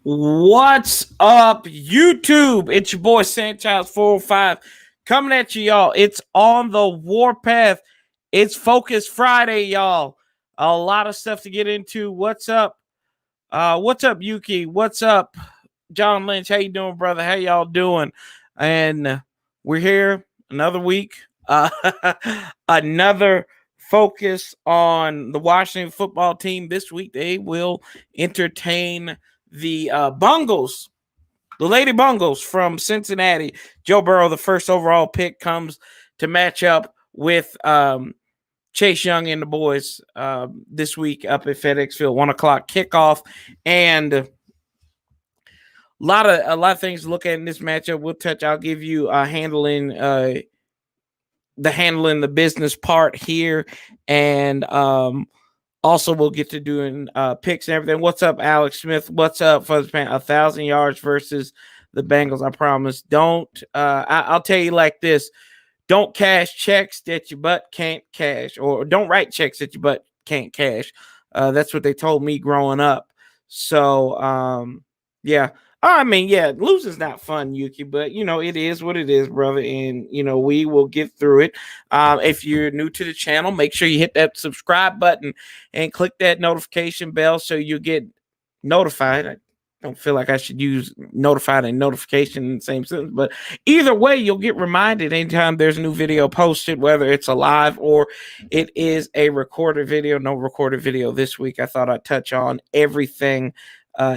What's up, YouTube? It's your boy Sanchez405 coming at you, y'all. It's on the Warpath. It's Focus Friday, y'all. A lot of stuff to get into. What's up? What's up, Yuki? What's up, John Lynch? How you doing, brother? How y'all doing? And we're here another week. Another focus on the Washington football team. This week they will entertain the Bengals, the Lady Bengals from Cincinnati. Joe Burrow, the first overall pick, comes to match up with Chase Young and the boys this week up at FedEx Field. 1:00 kickoff, and a lot of things to look at in this matchup. We'll touch. I'll give you handling the business part here, and also we'll get to doing picks and everything. What's up, Alex Smith? What's up, Fuzz Pan? 1,000 yards versus the Bengals. I promise. Don't. I'll tell you like this: don't cash checks that your butt can't cash, or don't write checks that your butt can't cash. That's what they told me growing up. So, yeah. I mean, yeah, losing's not fun, Yuki, but it is what it is, brother, and we will get through it. If you're new to the channel, make sure you hit that subscribe button and click that notification bell so you get notified. I don't feel like I should use notified and notification in the same sentence, but either way, you'll get reminded anytime there's a new video posted, whether it's a live or it is a recorded video. No recorded video this week. I thought I'd touch on everything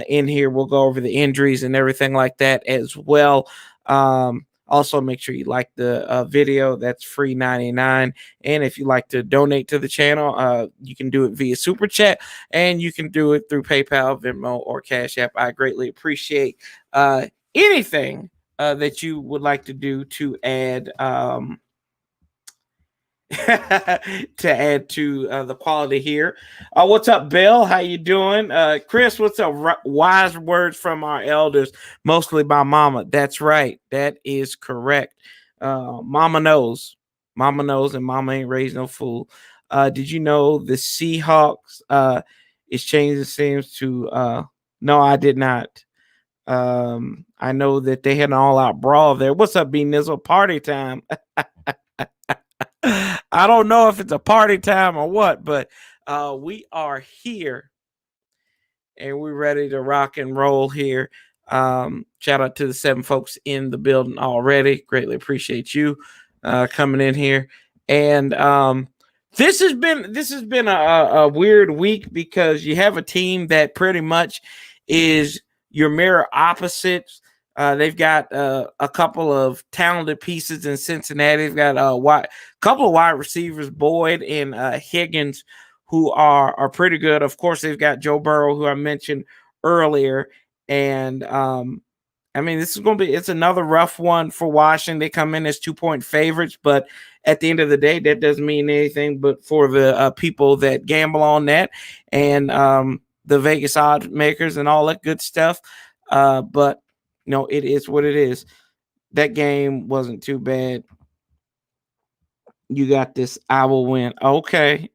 in here. We'll go over the injuries and everything like that as well. Also, make sure you like the video. That's free 99. And if you like to donate to the channel, you can do it via Super Chat, and you can do it through PayPal, Venmo, or Cash App. I greatly appreciate anything that you would like to do to add to add to the quality here. What's up, Bill? How you doing? Chris, what's up? Wise words from our elders, mostly by Mama. That's right. That is correct. Mama knows. Mama knows, and Mama ain't raised no fool. Did you know the Seahawks is changing seems to no, I did not. I know that they had an all-out brawl there. What's up, B Nizzle? Party time. I don't know if it's a party time or what, but we are here and we're ready to rock and roll here. Shout out to the 7 folks in the building already. Greatly appreciate you coming in here. And this has been a weird week because you have a team that pretty much is your mirror opposites. They've got a couple of talented pieces in Cincinnati. They've got a couple of wide receivers, Boyd and Higgins, who are pretty good. Of course, they've got Joe Burrow, who I mentioned earlier. And I mean, it's another rough one for Washington. They come in as 2-point favorites, but at the end of the day, that doesn't mean anything but for the people that gamble on that and the Vegas odds makers and all that good stuff. But no, it is what it is. That game wasn't too bad. You got this. I will win. Okay.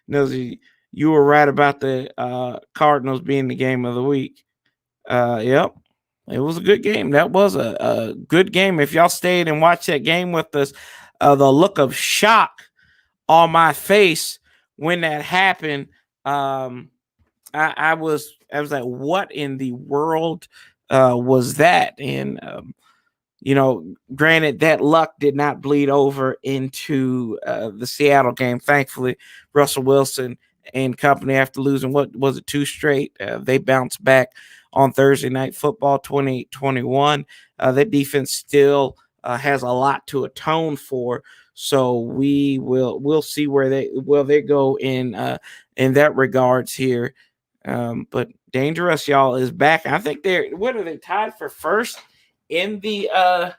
Nosy, you were right about the Cardinals being the game of the week. Yep. It was a good game. That was a good game. If y'all stayed and watched that game with us, the look of shock on my face when that happened, I was like, what in the world was that? And granted, that luck did not bleed over into the Seattle game. Thankfully, Russell Wilson and company, after losing, what was it, 2 straight, they bounced back on Thursday Night Football 2021. That defense still has a lot to atone for. So we'll see where they go in that regards here. But Dangerous, y'all, is back. I think they're tied for first in the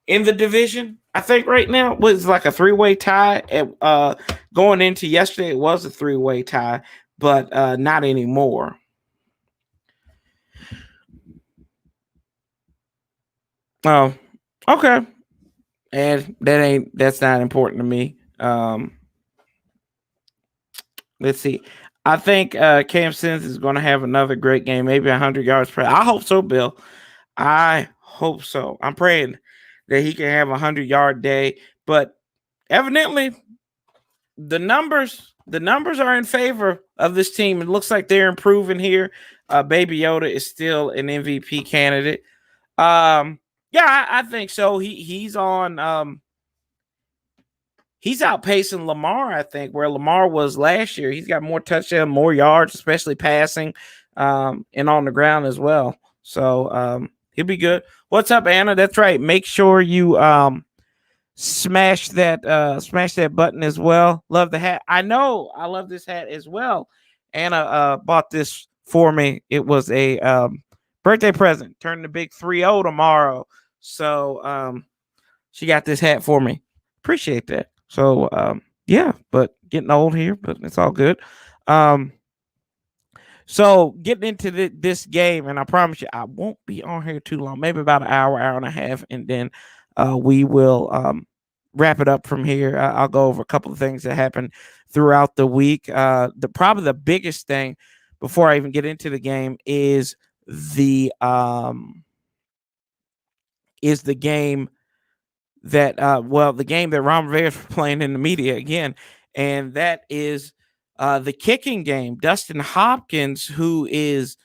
division. I think right now it was like a 3-way tie. Going into yesterday, it was a 3-way tie, but not anymore. Oh, okay. And that's not important to me. Let's see. I think Cam Sims is going to have another great game, maybe 100 yards per. I hope so, Bill. I hope so. I'm praying that he can have a 100-yard day, but evidently the numbers are in favor of this team. It looks like they're improving here. Baby Yoda is still an MVP candidate. Yeah, I think so. He's on. He's outpacing Lamar, I think, where Lamar was last year. He's got more touchdowns, more yards, especially passing, and on the ground as well. So he'll be good. What's up, Anna? That's right. Make sure you smash that button as well. Love the hat. I know I love this hat as well. Anna bought this for me. It was a birthday present. Turning the big 3-0 tomorrow. So she got this hat for me. Appreciate that. So yeah, but getting old here, but it's all good. So getting into this game, and I promise you I won't be on here too long, maybe about an hour and a half, and then we will wrap it up from here. I'll go over a couple of things that happened throughout the week. Probably the biggest thing before I even get into the game is the game that the game that Ron Rivera's playing in the media again, and that is the kicking game. Dustin Hopkins, who is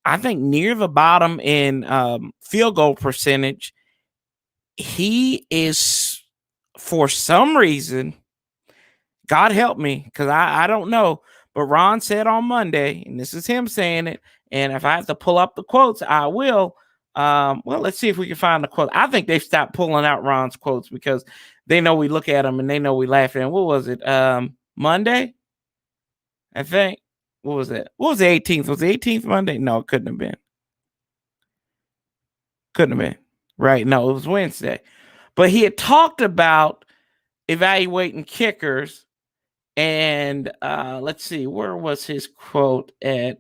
I think near the bottom in field goal percentage, he is for some reason, God help me, because I don't know, but Ron said on Monday, and this is him saying it, and if I have to pull up the quotes, I will. Well, let's see if we can find the quote. I think they've stopped pulling out Ron's quotes because they know we look at them and they know we laugh at them. What was it? Monday? I think. What was it? What was the 18th? Was the 18th Monday? No, it couldn't have been. Couldn't have been. Right. No, it was Wednesday. But he had talked about evaluating kickers. And let's see, where was his quote at?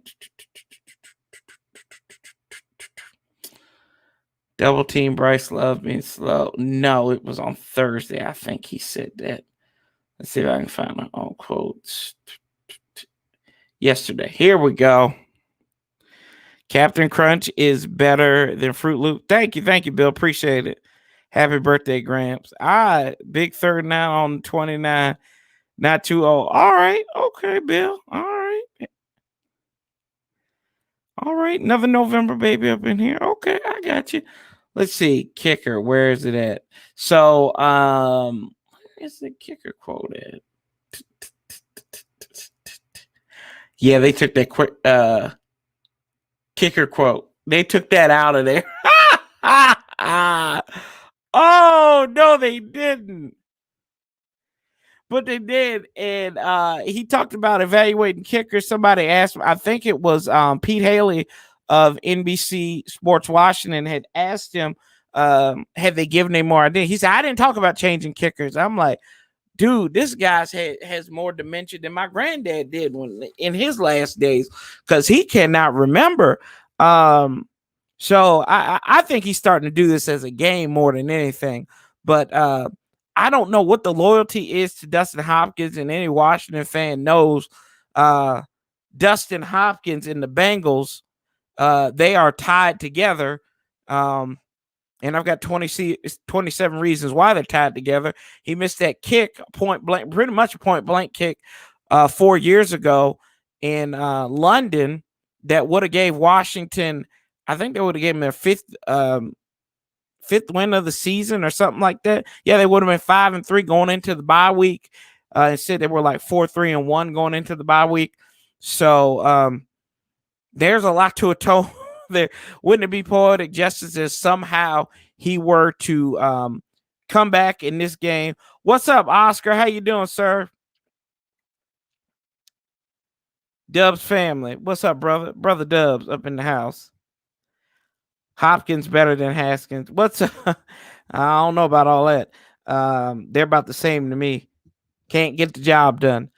Double team Bryce Love being slow. No, it was on Thursday. I think he said that. Let's see if I can find my own quotes. Yesterday. Here we go. Captain Crunch is better than Fruit Loop. Thank you, Bill. Appreciate it. Happy birthday, Gramps. Big third now on 29. Not too old. All right. Okay, Bill. All right. All right. Another November baby up in here. Okay, I got you. Let's see. Kicker. Where is it at? So, where's the kicker quote at? Yeah, they took that quick kicker quote. They took that out of there. Oh, no, they didn't. But they did, and he talked about evaluating kickers. Somebody asked him, I think it was Pete Haley of NBC Sports Washington had asked him, had they given him more idea? He said, I didn't talk about changing kickers. I'm like, dude, this guy has more dementia than my granddad did in his last days, because he cannot remember. So I think he's starting to do this as a game more than anything. But I don't know what the loyalty is to Dustin Hopkins, and any Washington fan knows Dustin Hopkins and the Bengals, they are tied together. And I've got 27 reasons why they're tied together. He missed that kick, point blank, pretty much a point blank kick 4 years ago in London that would have gave Washington, I think they would have given their fifth win of the season or something like that. Yeah, they would have been 5-3 going into the bye week. Instead, they were like 4-3-1 going into the bye week. So there's a lot to atone there. Wouldn't it be poetic justice if somehow he were to come back in this game? What's up, Oscar? How you doing, sir? Dubs family. What's up, brother? Brother Dubs up in the house. Hopkins better than Haskins. What's up? I don't know about all that. They're about the same to me. Can't get the job done.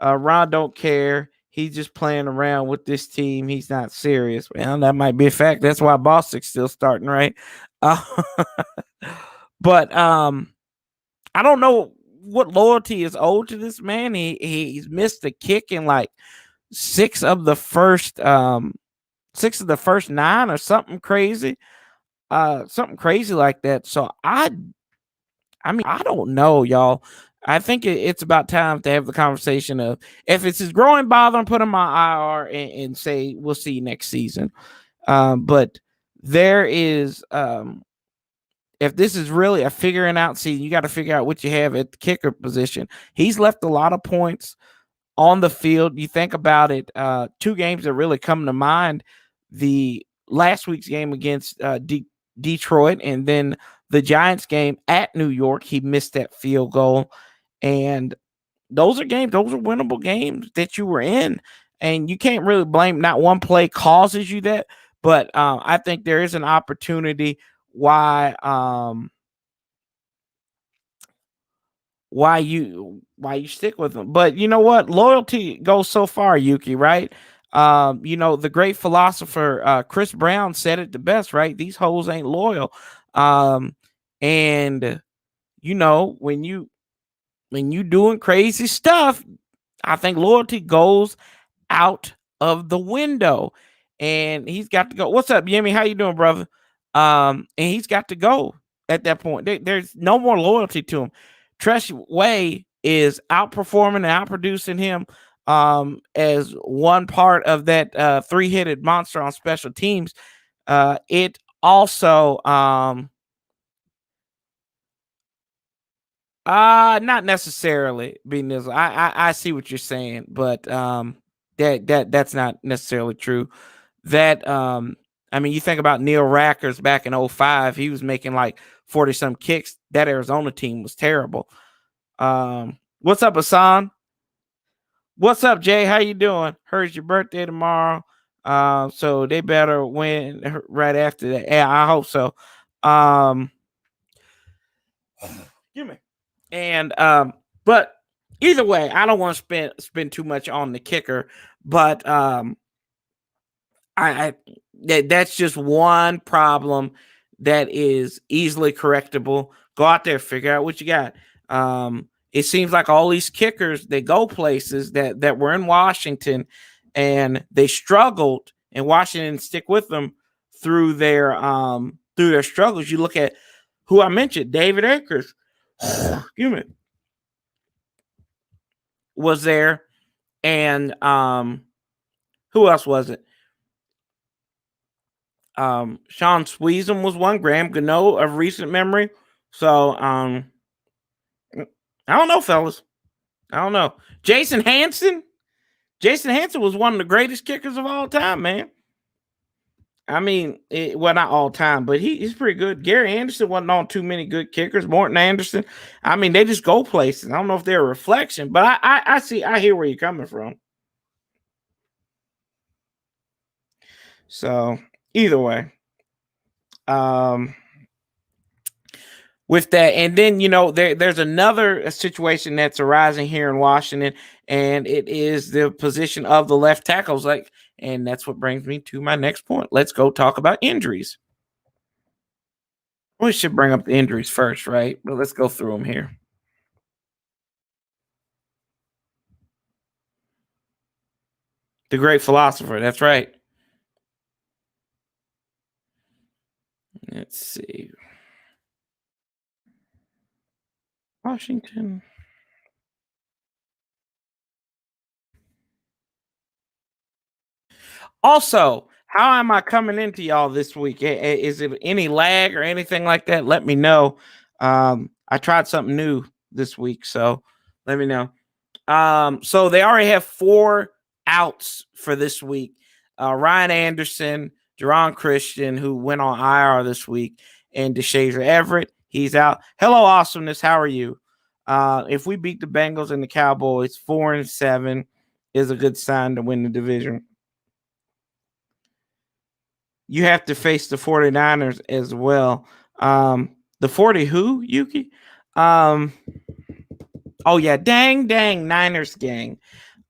Ron don't care. He's just playing around with this team. He's not serious. Well, that might be a fact. That's why Bostic's still starting, right? But I don't know what loyalty is owed to this man. He's missed a kick in like six of the first 9 or something crazy. Something crazy like that. So I mean, I don't know, y'all. I think it's about time to have the conversation of if it's his growing bother, put him on IR and say we'll see you next season. But there is if this is really a figuring out season, you got to figure out what you have at the kicker position. He's left a lot of points on the field. You think about it, two games that really come to mind: the last week's game against Detroit, and then the Giants game at New York. He missed that field goal, and those are winnable games that you were in, and you can't really blame. Not one play causes you that, but I think there is an opportunity why you stick with them. But you know what? Loyalty goes so far, Yuki, right? The great philosopher Chris Brown said it the best, right? These hoes ain't loyal. And when you doing crazy stuff, I think loyalty goes out of the window. And he's got to go. What's up, Yemi? How you doing, brother? And he's got to go at that point. There's no more loyalty to him. Tresh Way is outperforming and outproducing him as one part of that three-headed monster on special teams. It also not necessarily being I see what you're saying, but that's not necessarily true. That I mean, you think about Neil Rackers back in 05, he was making like 40 some kicks. That Arizona team was terrible. What's up, Hassan? What's up, Jay? How you doing? Heard it's your birthday tomorrow. So they better win right after that. Yeah, I hope so. Give me. And but either way, I don't want to spend too much on the kicker, but I that's just one problem that is easily correctable. Go out there, figure out what you got. It seems like all these kickers, they go places that were in Washington and they struggled, and Washington stick with them through their struggles. You look at who I mentioned, David Akers. Excuse me. Was there, and who else was it? Sean Sweezum was one, Graham Gano of recent memory. So I don't know, fellas. I don't know. Jason Hanson was one of the greatest kickers of all time, man. I mean, well, not all time, but he's pretty good. Gary Anderson wasn't on too many good kickers. Morton Anderson. I mean, they just go places. I don't know if they're a reflection, but I hear where you're coming from. So either way, with that, and then there's another situation that's arising here in Washington, and it is the position of the left tackles. And that's what brings me to my next point. Let's go talk about injuries. We should bring up the injuries first, right? But let's go through them here. The great philosopher. That's right. Let's see. Washington. Also, how am I coming into y'all this week? Is it any lag or anything like that? Let me know. I tried something new this week, so let me know. So they already have 4 outs for this week. Ryan Anderson, Jerron Christian, who went on IR this week, and DeShazer Everett, he's out. Hello, awesomeness. How are you? If we beat the Bengals and the Cowboys, 4-7 is a good sign to win the division. You have to face the 49ers as well. The 40 who, Yuki? Oh yeah, dang, Niners gang.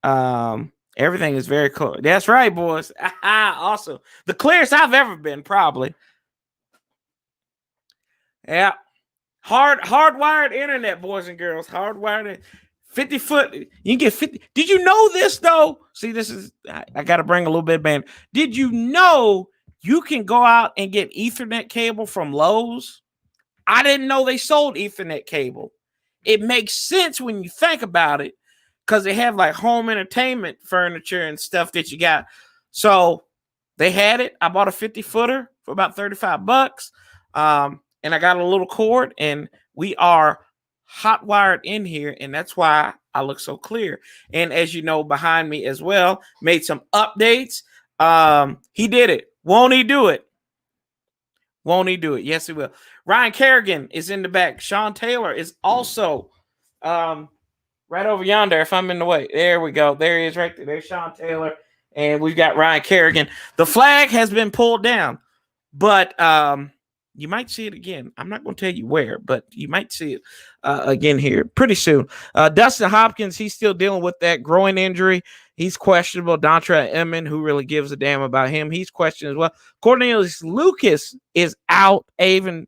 Everything is very cool. That's right, boys. Awesome. The clearest I've ever been, probably. Yeah. Hardwired internet, boys and girls. Hardwired 50-foot. You can get 50. Did you know this though? See, this is I gotta bring a little bit of band. Did you know you can go out and get Ethernet cable from Lowe's? I didn't know they sold Ethernet cable. It makes sense when you think about it, because they have like home entertainment furniture and stuff that you got. So they had it. I bought a 50-footer for about $35. And I got a little cord, and we are hot wired in here, and that's why I look so clear. And as you know, behind me as well, made some updates. He did it. Won't he do it? Won't he do it? Yes, he will. Ryan Kerrigan is in the back. Sean Taylor is also right over yonder. If I'm in the way, there we go. There he is, right there. There's Sean Taylor, and we've got Ryan Kerrigan. The flag has been pulled down, but you might see it again. I'm not going to tell you where, but you might see it again here pretty soon. Dustin Hopkins, he's still dealing with that groin injury. He's questionable. Dontre Emmon, who really gives a damn about him, he's questioned as well. Cornelius Lucas is out. Even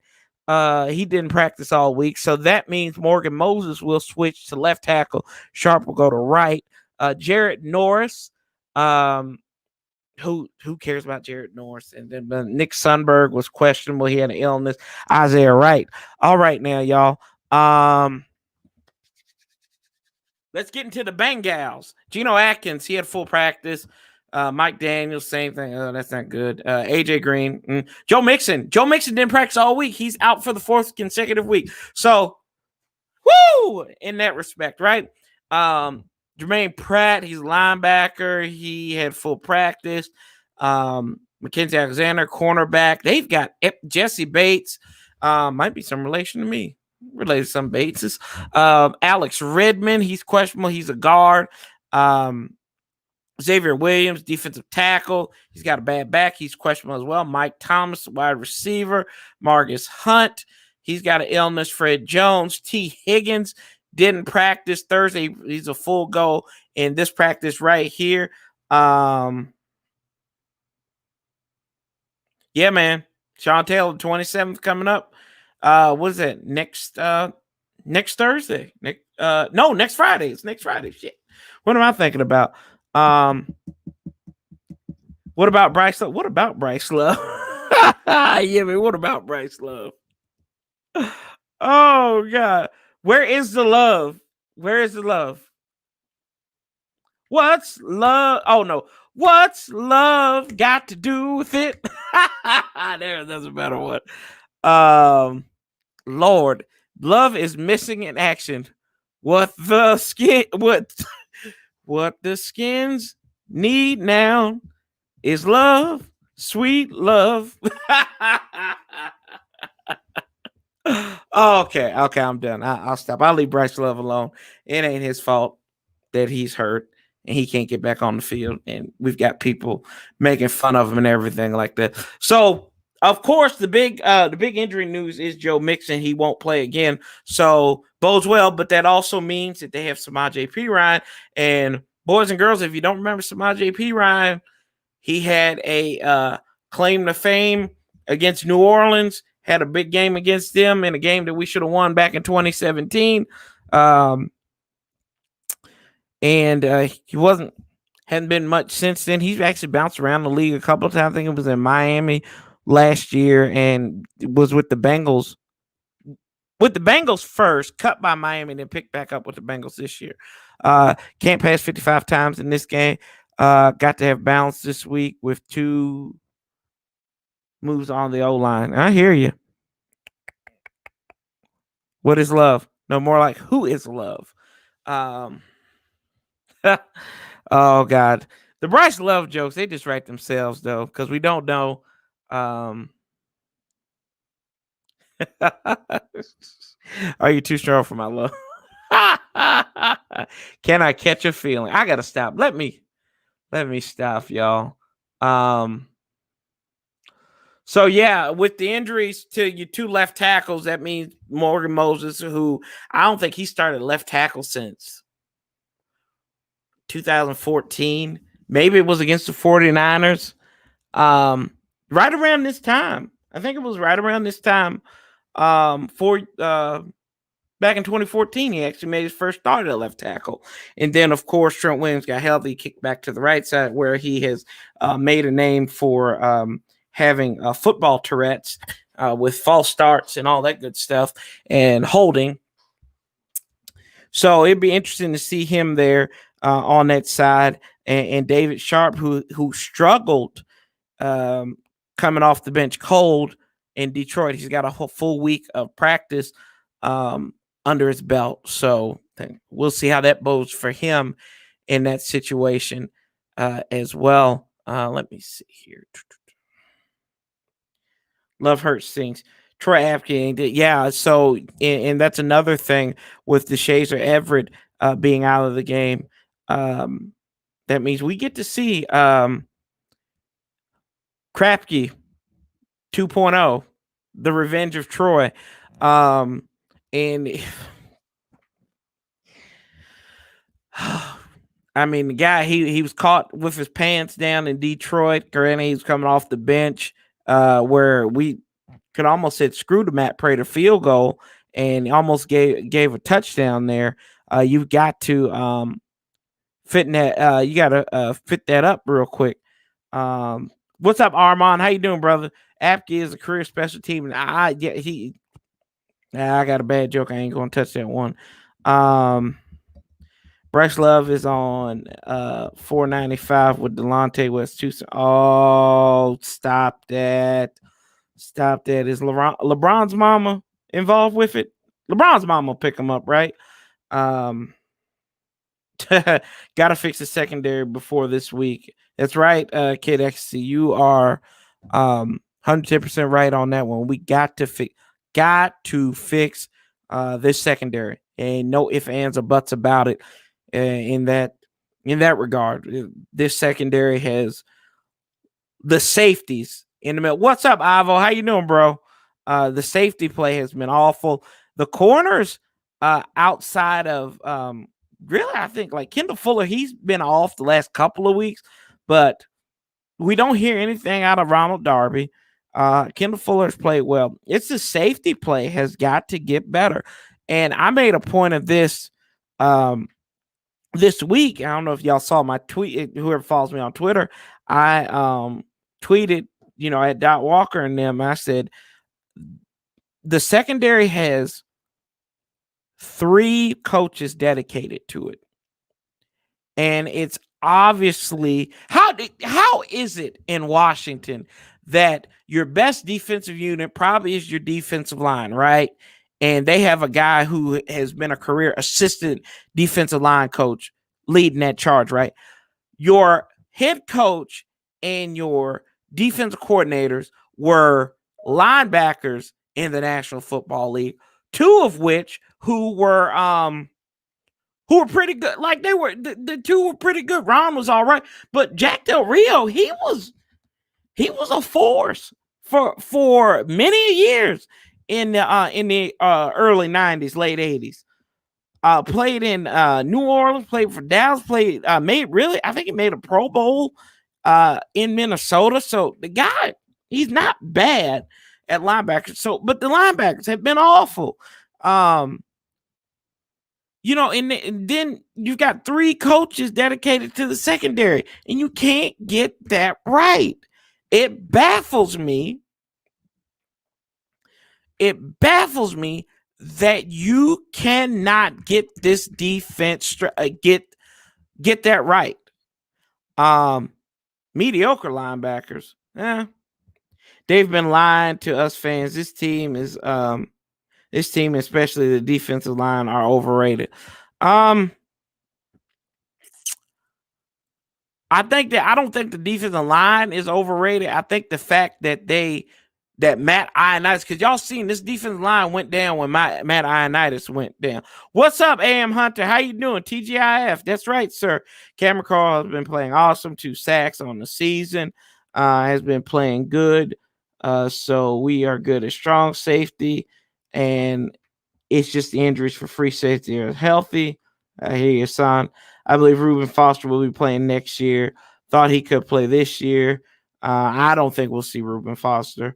he didn't practice all week, so that means Morgan Moses will switch to left tackle. Sharp will go to right. Jared Norris, who cares about Jared Norris? And then Nick Sundberg was questionable. He had an illness. Isaiah Wright. All right, now, y'all. Let's get into the Bengals. Geno Atkins, he had full practice. Mike Daniels, same thing. Oh, that's not good. AJ Green. Joe Mixon. Joe Mixon didn't practice all week. He's out for the 4th consecutive week. So, woo! In that respect, right? Jermaine Pratt, he's a linebacker. He had full practice. Mackenzie Alexander, cornerback. They've got Jesse Bates. Might be some relation to me. Related to some Bateses. Alex Redmond, he's questionable. He's a guard. Xavier Williams, defensive tackle. He's got a bad back. He's questionable as well. Mike Thomas, wide receiver. Marcus Hunt, he's got an illness. Fred Jones. T. Higgins didn't practice Thursday. He's a full go in this practice right here. Yeah, man. Sean Taylor, 27th coming up. What is it? Next Thursday. Next Friday. It's next Friday. Shit. What am I thinking about? What about Bryce Love? What about Bryce Love? Yeah, man. What about Bryce Love? Oh, God. Where is the love? Where is the love? What's love? Oh, no. What's love got to do with it? There, it doesn't matter what. Lord, love is missing in action. What the skins need now is love, sweet love. Okay, I'm done. I'll stop. I'll leave Bryce Love alone. It ain't his fault that he's hurt and he can't get back on the field. And we've got people making fun of him and everything like that. So, of course, the big injury news is Joe Mixon. He won't play again. So, bodes well, but that also means that they have Samaje Perine. And boys and girls, if you don't remember Samaje Perine, he had a claim to fame against New Orleans. Had a big game against them in a game that we should have won back in 2017. And he hadn't been much since then. He's actually bounced around the league a couple of times. I think it was in Miami last year and was with the Bengals. With the Bengals first, cut by Miami, and then picked back up with the Bengals this year. Can't pass 55 times in this game. Got to have balance this week with 2 moves on the O-line. I hear you. What is love? No, more like who is love? Oh, God. The Bryce Love jokes, they just write themselves, though, because we don't know. Are you too strong for my love? Can I catch a feeling? I got to stop. Let me stop, y'all. So, yeah, with the injuries to your 2 left tackles, that means Morgan Moses, who I don't think he started left tackle since 2014. Maybe it was against the 49ers. Right around this time. I think it was right around this time. For back in 2014, he actually made his first start at left tackle. And then, of course, Trent Williams got healthy, kicked back to the right side, where he has made a name for having football Tourette's with false starts and all that good stuff and holding. So it'd be interesting to see him there on that side. And David Sharp, who struggled coming off the bench cold in Detroit. He's got a whole full week of practice under his belt. So we'll see how that bodes for him in that situation as well. Let me see here. Love hurts things. Troy Apke, yeah. So, and that's another thing with DeShazer Everett being out of the game. That means we get to see Krapke 2.0, the revenge of Troy. And I mean, the guy, he was caught with his pants down in Detroit. Granted, he was coming off the bench where we could almost hit screw to Matt Prater field goal and almost gave a touchdown there. You've got to fit that. You got to fit that up real quick. What's up, Armand? How you doing, brother? Apke is a career special team. I got a bad joke. I ain't gonna touch that one. Bryce Love is on $4.95 with Delonte West Tucson. Oh, stop that. Stop that. Is LeBron's mama involved with it? LeBron's mama will pick him up, right? Gotta fix the secondary before this week. That's right, Kid XC. You are 110% right on that one. We got to fix this secondary. And no ifs, ands, or buts about it. In that regard, this secondary has the safeties in the middle. What's up, Ivo? How you doing, bro? The safety play has been awful. The corners outside of really, I think like Kendall Fuller, he's been off the last couple of weeks, but we don't hear anything out of Ronald Darby. Kendall Fuller's played well. It's the safety play has got to get better. And I made a point of this this week. I don't know if y'all saw my tweet. Whoever follows me on Twitter, I tweeted, at Dot Walker and them. I said the secondary has 3 coaches dedicated to it, and it's obviously how is it in Washington that your best defensive unit probably is your defensive line, right? And they have a guy who has been a career assistant defensive line coach leading that charge, right? Your head coach and your defensive coordinators were linebackers in the National Football League, 2 of which who were pretty good. Like the 2 were pretty good. Ron was all right, but Jack Del Rio, he was a force for many years in the early 90s, late 80s. Played in New Orleans, played for Dallas, I think he made a Pro Bowl in Minnesota. So the guy, he's not bad at linebackers. So, but the linebackers have been awful. And then you've got 3 coaches dedicated to the secondary, and you can't get that right. It baffles me. That you cannot get this defense get that right. Mediocre linebackers. They've been lying to us fans. This team, especially the defensive line, are overrated. I don't think the defensive line is overrated. I think the fact that Matt Ioannidis, because y'all seen this defensive line went down when Matt Ioannidis went down. What's up, AM Hunter? How you doing? TGIF. That's right, sir. Cameron Carl has been playing awesome. 2 sacks on the season. Has been playing good. So we are good at strong safety, and it's just the injuries for free safety are healthy. I hear you, son. I believe Reuben Foster will be playing next year. Thought he could play this year. I don't think we'll see Reuben Foster.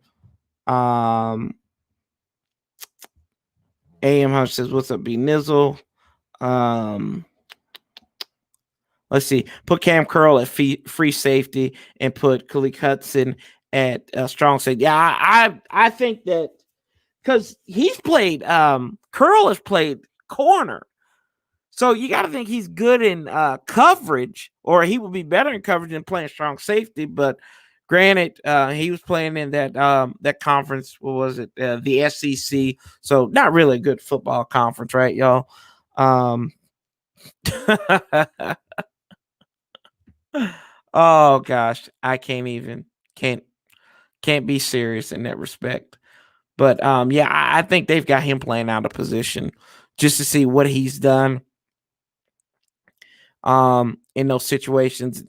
AM Hunter says, "What's up, B Nizzle?" Um, let's see. Put Cam Curl at free safety and put Khalil Hudson at strong safety. Yeah, I think that because he's played Curl has played corner. So you got to think he's good in coverage, or he would be better in coverage than playing strong safety. But granted, he was playing in that conference. What was it? The SEC. So not really a good football conference, right, y'all? Oh gosh, I can't can't be serious in that respect. But yeah, I think they've got him playing out of position just to see what he's done in those situations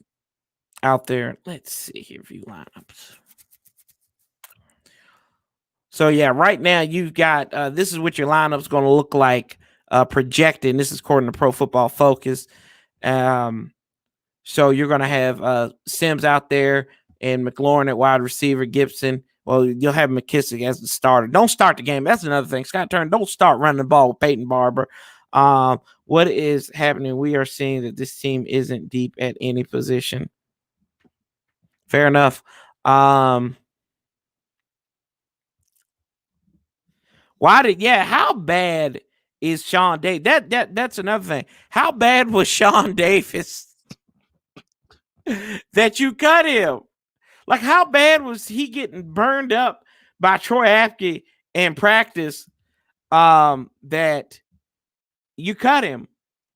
out there. Let's see here, view lineups. So yeah, right now you've got this is what your lineup's going to look like projected. And this is according to Pro Football Focus. So you're going to have Sims out there and McLaurin at wide receiver, Gibson. Well, you'll have McKissick as the starter. Don't start the game. That's another thing. Scott Turner, don't start running the ball with Peyton Barber. What is happening? We are seeing that this team isn't deep at any position. Fair enough. How bad is Sean Davis? That's another thing. How bad was Sean Davis that you cut him? Like, how bad was he getting burned up by Troy Apke in practice that you cut him?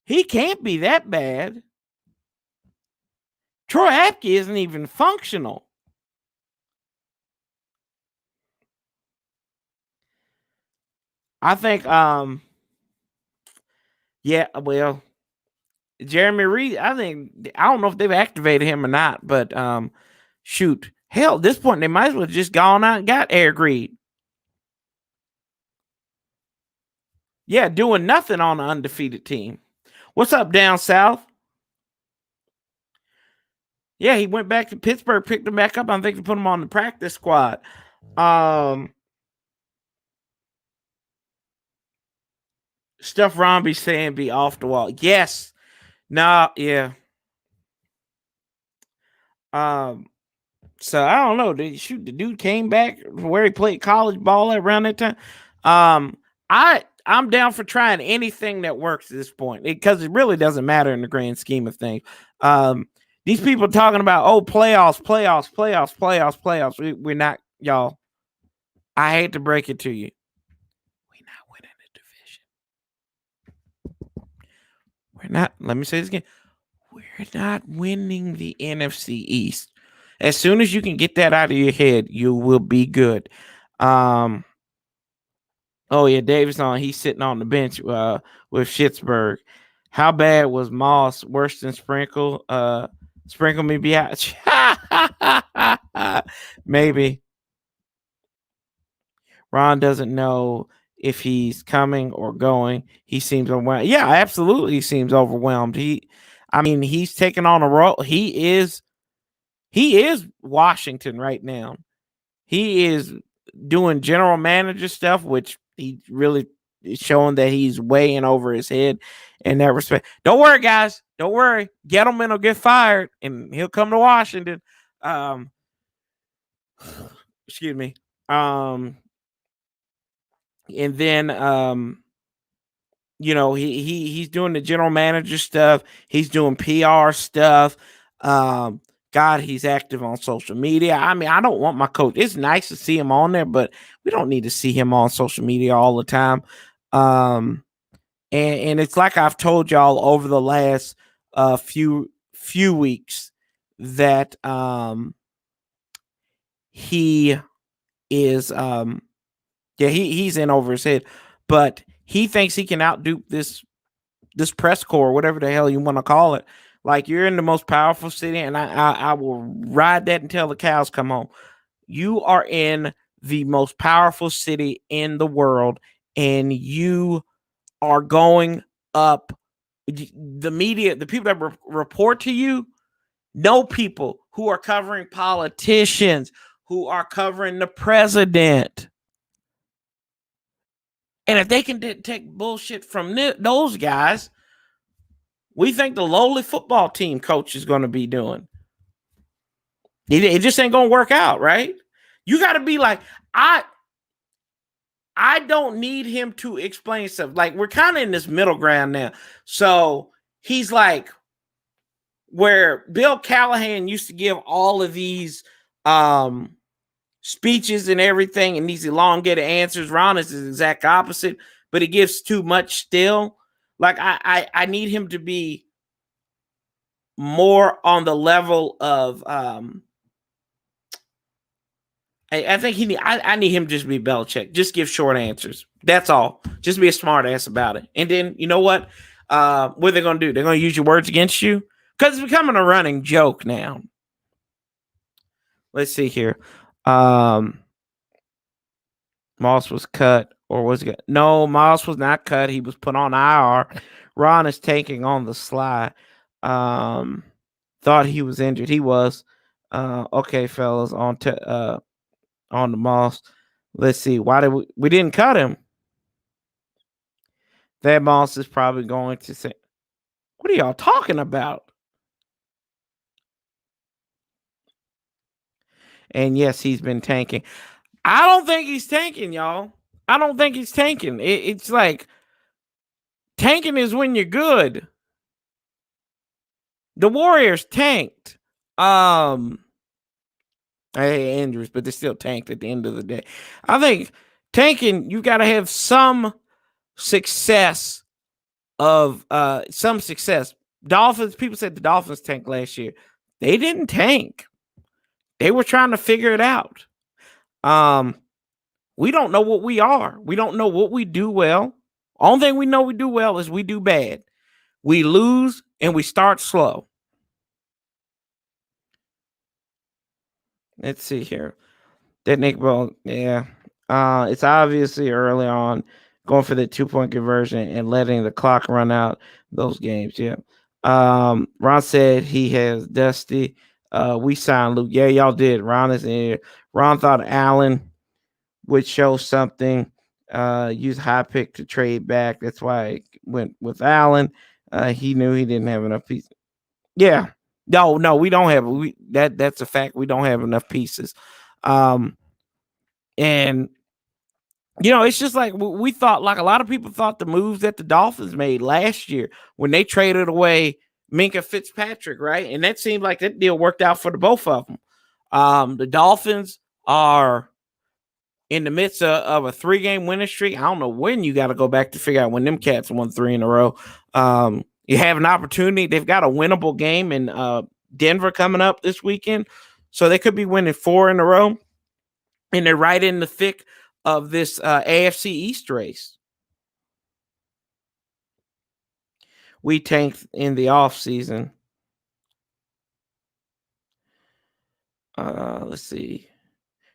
He can't be that bad. Troy Apke isn't even functional. I think, yeah, well, Jeremy Reed, I don't know if they've activated him or not, but shoot, hell, at this point, they might as well just gone out and got Eric Reed. Yeah, doing nothing on an undefeated team. What's up, down south? Yeah, he went back to Pittsburgh, picked him back up. I think to put him on the practice squad. Stuff Romby saying be off the wall. Yes. Nah, yeah. So I don't know. The dude came back where he played college ball around that time. I'm down for trying anything that works at this point because it really doesn't matter in the grand scheme of things. These people talking about playoffs. We're not, y'all. I hate to break it to you. We're not winning the division. We're not. Let me say this again. We're not winning the NFC East. As soon as you can get that out of your head, you will be good. Oh yeah, Davis on. He's sitting on the bench with Schittsburg. How bad was Moss? Worse than Sprinkle? Sprinkle me biatch. Maybe. Ron doesn't know if he's coming or going. He seems overwhelmed. Yeah, absolutely. He seems overwhelmed. He's taking on a role. He is Washington right now. He is doing general manager stuff, which he really is showing that he's way in over his head in that respect. Don't worry, guys. Don't worry. Gettleman will get fired and he'll come to Washington. Excuse me. And then he's doing the general manager stuff. He's doing PR stuff. God, he's active on social media. I mean, I don't want my coach. It's nice to see him on there, but we don't need to see him on social media all the time. And it's like I've told y'all over the last few weeks that he is he's in over his head, but he thinks he can outdo this press corps, whatever the hell you want to call it. Like, you're in the most powerful city, and I will ride that until the cows come home. You are in the most powerful city in the world, and you are going up. The media, the people that report to you, know people who are covering politicians, who are covering the president. And if they can take bullshit from those guys, we think the lowly football team coach is going to be doing. It just ain't going to work out, right? You got to be like, I don't need him to explain stuff. Like, we're kind of in this middle ground now. So he's like, where Bill Callahan used to give all of these speeches and everything and these elongated answers. Ron is the exact opposite, but he gives too much still. Like, I need him to be more on the level of I think I need him to just be Belichick. Just give short answers. That's all. Just be a smart ass about it. And then, you know what? What are they going to do? They're going to use your words against you? Because it's becoming a running joke now. Let's see here. Moss was cut, or was it? No, Moss was not cut. He was put on IR. Ron is taking on the sly. Thought he was injured. He was. Okay, fellas, on the Moss. Let's see. Why did we didn't cut him? That Moss is probably going to say, "What are y'all talking about?" And yes, he's been tanking. I don't think he's tanking, y'all. I don't think he's tanking. It's like tanking is when you're good. The Warriors tanked. Injuries, but they still tanked at the end of the day. I think tanking, you got to have some success of some success. Dolphins, people said the Dolphins tanked last year. They didn't tank. They were trying to figure it out. We don't know what we are. We don't know what we do well. Only thing we know we do well is we do bad. We lose and we start slow. Let's see here. That Nick Ball, yeah. It's obviously early on going for the 2-point conversion and letting the clock run out those games. Yeah. Ron said he has Dusty. We signed Luke. Yeah, y'all did. Ron is in here. Ron thought Allen would show something. Use high pick to trade back. That's why I went with Allen. He knew he didn't have enough pieces. Yeah. No, we don't have that's a fact. We don't have enough pieces. And it's just like we thought, like a lot of people thought the moves that the Dolphins made last year when they traded away Minka Fitzpatrick, right? And that seemed like that deal worked out for the both of them. The Dolphins are in the midst of a 3-game winning streak. I don't know when you got to go back to figure out when them cats won 3 in a row. You have an opportunity. They've got a winnable game in Denver coming up this weekend. So they could be winning 4 in a row. And they're right in the thick of this AFC East race. We tanked in the offseason. Let's see.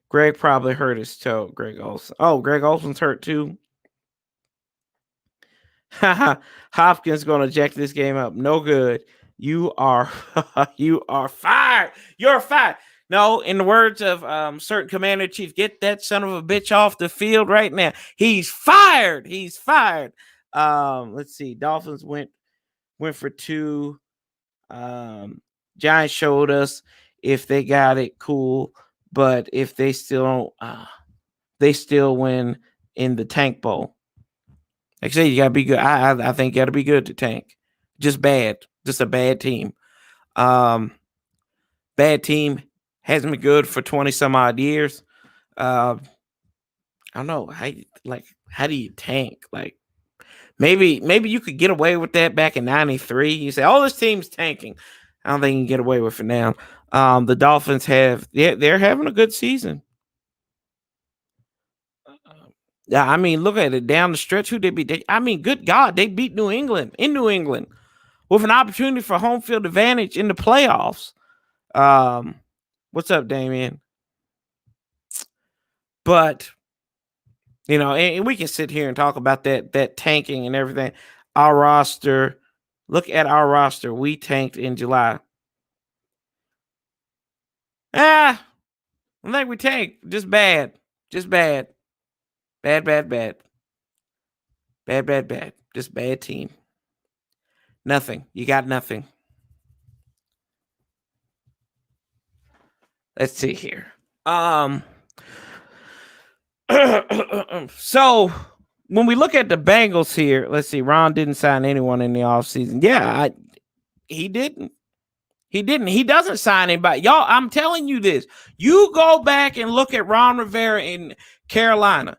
Greg probably hurt his toe. Greg Olsen. Oh, Greg Olsen's hurt too. Hopkins gonna jack this game up. No good. You are fired. You're fired. No, in the words of certain commander chief, get that son of a bitch off the field right now. He's fired. He's fired. Let's see. Dolphins went for 2. Giants showed us if they got it, cool. But if they still don't, they still win in the tank bowl. Like I say, you gotta be good. I think you gotta be good to tank. Just bad. Just a bad team. Bad team hasn't been good for 20 some odd years. I don't know. How do you tank? Like maybe you could get away with that back in 93. You say, oh, this team's tanking. I don't think you can get away with it now. The Dolphins they're having a good season. Yeah, I mean, look at it down the stretch. Who they beat? Good God, they beat New England in New England with an opportunity for home field advantage in the playoffs. What's up, Damien? But and we can sit here and talk about that tanking and everything. Our roster, look at our roster. We tanked in July. I think we tanked. Just bad. Just bad. Bad. Bad. Just bad team. Nothing. You got nothing. Let's see here. So when we look at the Bengals here, let's see. Ron didn't sign anyone in the offseason. Yeah, he didn't. He didn't. He doesn't sign anybody. Y'all, I'm telling you this. You go back and look at Ron Rivera in Carolina.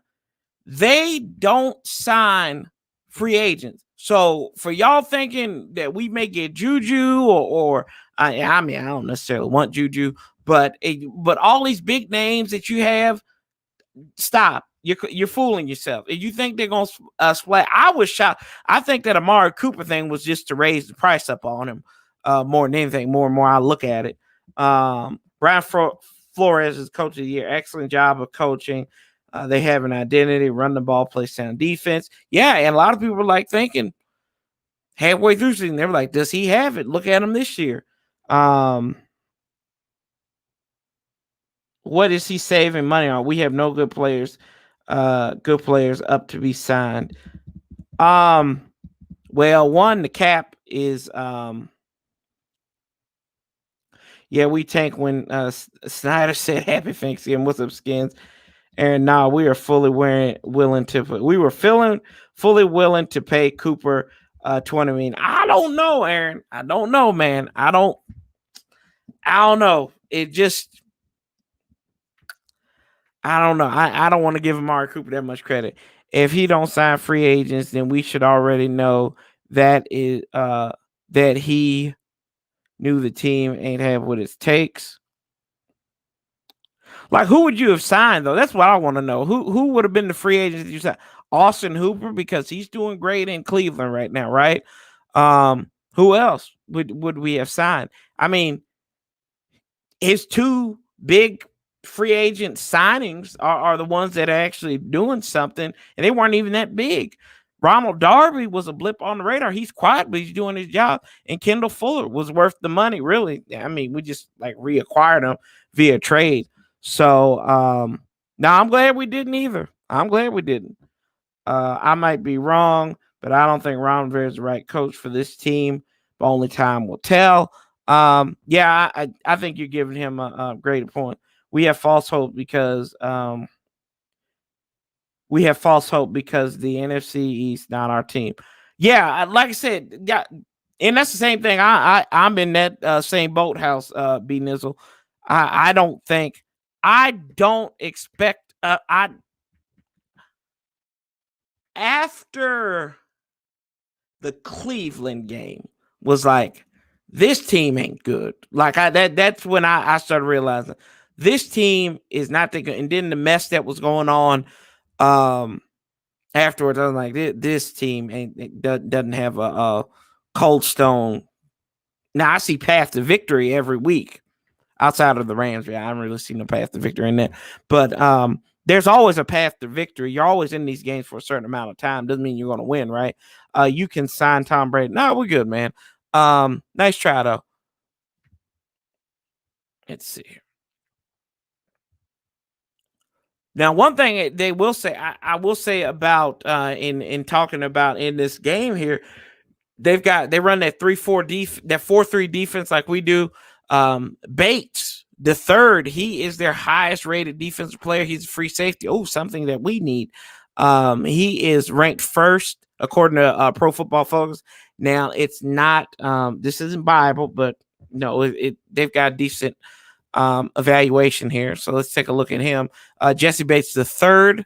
They don't sign free agents. So for y'all thinking that we may get Juju or I mean, I don't necessarily want Juju, but all these big names that you have, stop. You're fooling yourself. If you think they're going to splat, I was shocked. I think that Amari Cooper thing was just to raise the price up on him more than anything. More and more I look at it. Brian Flores is coach of the year. Excellent job of coaching. They have an identity, run the ball, play sound defense. Yeah, and a lot of people were like thinking halfway through the season, they were like, does he have it? Look at him this year. What is he saving money on? We have no good players up to be signed. Well, one, the cap is we tank when Snyder said happy Thanksgiving. What's up, Skins? And now we are fully willing to pay Cooper $20 million. I don't know, Aaron. I don't know, man. I don't know. It just I don't know. I don't want to give Amari Cooper that much credit. If he don't sign free agents, then we should already know that he knew the team ain't have what it takes. Like, who would you have signed, though? That's what I want to know. Who would have been the free agent that you signed? Austin Hooper, because he's doing great in Cleveland right now, right? Who else would we have signed? I mean, his two big free agent signings are the ones that are actually doing something, and they weren't even that big. Ronald Darby was a blip on the radar. He's quiet, but he's doing his job. And Kendall Fuller was worth the money, really. I mean, we just like reacquired him via trade. So now I'm glad we didn't either. I'm glad we didn't. I might be wrong, but I don't think Ron Rivera is the right coach for this team. But only time will tell. I think you're giving him a great point. We have false hope because the NFC East not our team. Yeah, like I said, yeah, and that's the same thing. I'm in that same boathouse, B Nizzle. I don't expect after the Cleveland game was like, this team ain't good. Like that's when I started realizing this team is not the good. And then the mess that was going on afterwards, I was like, this team doesn't have a cold stone. Now I see path to victory every week outside of the Rams. I haven't really seen no path to victory in that. But there's always a path to victory. You're always in these games for a certain amount of time. Doesn't mean you're going to win, right? You can sign Tom Brady. No, we're good, man. Nice try, though. Let's see here. Now, one thing they will say, I will say about in talking about in this game here, they run that 4-3 defense like we do. Bates, the third, he is their highest rated defensive player. He's a free safety. Oh, something that we need. He is ranked first according to Pro Football Focus. Now, it's not this isn't Bible, but no, they've got a decent evaluation here. So let's take a look at him. Jesse Bates the third,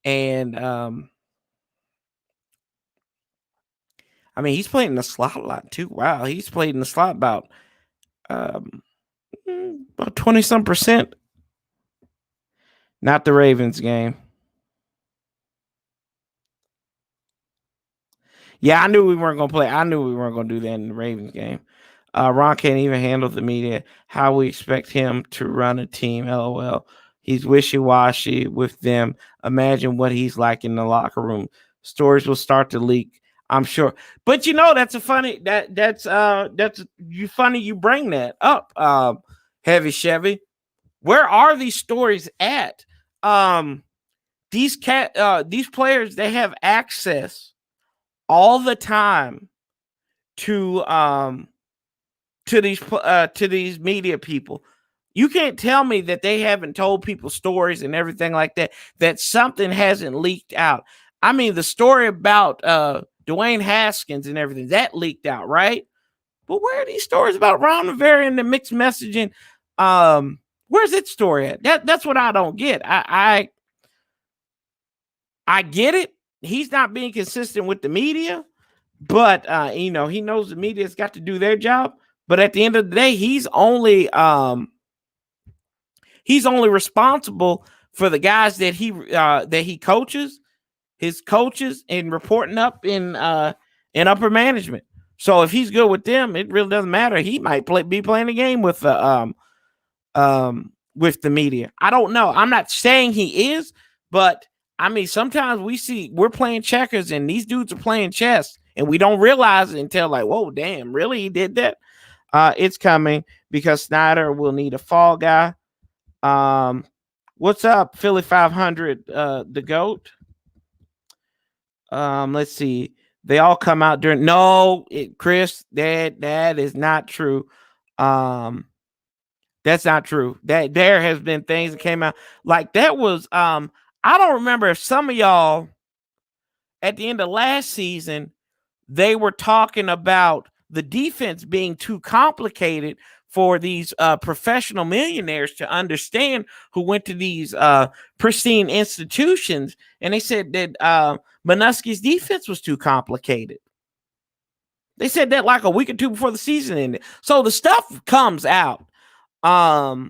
and I mean, he's played in the slot a lot too. Wow, he's played in the slot about 20-some percent. Not the Ravens game. Yeah, I knew we weren't going to play. I knew we weren't going to do that in the Ravens game. Ron can't even handle the media. How we expect him to run a team, LOL. He's wishy-washy with them. Imagine what he's like in the locker room. Stories will start to leak, I'm sure. But that's a funny that's funny you bring that up, Heavy Chevy. Where are these stories at? These players, they have access all the time to these media people. You can't tell me that they haven't told people stories and everything like that, that something hasn't leaked out. I mean, the story about Dwayne Haskins and everything, that leaked out, right? But where are these stories about Ron Rivera and the mixed messaging? Where's its story at? That's what I don't get. I get it. He's not being consistent with the media, but he knows the media's got to do their job. But at the end of the day, he's only responsible for the guys that he coaches, his coaches, and reporting up in upper management. So if he's good with them, it really doesn't matter. He might be playing a game with the media. I don't know. I'm not saying he is, but I mean, sometimes we're playing checkers and these dudes are playing chess and we don't realize it until like, whoa, damn, really? He did that? It's coming because Snyder will need a fall guy. What's up, Philly 500, the GOAT? Let's see. They all come out during. No, Chris, that is not true. That's not true. That there has been things that came out like that was. I don't remember if some of y'all at the end of last season they were talking about the defense being too complicated for these professional millionaires to understand, who went to these pristine institutions, and they said that Manusky's defense was too complicated. They said that like a week or two before the season ended. So the stuff comes out. I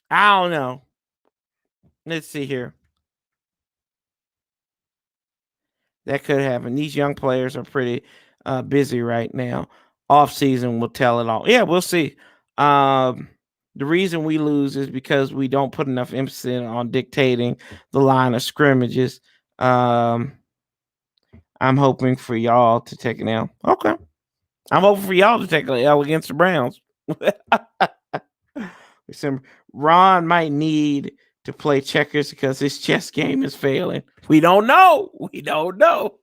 don't know. Let's see here. That could happen. These young players are pretty busy right now. Off season will tell it all. Yeah, we'll see. The reason we lose is because we don't put enough emphasis on dictating the line of scrimmages. I'm hoping for y'all to take an L. Okay. I'm hoping for y'all to take an L against the Browns. Ron might need to play checkers because his chess game is failing. We don't know. We don't know.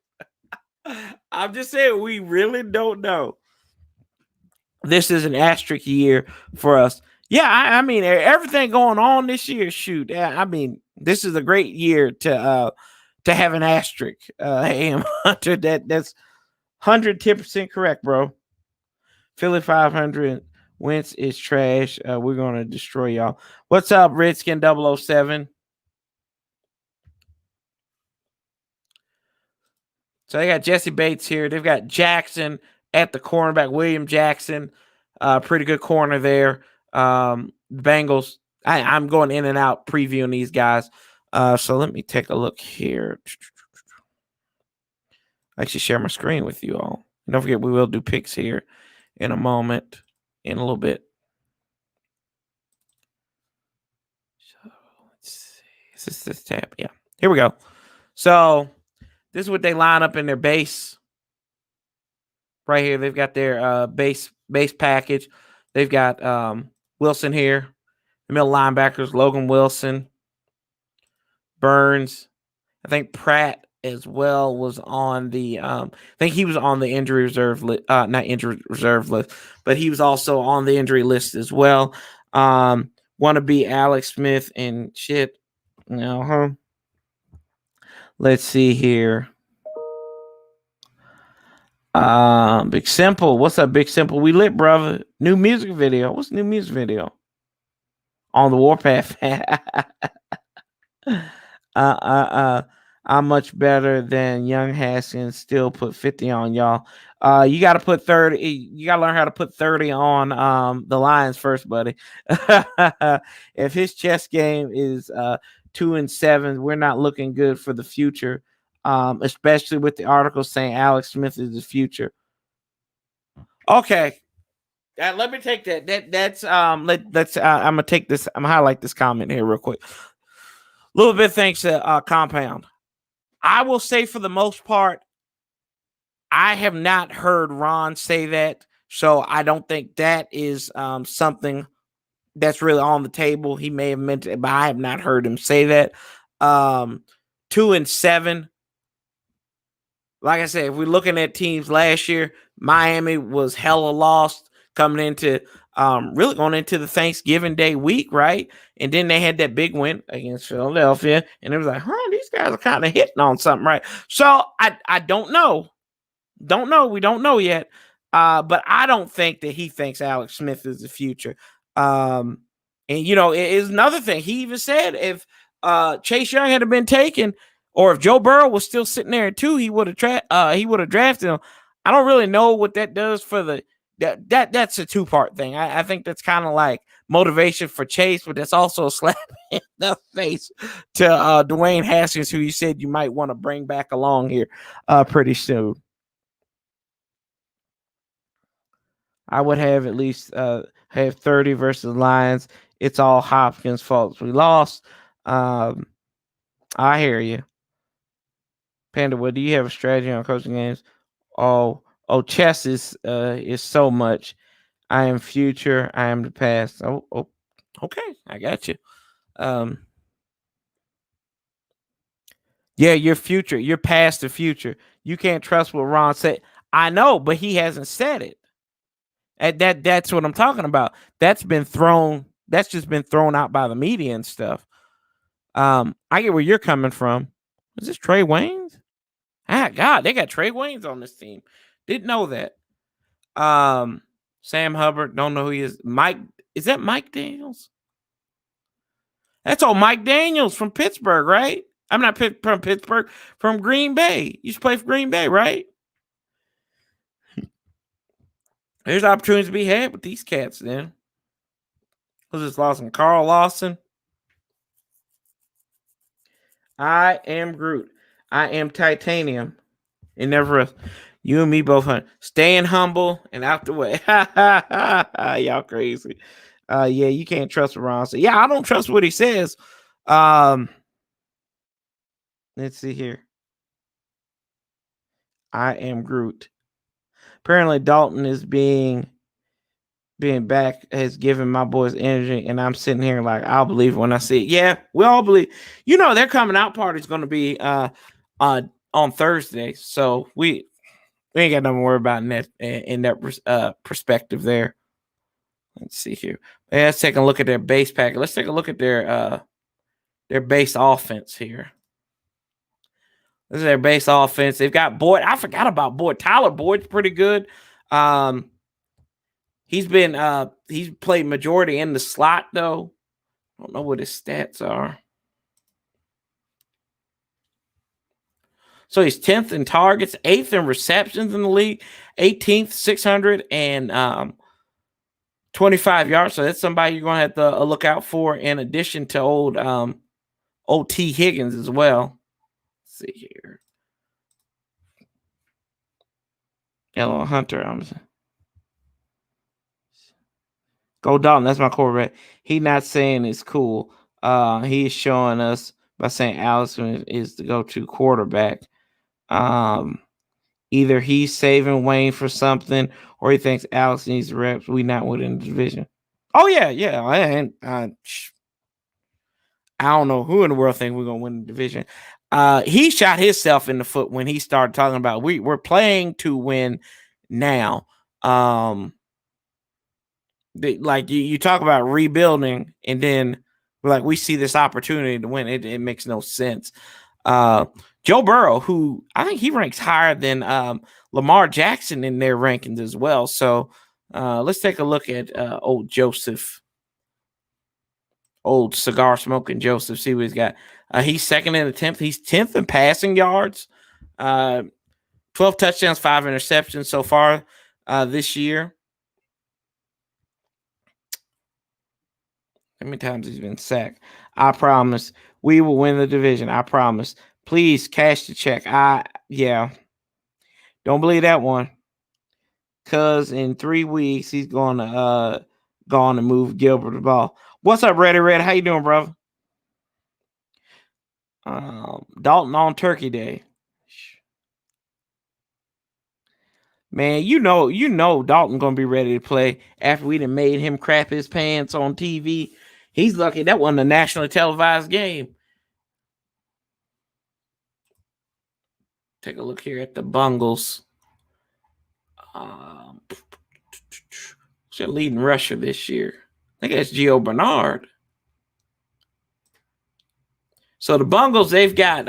I'm just saying, we really don't know. This is an asterisk year for us. Yeah, I mean, everything going on this year. Shoot, I mean, this is a great year to have an asterisk. AM Hunter, that's 110% correct, bro. Philly 500. Wentz is trash. We're gonna destroy y'all. What's up, Redskin 007? So they got Jesse Bates here. They've got Jackson at the cornerback, William Jackson. Pretty good corner there. Bengals. I'm going in and out previewing these guys. So let me take a look here. I actually share my screen with you all. And don't forget, we will do picks here in a moment, in a little bit. So let's see. Is this tab? Yeah. Here we go. So this is what they line up in their base. Right here, they've got their base package. They've got Wilson here, the middle linebackers, Logan Wilson, Burns. I think Pratt as well was on the I think he was on the injury reserve list, not injury reserve list, but he was also on the injury list as well. Want to be Alex Smith and shit. Let's see here. Big Simple. What's up, Big Simple? We lit, brother. New music video. What's the new music video? On the Warpath. I'm much better than young Haskins. Still put 50 on y'all. You got to put 30. You got to learn how to put 30 on the Lions first, buddy. If his chess game is 2-7, we're not looking good for the future. Especially with the article saying Alex Smith is the future. Okay. Let me take that. That's let's I'm gonna take this. I'm gonna highlight this comment here real quick. A little bit thanks to Compound. I will say for the most part, I have not heard Ron say that, so I don't think that is something that's really on the table. He may have meant it, but I have not heard him say that. 2-7. like I said, if we're looking at teams last year, Miami was hella lost coming into really going into the Thanksgiving Day week, right? And then they had that big win against Philadelphia, and it was like, these guys are kind of hitting on something, right? So I don't know. Don't know. We don't know yet. But I don't think that he thinks Alex Smith is the future. And you know, it is another thing. He even said if Chase Young had been taken, or if Joe Burrow was still sitting there too, he would have drafted him. I don't really know what that does for the that's a two-part thing. I think that's kind of like motivation for Chase, but that's also a slap in the face to Dwayne Haskins, who you said you might want to bring back along here pretty soon. I would have at least have 30 versus Lions. It's all Hopkins' fault. We lost. I hear you. Panda, what do you have a strategy on coaching games? Chess is so much. I am future. I am the past. Okay. I got you. Yeah, your future, your past, the future. You can't trust what Ron said. I know, but he hasn't said it. That's what I'm talking about. That's just been thrown out by the media and stuff. I get where you're coming from. Is this Trey Waynes? God, they got Trey Waynes on this team. Didn't know that. Sam Hubbard, don't know who he is. Mike, is that Mike Daniels? That's old Mike Daniels from Pittsburgh, right? I'm not from Pittsburgh, from Green Bay. You used to play for Green Bay, right? There's opportunities to be had with these cats, then. Who's this Lawson? Carl Lawson. I am Groot. I am titanium. It never. You and me both. Staying humble and out the way. Y'all crazy. Yeah, you can't trust what Ron says. Yeah, I don't trust what he says. Let's see here. I am Groot. Apparently, Dalton is being back has given my boys energy, and I'm sitting here like I'll believe it when I see it. Yeah, we all believe. You know, their coming out party is going to be on Thursday, so we ain't got nothing to worry about in that perspective there. Let's see here. Let's take a look at their base packet. Let's take a look at their base offense here. This is their base offense. They've got Boyd. I forgot about Boyd. Tyler Boyd's pretty good. He's played majority in the slot though. I don't know what his stats are. So he's 10th in targets, 8th in receptions in the league, 18th, 625 yards. So that's somebody you're going to have to look out for in addition to old T. Higgins as well. Let's see here. Ella Hunter. Go Dalton. That's my quarterback. He not saying it's cool. He is showing us by saying Allison is the go-to quarterback. Either he's saving Wayne for something, or he thinks Alex needs reps. We not winning the division. Oh yeah. I don't know who in the world think we're gonna win the division. He shot himself in the foot when he started talking about we're playing to win now. Like you talk about rebuilding, and then we see this opportunity to win. It makes no sense. Joe Burrow, who I think he ranks higher than Lamar Jackson in their rankings as well. So let's take a look at old Joseph, old cigar smoking Joseph. See what he's got. He's second in attempts. He's 10th in passing yards. 12 touchdowns, 5 interceptions so far this year. How many times he's been sacked? I promise we will win the division. I promise. Please cash the check. Yeah. Don't believe that one. Cause in 3 weeks he's going to move Gilbert the ball. What's up, Reddy Red? How you doing, brother? Dalton on Turkey Day. Man, you know Dalton gonna be ready to play after we done made him crap his pants on TV. He's lucky that wasn't a nationally televised game. Take a look here at the Bengals. Who's their leading rusher this year? I think that's Gio Bernard. So the Bengals, they've got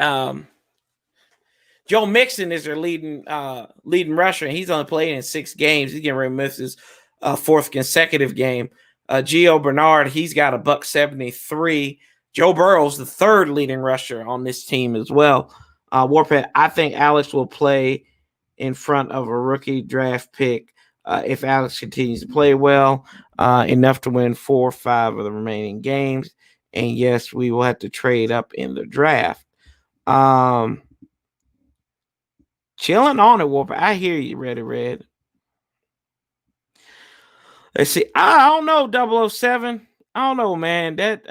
Joe Mixon is their leading rusher, and he's only played in 6 games. He's getting ready to miss his 4th consecutive game. Gio Bernard, he's got a $173. Joe Burrow's the 3rd leading rusher on this team as well. Warpath, I think Alex will play in front of a rookie draft pick if Alex continues to play well, enough to win 4 or 5 of the remaining games. And yes, we will have to trade up in the draft. Chilling on it, Warpath. I hear you, Red. Let's see. I don't know, 007. I don't know, man. That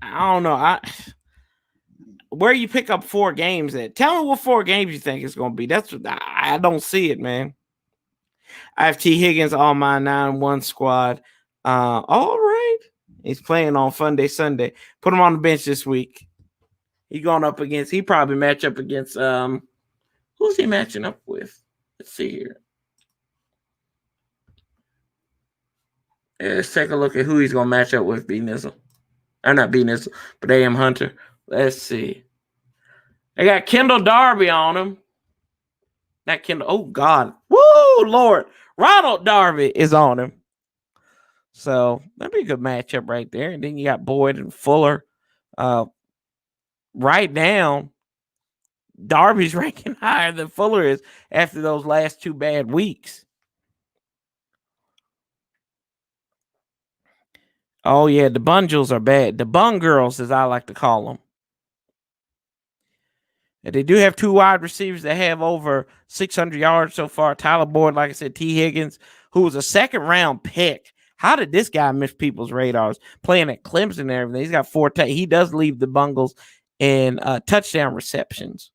I don't know. Where you pick up 4 games at? Tell me what 4 games you think it's going to be. That's what I don't see it, man. I have T. Higgins on my 9-1 squad. All right. He's playing on Sunday. Put him on the bench this week. He going up against. He probably match up against. Who's he matching up with? Let's see here. Yeah, let's take a look at who he's going to match up with. B. Nizzle. Or not B. Nizzle, but A.M. Hunter. Let's see. They got Kendall Darby on him. Not Kendall. Oh, God. Woo, Lord. Ronald Darby is on him. So that'd be a good matchup right there. And then you got Boyd and Fuller. Right now, Darby's ranking higher than Fuller is after those last 2 bad weeks. Oh, yeah, the Bungles are bad. The Bung Girls, as I like to call them. And they do have 2 wide receivers that have over 600 yards so far. Tyler Boyd, like I said, T. Higgins, who was a 2nd-round pick. How did this guy miss people's radars? Playing at Clemson and everything. He's got 4. He does leave the Bungles in touchdown receptions.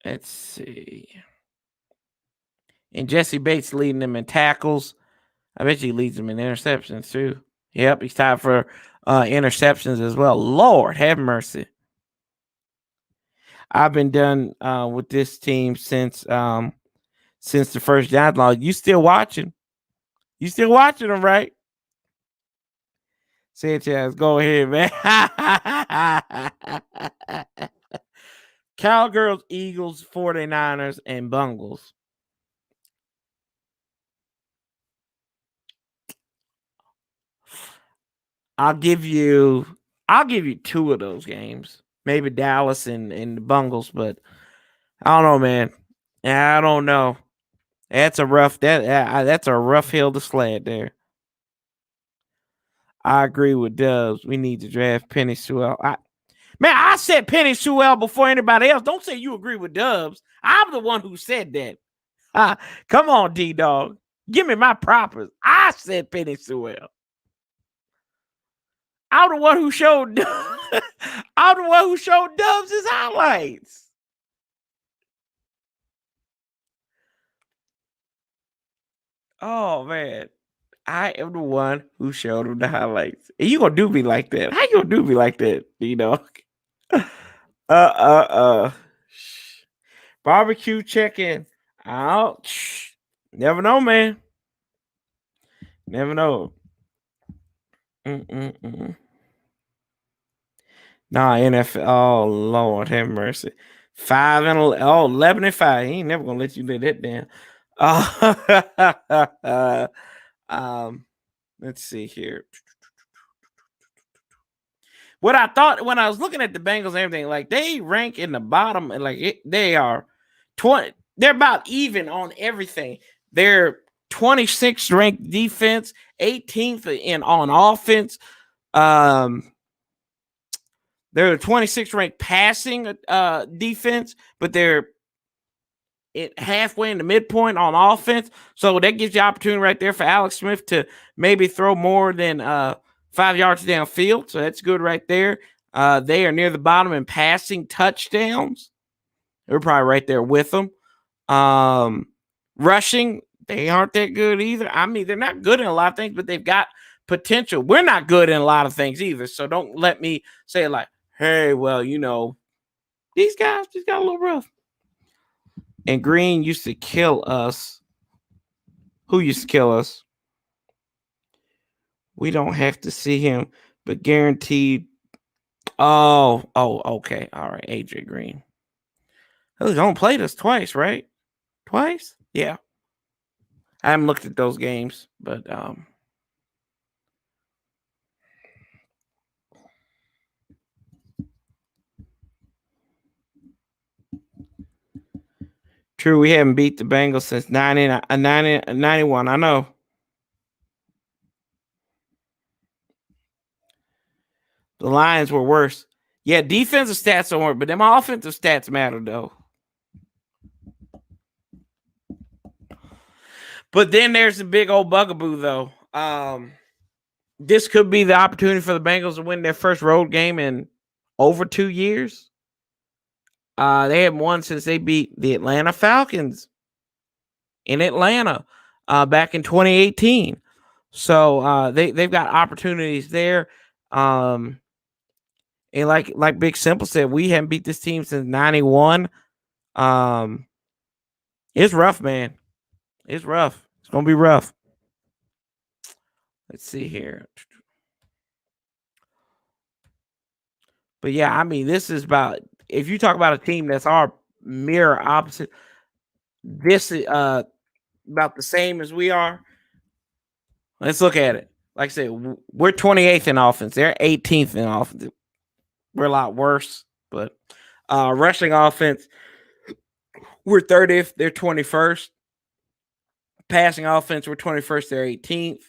Let's see. And Jesse Bates leading them in tackles. I bet he leads them in interceptions too. Yep, he's tied for interceptions as well. Lord have mercy. I've been done with this team since the first down law. You still watching? You still watching them, right? Sanchez, go ahead, man. Cowgirls, Eagles, 49ers, and Bengals. I'll give you 2 of those games. Maybe Dallas and the Bengals, but I don't know, man. I don't know. That's a rough hill to sled there. I agree with Dubs. We need to draft Penny Sewell. I said Penny Sewell before anybody else. Don't say you agree with Dubs. I'm the one who said that. Come on, D-Dog. Give me my propers. I said Penny Sewell. I'm the one who showed Dubs his highlights. Oh, man. I am the one who showed him the highlights. And you gonna do me like that? How you gonna do me like that, D-Dog? Barbecue chicken. Ouch. Never know, man. Never know. Nah, NFL. Oh, Lord have mercy. 11 and 5. He ain't never gonna let you lay that down. Let's see here. What I thought when I was looking at the Bengals and everything, like they rank in the bottom, and they are 20. They're about even on everything. They're 26th ranked defense, 18th on offense. They're the 26th ranked passing defense, but they're halfway in the midpoint on offense. So that gives you opportunity right there for Alex Smith to maybe throw more than 5 yards downfield. So that's good right there. They are near the bottom in passing touchdowns. They're probably right there with them. Rushing, they aren't that good either. I mean, they're not good in a lot of things, but they've got potential. We're not good in a lot of things either. So don't let me say like, hey, well, these guys just got a little rough. And Green used to kill us. Who used to kill us? We don't have to see him, but guaranteed. Oh, okay. All right. AJ Green. He's only played us twice, right? Twice? Yeah. I haven't looked at those games, but true, we haven't beat the Bengals since 91. I know. The Lions were worse. Yeah, defensive stats don't work, but them offensive stats matter, though. But then there's the big old bugaboo, though. This could be the opportunity for the Bengals to win their first road game in over 2 years. They haven't won since they beat the Atlanta Falcons in Atlanta back in 2018. So they've got opportunities there. And like Big Simple said, we haven't beat this team since 91. It's rough, man. It's rough. It's gonna be rough. Let's see here. But yeah, I mean, this is about, if you talk about a team that's our mirror opposite, this is about the same as we are. Let's look at it. Like I said, we're 28th in offense. They're 18th in offense. We're a lot worse, but rushing offense, we're 30th. They're 21st. Passing offense, we're 21st. They're 18th.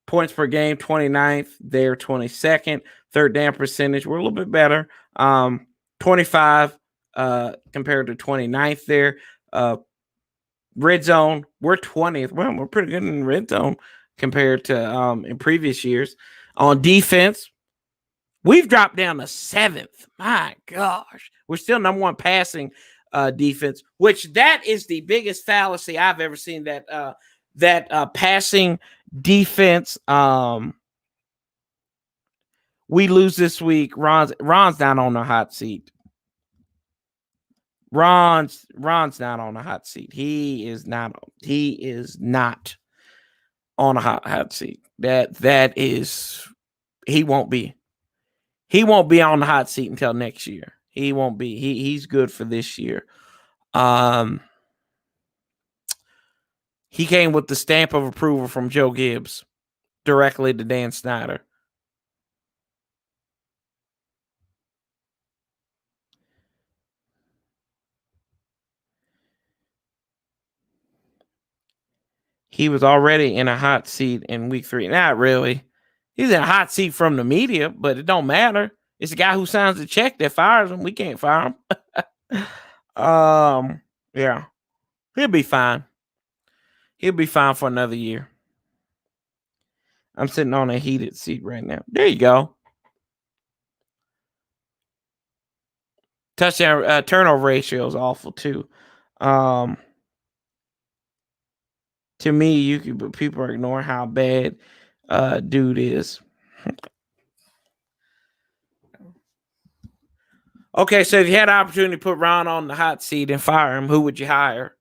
Points per game, 29th. They're 22nd. Third down percentage, we're a little bit better. 25 compared to 29th there. Red zone, we're 20th. Well, we're pretty good in red zone compared to in previous years. On defense, we've dropped down to 7th. My gosh. We're still number one passing defense, which that is the biggest fallacy I've ever seen, that passing defense. We lose this week. Ron's not on the hot seat. Ron's not on the hot seat. He is not on a hot seat. That is, he won't be. He won't be on the hot seat until next year. He won't be. He's good for this year. He came with the stamp of approval from Joe Gibbs directly to Dan Snyder. He was already in a hot seat in week 3. Not really. He's in a hot seat from the media, but it don't matter. It's the guy who signs the check that fires him. We can't fire him. Yeah. He'll be fine. He'll be fine for another year. I'm sitting on a heated seat right now. There you go. Touchdown turnover ratio is awful too. To me, people are ignoring how bad dude is. Okay, so if you had an opportunity to put Ron on the hot seat and fire him, who would you hire?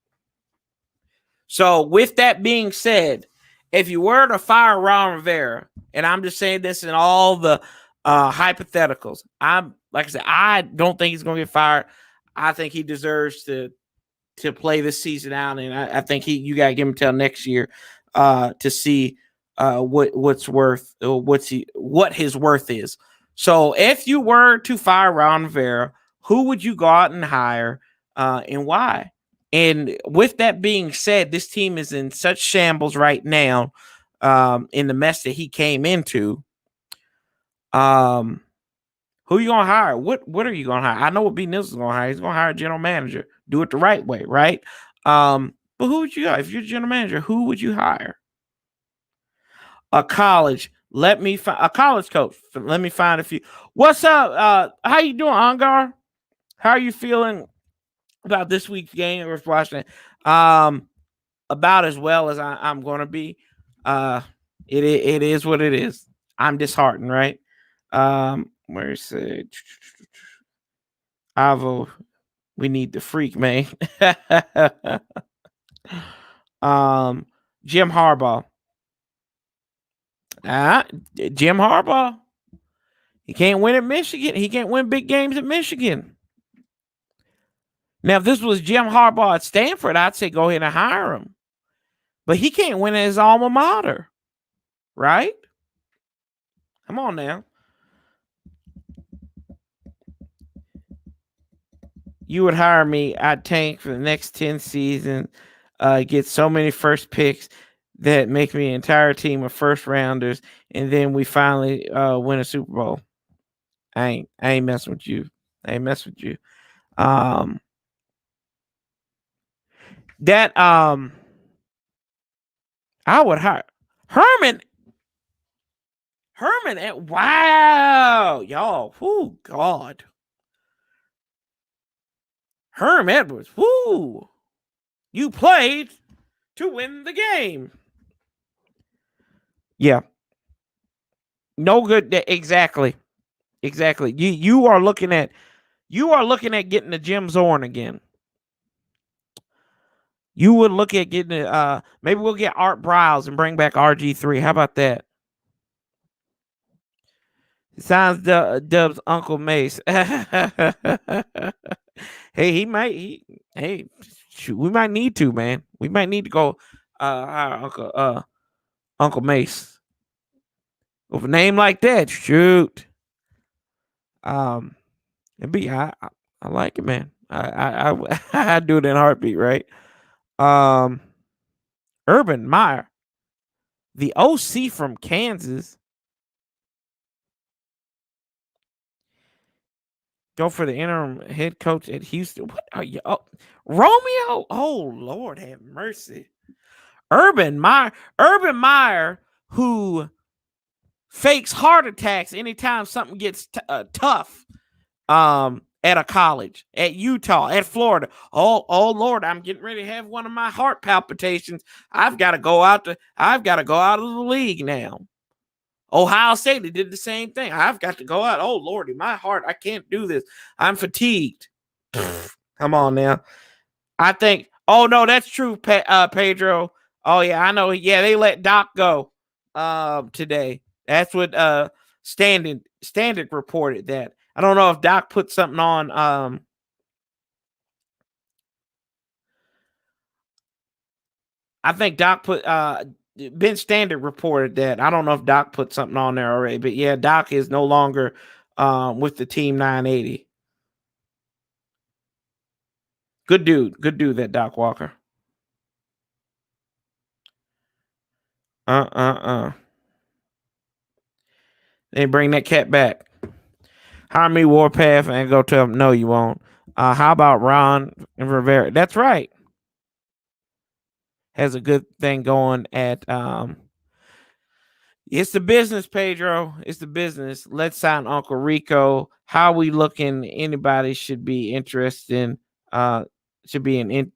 So with that being said, if you were to fire Ron Rivera, and I'm just saying this in all the hypotheticals, like I said, I don't think he's going to get fired. I think he deserves to play this season out, and I think you got to give him till next year to see what his worth is. So if you were to fire Ron Rivera, who would you go out and hire, and why? And with that being said, this team is in such shambles right now, in the mess that he came into. Who are you gonna hire? What are you gonna hire? I know what B. Nielsen's gonna hire. He's gonna hire a general manager. Do it the right way, right? But who would you hire? If you're a general manager, who would you hire? A college. Let me find a college coach. Let me find a few. What's up? How you doing, Angar? How are you feeling about this week's game versus Washington? About as well as I'm going to be. It is what it is. I'm disheartened, right? Where is it? Avo, we need the freak, man. Jim Harbaugh. Ah, Jim Harbaugh. He can't win at Michigan. He can't win big games at Michigan. Now, if this was Jim Harbaugh at Stanford, I'd say go ahead and hire him. But he can't win at his alma mater, right? Come on now. You would hire me, I'd tank for the next 10 seasons, get so many first picks that make me an entire team of first rounders, and then we finally win a Super Bowl. I ain't messing with you. I ain't messing with you. I would hire Herman. Wow, y'all. Oh God. Herm Edwards. Whoo. You played to win the game. Yeah. No good. Exactly. You are looking at getting the Jim Zorn again. You would look at getting maybe we'll get Art Briles and bring back RG3. How about that? Sounds Dub's Uncle Mace. Hey, shoot, we might need to, man. We might need to go hire Uncle Mace. With a name like that, shoot. It'd be I like it, man. I do it in a heartbeat, right? Urban Meyer, the OC from Kansas. Go for the interim head coach at Houston. What are you? Oh, Romeo? Oh, Lord have mercy. Urban Meyer, who fakes heart attacks anytime something gets tough at a college, at Utah, at Florida. Oh Lord, I'm getting ready to have one of my heart palpitations. I've got to go out of the league now. Ohio State, they did the same thing. I've got to go out. Oh Lordy, my heart, I can't do this. I'm fatigued. Come on now. I think, oh no, that's true, Pedro. Oh yeah, I know. Yeah, they let Doc go today. That's what Standard reported that. I don't know if Doc put something on I think Doc put Ben Standard reported that. I don't know if Doc put something on there already, but yeah, Doc is no longer with the Team 980. Good dude, that Doc Walker. They bring that cat back. Hire me, Warpath, and go tell him, no, you won't. How about Ron and Rivera? That's right. Has a good thing going at it's the business, Pedro. It's the business. Let's sign Uncle Rico. How we looking? Anybody should be interested. Should be an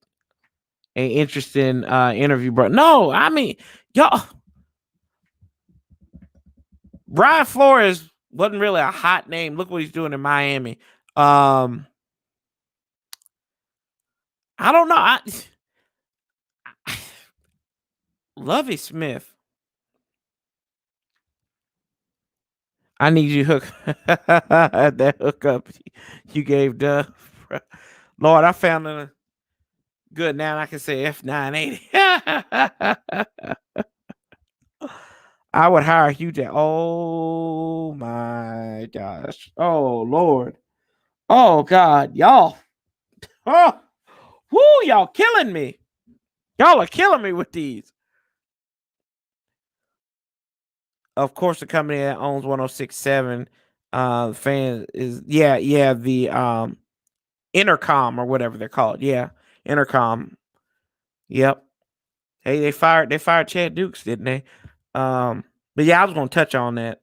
interesting interview, bro. No, I mean, y'all. Brian Flores wasn't really a hot name. Look what he's doing in Miami. I don't know. Lovie Smith. I need you hook that hookup you gave Duff. Lord, I found it good. Now I can say F980. I would hire Hugh Jack. Oh my gosh. Oh Lord. Oh God. Y'all. Oh, woo, y'all killing me. Y'all are killing me with these. Of course, the company that owns 106.7 fan is the Intercom or whatever they're called. Yeah, Intercom. Yep. Hey, they fired Chad Dukes, didn't they? But yeah, I was gonna touch on that.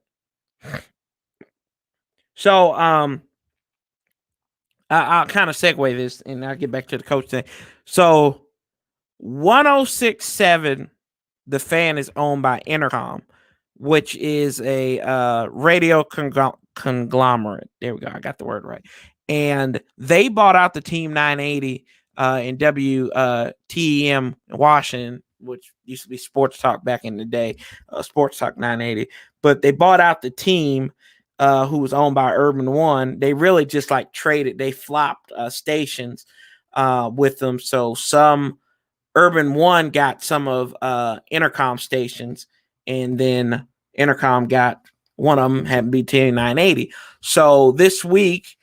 So I'll kind of segue this and I'll get back to the coach thing. So 106.7, the fan is owned by Intercom, which is a radio conglomerate. There we go. I got the word right. And they bought out the Team 980 in WTEM Washington, which used to be Sports Talk back in the day, Sports Talk 980. But they bought out the team who was owned by Urban One. They really just like traded. They flopped stations with them. So some Urban One got some of Intercom stations, and then Intercom got one of them had to be 980. So this week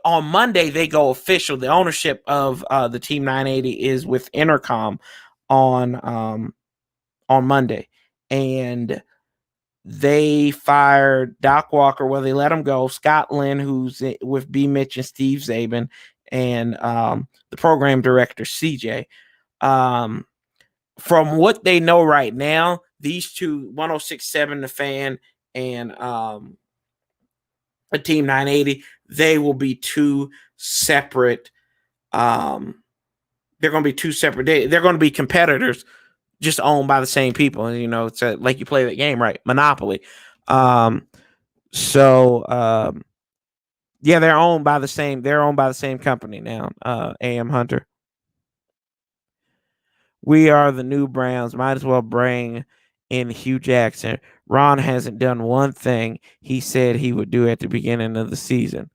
on Monday they go official. The ownership of the Team 980 is with Intercom on Monday, and they fired Doc Walker. Well, they let him go. Scott Lynn, who's with B. Mitch and Steve Zabin, and the program director CJ. From what they know right now, these two, 106.7 The Fan and a Team 980, they will be two separate. They're going to be two separate. They're going to be competitors, just owned by the same people. You know, it's like you play that game, right? Monopoly. Yeah, they're owned by the same. They're owned by the same company now. AM Hunter. We are the new Browns. Might as well bring in Hugh Jackson. Ron hasn't done one thing he said he would do at the beginning of the season.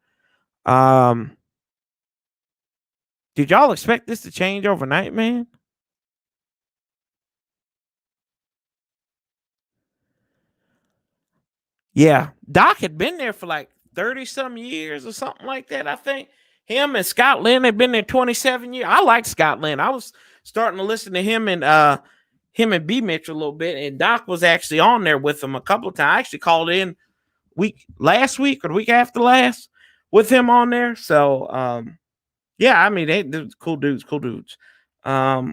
Did y'all expect this to change overnight, man? Yeah. Doc had been there for like 30-some years or something like that, I think. Him and Scott Lynn had been there 27 years. I like Scott Lynn. I was starting to listen to him and B Mitch a little bit, and Doc was actually on there with him a couple of times. I actually called in last week or the week after last with him on there. So yeah, I mean they're cool dudes. But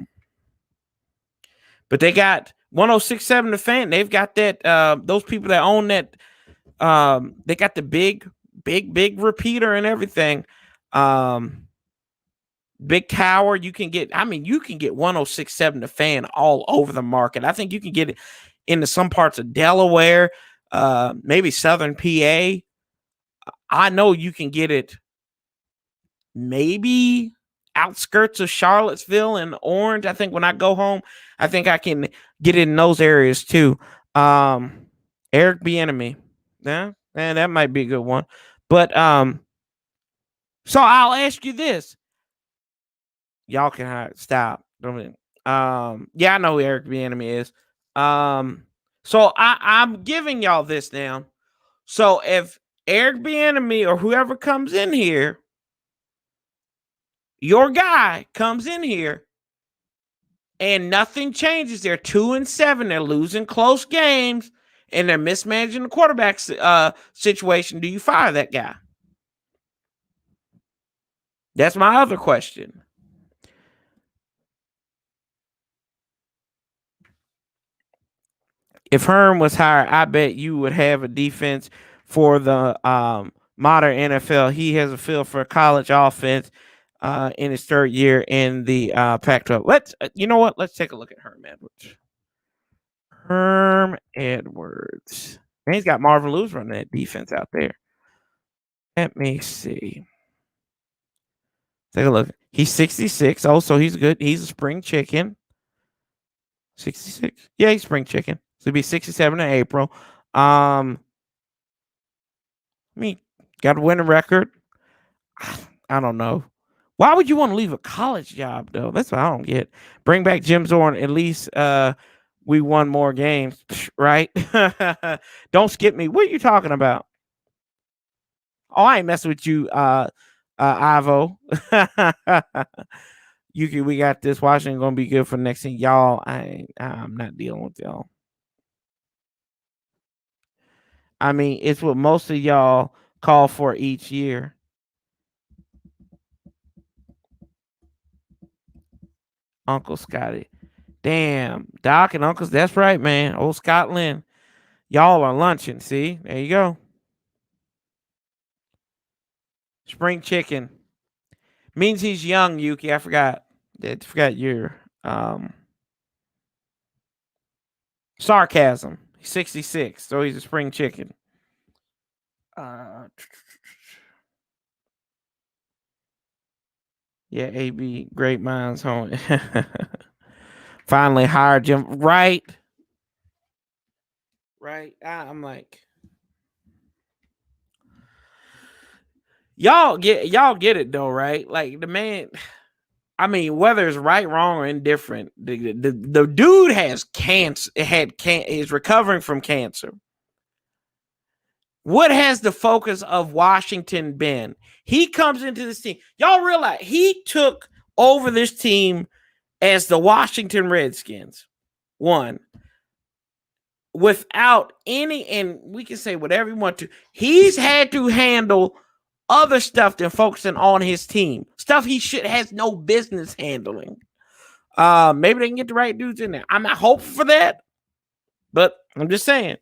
they got 106.7 The Fan. They've got that those people that own that. They got the big repeater and everything. Big tower. You can get 106.7 The Fan all over the market. I think you can get it into some parts of Delaware, maybe Southern PA. I know you can get it maybe outskirts of Charlottesville and Orange. I think when I go home, I think I can get it in those areas too. Eric Bieniemy. Yeah, and that might be a good one. But so I'll ask you this. Y'all can stop. Yeah, I know who Eric Bieniemy is. So I'm giving y'all this now. So if Eric Bieniemy or whoever comes in here, your guy comes in here and nothing changes, they're 2-7, they're losing close games, and they're mismanaging the quarterback situation, do you fire that guy? That's my other question. If Herm was hired, I bet you would have a defense for the modern NFL. He has a feel for college offense in his third year in the Pac-12. You know what? Let's take a look at Herm Edwards. Herm Edwards. And he's got Marvin Lewis running that defense out there. Let me see. Take a look. He's 66. Oh, so he's good. He's a spring chicken. 66. Yeah, he's spring chicken. So he'll be 67 in April. I mean, got to win a record. I don't know. Why would you want to leave a college job, though? That's what I don't get. Bring back Jim Zorn. At least we won more games, right? Don't skip me. What are you talking about? Oh, I ain't messing with you, Ivo. We got this. Washington gonna be good for the next thing. Y'all, I'm not dealing with y'all. I mean, it's what most of y'all call for each year. Uncle Scotty. Damn, Doc and Uncles. That's right, man. Old Scotland. Y'all are lunching. See, there you go. Spring chicken means he's young, Yuki. I forgot your sarcasm. He's 66, so he's a spring chicken. Yeah, AB, great minds, home. Finally hired Jim. Right. I'm like, y'all get it though, right? Like the man. I mean, whether it's right, wrong, or indifferent, the dude has cancer. Is recovering from cancer. What has the focus of Washington been? He comes into this team. Y'all realize he took over this team as the Washington Redskins. One. Without any, and we can say whatever we want to, he's had to handle other stuff than focusing on his team. Stuff he has no business handling. Maybe they can get the right dudes in there. I'm not hoping for that, but I'm just saying.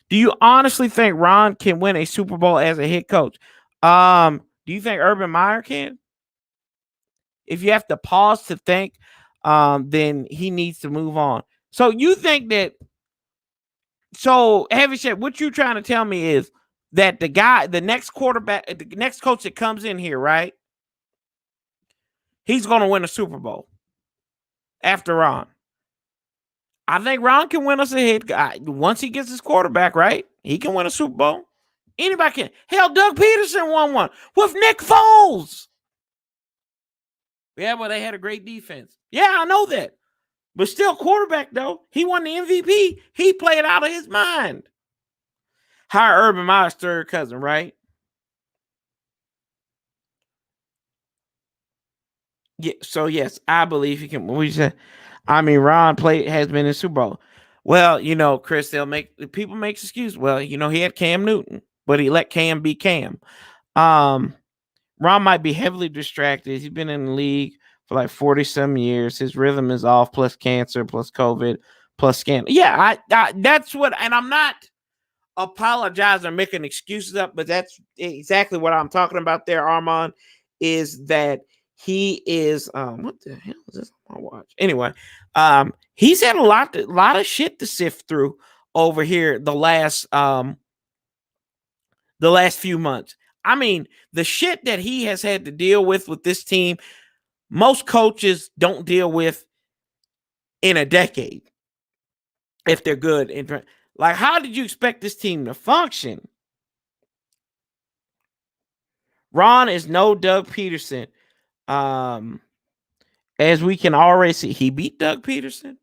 Do you honestly think Ron can win a Super Bowl as a head coach? Do you think Urban Meyer can? If you have to pause to think, then he needs to move on. So you think that? So, having said, what you're trying to tell me is that the next quarterback, the next coach that comes in here, right? He's going to win a Super Bowl after Ron. I think Ron can win us a head once he gets his quarterback right. He can win a Super Bowl. Anybody can. Hell, Doug Peterson won one with Nick Foles. Yeah, well, they had a great defense. Yeah, I know that. But still, quarterback, though. He won the MVP. He played out of his mind. Hire Urban Meyer's third cousin, right? Yeah. So, yes, I believe he can. We said, I mean, Ron has been in Super Bowl. Well, Chris, people make excuses. Well, he had Cam Newton, but he let Cam be Cam. Ron might be heavily distracted. He's been in the league for like 40-some years. His rhythm is off, plus cancer, plus COVID, plus scandal. Yeah, that's what, and I'm not apologizing or making excuses up, but that's exactly what I'm talking about there, Armand, is that he is, what the hell is this on my watch? Anyway, he's had a lot of shit to sift through over here the last few months. I mean, the shit that he has had to deal with this team, most coaches don't deal with in a decade if they're good. Like, how did you expect this team to function? Ron is no Doug Peterson. As we can already see, he beat Doug Peterson.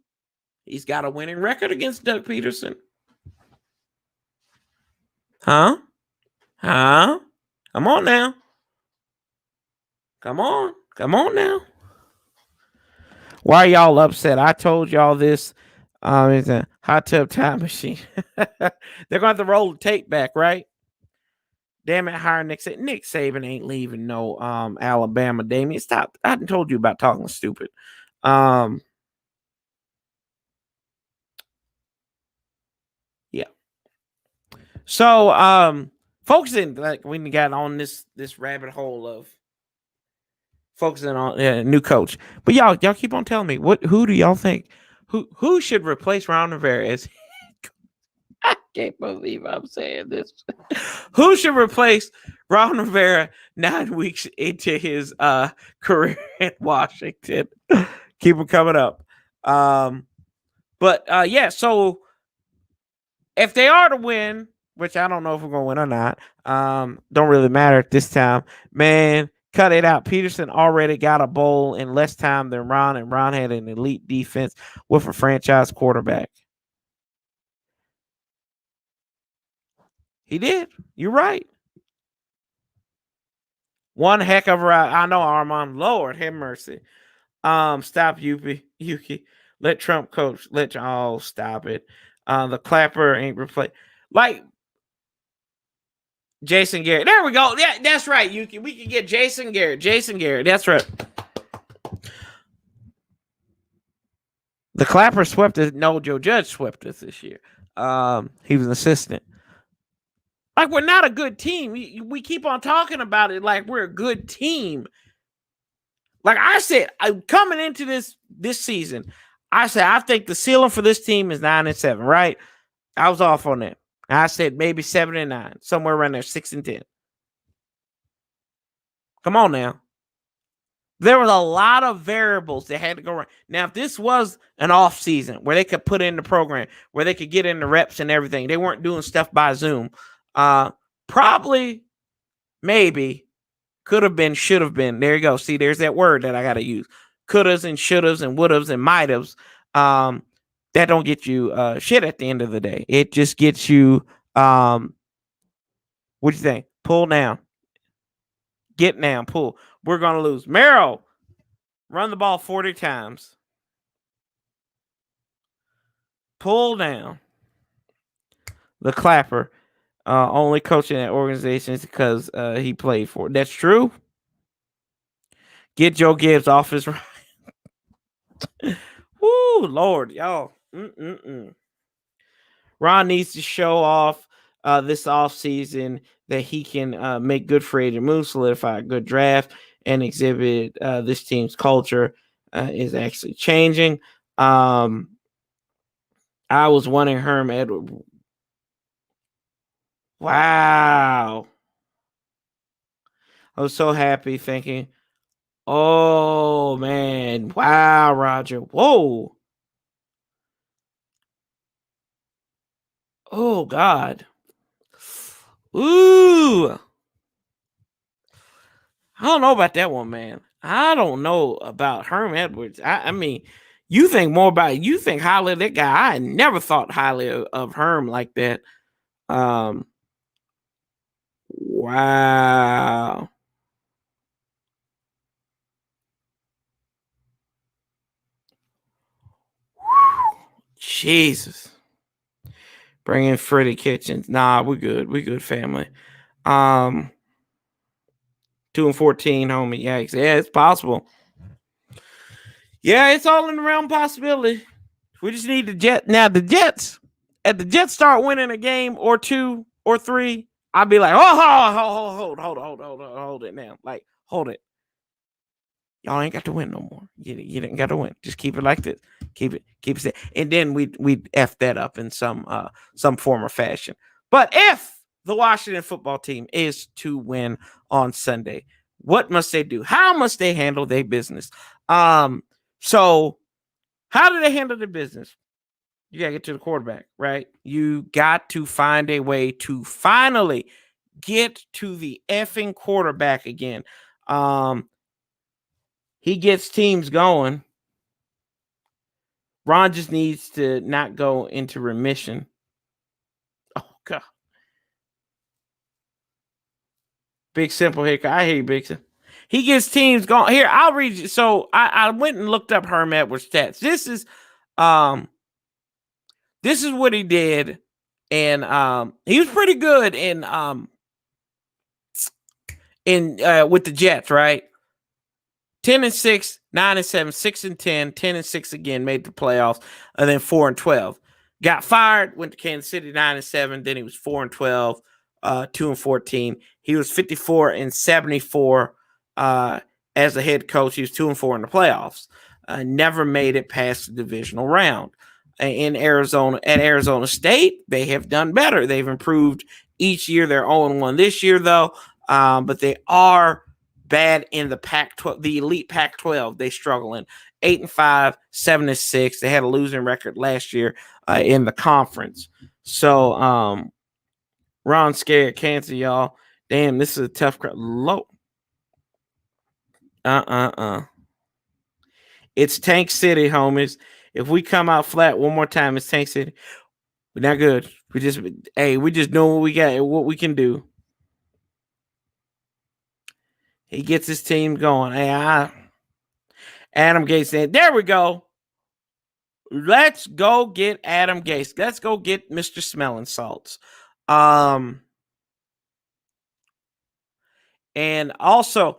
He's got a winning record against Doug Peterson. Huh? Come on now. Come on now. Why are y'all upset? I told y'all this. It's a hot tub time machine. They're going to have to roll the tape back, right? Damn it, hire Nick Saban. Nick Saban ain't leaving no Alabama. Damien, stop. I hadn't told you about talking stupid. Yeah. So focusing, like we got on this rabbit hole of focusing on new coach. But y'all keep on telling me who do y'all think who should replace Ron Rivera as I can't believe I'm saying this. Who should replace Ron Rivera 9 weeks into his career in Washington? Keep them coming up. But yeah, so if they are to win, which I don't know if we're going to win or not, don't really matter at this time. Man, cut it out. Peterson already got a bowl in less time than Ron, and Ron had an elite defense with a franchise quarterback. He did. You're right. One heck of a ride. I know, Armand. Lord have mercy. Stop, Yuki. Let Trump coach. Let y'all stop it. The clapper ain't replaced. Like Jason Garrett. There we go. Yeah, that's right, Yuki. We can get Jason Garrett. That's right. The clapper swept us. No, Joe Judge swept us this year. He was an assistant. Like, we're not a good team. We keep on talking about it like we're a good team. Like I said, coming into this season, I said I think the ceiling for this team is 9-7, right? I was off on that. I said maybe 7-9, somewhere around there, 6-10. Come on now. There was a lot of variables that had to go right. Now, if this was an off season where they could put in the program, where they could get in the reps and everything, they weren't doing stuff by Zoom. Probably, maybe, could have been, should have been. There you go. See, there's that word that I got to use. Couldas and shouldas and wouldas and might'ves. That don't get you shit at the end of the day. It just gets you. What do you think? Pull down. Get down. Pull. We're gonna lose. Merrill, run the ball 40 times. Pull down. The Clapper, only coaching that organization is because he played for it. That's true. Get Joe Gibbs off his right. Woo, Lord, y'all. Ron needs to show off this offseason that he can make good free agent moves, solidify a good draft, and exhibit this team's culture is actually changing. I was wanting Herm Edwards. Wow. I was so happy thinking, oh, man. Wow, Roger. Whoa. Oh, God. Ooh. I don't know about that one, man. I don't know about Herm Edwards. I mean, you think highly of that guy. I never thought highly of Herm like that. Wow. Jesus. Bring in Freddie Kitchens. Nah, we good. We good, family. 2-14, homie. Yeah, it's possible. Yeah, it's all in the realm of possibility. We just need the Jets. Now, the Jets, if the Jets start winning a game or 2 or 3, I'll be like, hold it now. Like, hold it. Y'all ain't got to win no more. You didn't got to win. Just keep it like this. Keep it. And then we'd F that up in some form or fashion. But if the Washington football team is to win on Sunday, what must they do? How must they handle their business? So how do they handle their business? You got to get to the quarterback, right? You got to find a way to finally get to the effing quarterback again. He gets teams going. Ron just needs to not go into remission. Oh, God. Big Simple here. I hear you, Big Simple. He gets teams going. Here, I'll read you. So I went and looked up Herm Edwards' stats. This is what he did. And he was pretty good in with the Jets, right? 10-6, 9-7, 6-10, 10-6 again, made the playoffs, and then 4-12. Got fired, went to Kansas City 9-7, then he was 4-12, 2-14. He was 54-74 as a head coach. He was 2-4 in the playoffs. Never made it past the divisional round. In Arizona, at Arizona State, they have done better. They've improved each year. They're 0-1 this year, though, but they are bad in the Pac-12, the elite Pac-12. They struggle in 8-5, 7-6. They had a losing record last year in the conference. So, Ron scared cancer, y'all. Damn, this is a tough crowd. Low. It's Tank City, homies. If we come out flat one more time, it's Tank City. We're not good. We just know what we got and what we can do. He gets his team going. Hey, Adam Gase said, there we go. Let's go get Adam Gase. Let's go get Mr. Smelling Salts. And also,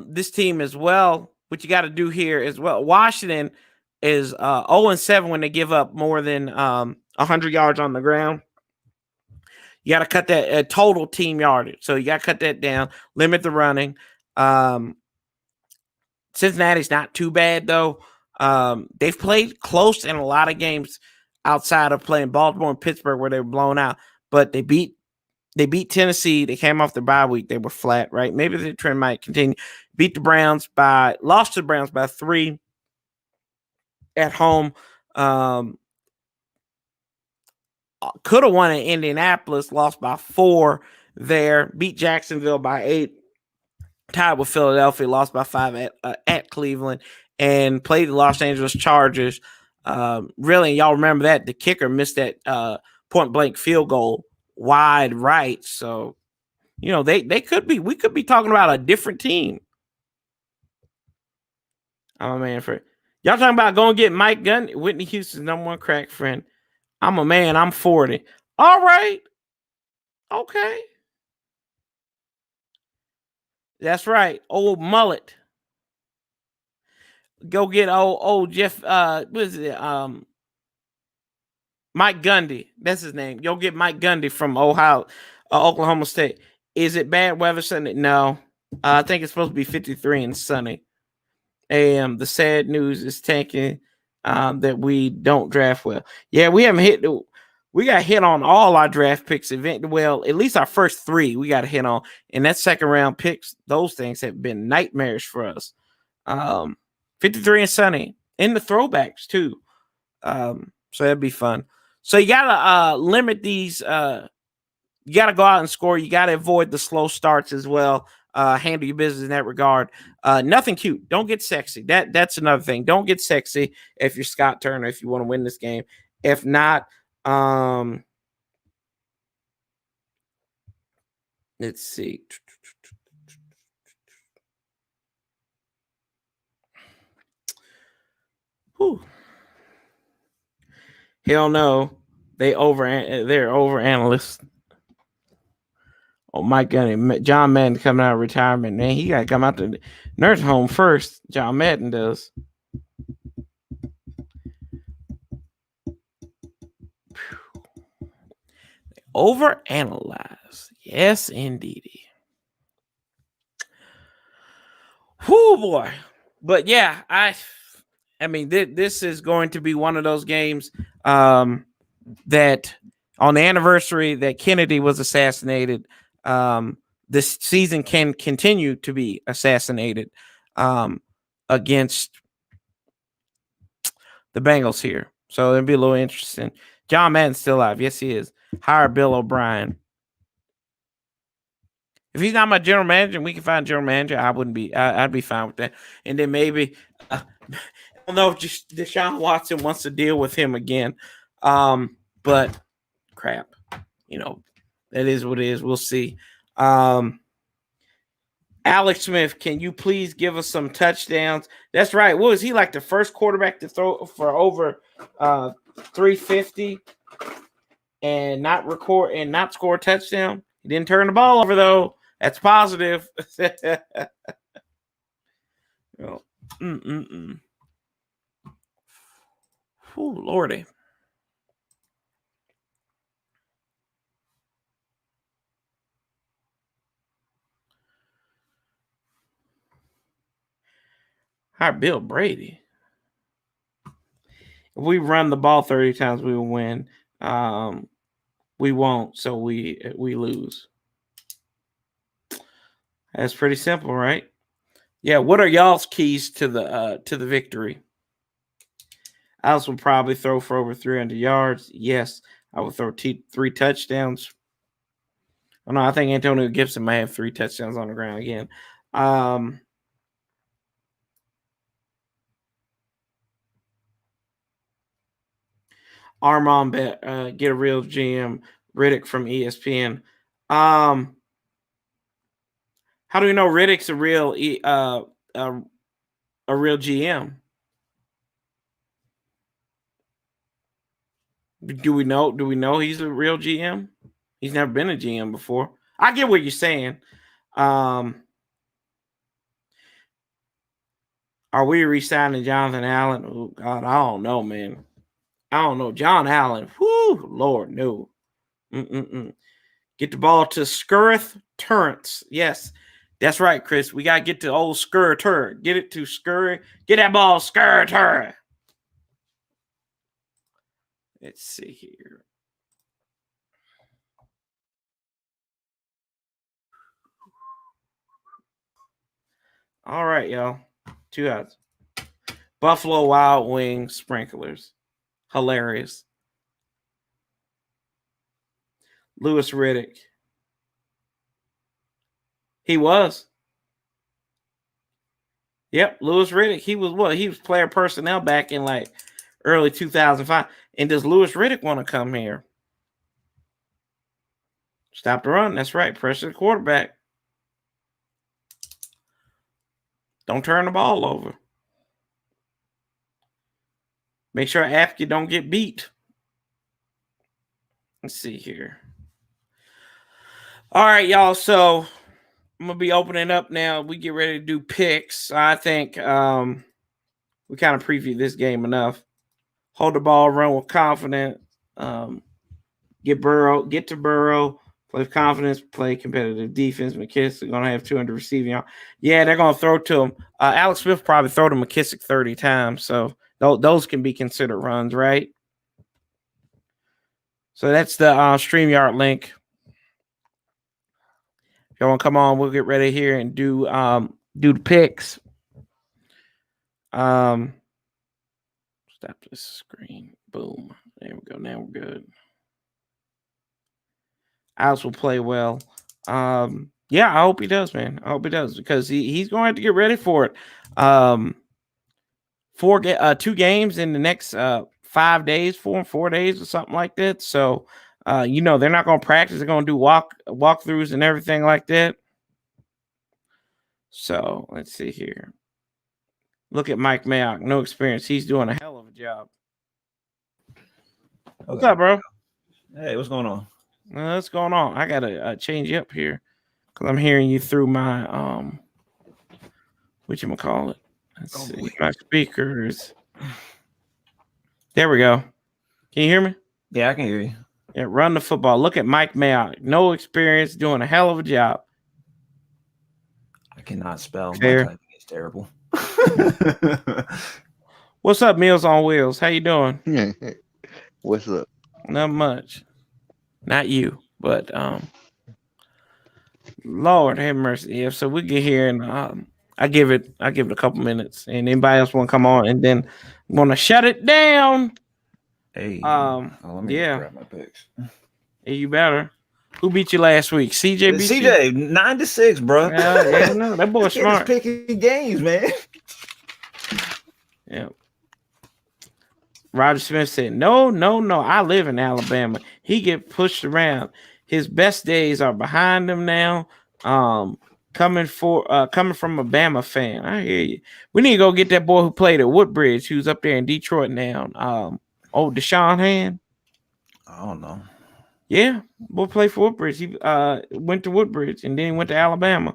this team as well, what you got to do here as well. Washington is 0-7 when they give up more than 100 yards on the ground. You got to cut that total team yardage. So you got to cut that down, limit the running. Cincinnati's not too bad, though. They've played close in a lot of games. outside of playing Baltimore and Pittsburgh where they were blown out. But they beat Tennessee. They came off the bye week. They were flat, right? Maybe the trend might continue. Lost to the Browns by 3 at home. Could have won in Indianapolis, lost by 4 there. Beat Jacksonville by 8. Tied with Philadelphia, lost by 5 at Cleveland, and played the Los Angeles Chargers. Really, y'all remember that the kicker missed that point blank field goal wide right. So, they could be. We could be talking about a different team. I'm a man for y'all talking about going to get Mike Gundy, Whitney Houston's #1 crack friend. I'm a man. I'm 40. All right. Okay. That's right. Old mullet. Go get old Jeff. What is it? Mike Gundy. That's his name. Go get Mike Gundy from Oklahoma State. Is it bad weather Sunday? No. I think it's supposed to be 53 and sunny. And the sad news is tanking that we don't draft well. Yeah, we haven't hit. We got hit on all our draft picks. Well, at least our first 3 we got to hit on. And that second round picks, those things have been nightmares for us. 53 and sunny. In the throwbacks, too. So that'd be fun. So you got to limit these. You got to go out and score. You got to avoid the slow starts as well. Handle your business in that regard. Nothing cute. Don't get sexy. That's another thing. Don't get sexy if you're Scott Turner, if you want to win this game. If not, let's see. Whew. Hell no. They're over analysts. Oh my God, John Madden coming out of retirement, man. He got to come out the nurse home first. John Madden does. Overanalyze. Yes, indeed. Whoo, boy. But yeah, I mean, this is going to be one of those games that on the anniversary that Kennedy was assassinated, this season can continue to be assassinated against the Bengals here. So it'll be a little interesting. John Madden's still alive. Yes, he is. Hire Bill O'Brien. If he's not my general manager and we can find a general manager, I'd be fine with that. And then maybe, I don't know if just Deshaun Watson wants to deal with him again. But crap, that is what it is. We'll see. Alex Smith, can you please give us some touchdowns? That's right. What was he like, the first quarterback to throw for over 350 and not score a touchdown? He didn't turn the ball over though. That's positive. Oh, Lordy. Hi, Bill Brady. If we run the ball 30 times, we will win. We won't, so we lose. That's pretty simple, right? Yeah. What are y'all's keys to the victory? Alice will probably throw for over 300 yards. Yes, I will throw 3 touchdowns. Oh, no, I think Antonio Gibson may have 3 touchdowns on the ground again. Armand bet, get a real GM. Riddick from ESPN. How do we know Riddick's a real GM? Do we know he's a real GM? He's never been a GM before. I get what you're saying. Are we re-signing Jonathan Allen? Oh God, I don't know, man. I don't know. John Allen. Whoo, Lord, no. Get the ball to Scurrith Turrence. Yes, that's right, Chris. We got to get to old Scurry Turr. Get it to Scurry. Get that ball, Scurry Turr. Let's see here. All right, y'all. 2 odds. Buffalo Wild Wings sprinklers. Hilarious. Louis Riddick. He was. Yep, Louis Riddick. He was what? He was player personnel back in like early 2005. And does Louis Riddick want to come here? Stop the run. That's right. Pressure the quarterback. Don't turn the ball over. Make sure Apke don't get beat. Let's see here. All right, y'all. So I'm gonna be opening up now. We get ready to do picks. I think we kind of previewed this game enough. Hold the ball, run with confidence. Get to Burrow, play with confidence, play competitive defense. McKissick gonna have 200 receiving yards. Yeah, they're gonna throw to him. Alex Smith probably throw to McKissick 30 times, so those can be considered runs, right? So that's the StreamYard link. If y'all want to come on, we'll get ready here and do the picks. Stop this screen. Boom. There we go. Now we're good. Alex will play well. Yeah, I hope he does, man. I hope he does because he's going to have to get ready for it. 2 games in the next 5 days, 4 days or something like that. So, they're not going to practice. They're going to do walkthroughs and everything like that. So let's see here. Look at Mike Mayock. No experience. He's doing a hell of a job. Okay. What's up, bro? Hey, what's going on? What's going on? I got to change you up here because I'm hearing you through my, whatchamacallit. Let's see. My speakers. There we go. Can you hear me? Yeah, I can hear you. Yeah, run the football. Look at Mike Mayock. No experience, doing a hell of a job. I cannot spell. Fair. My typing is terrible. What's up, Meals on Wheels? How you doing? What's up? Not much. Not you, but Lord have mercy. Yeah, so we get here and I give it a couple minutes, and anybody else want to come on, and then I'm gonna shut it down. Hey, let me grab my picks. Hey, you better. Who beat you last week? CJ beat you? CJ 9-6, bro. Yeah, no, that boy's smart. Picking games, man. Yeah. Roger Smith said, No. I live in Alabama. He get pushed around. His best days are behind him now. Coming from a Bama fan. I hear you. We need to go get that boy who played at Woodbridge, who's up there in Detroit now. Deshaun Hand. I don't know. Yeah, boy played for Woodbridge. He went to Woodbridge and then he went to Alabama.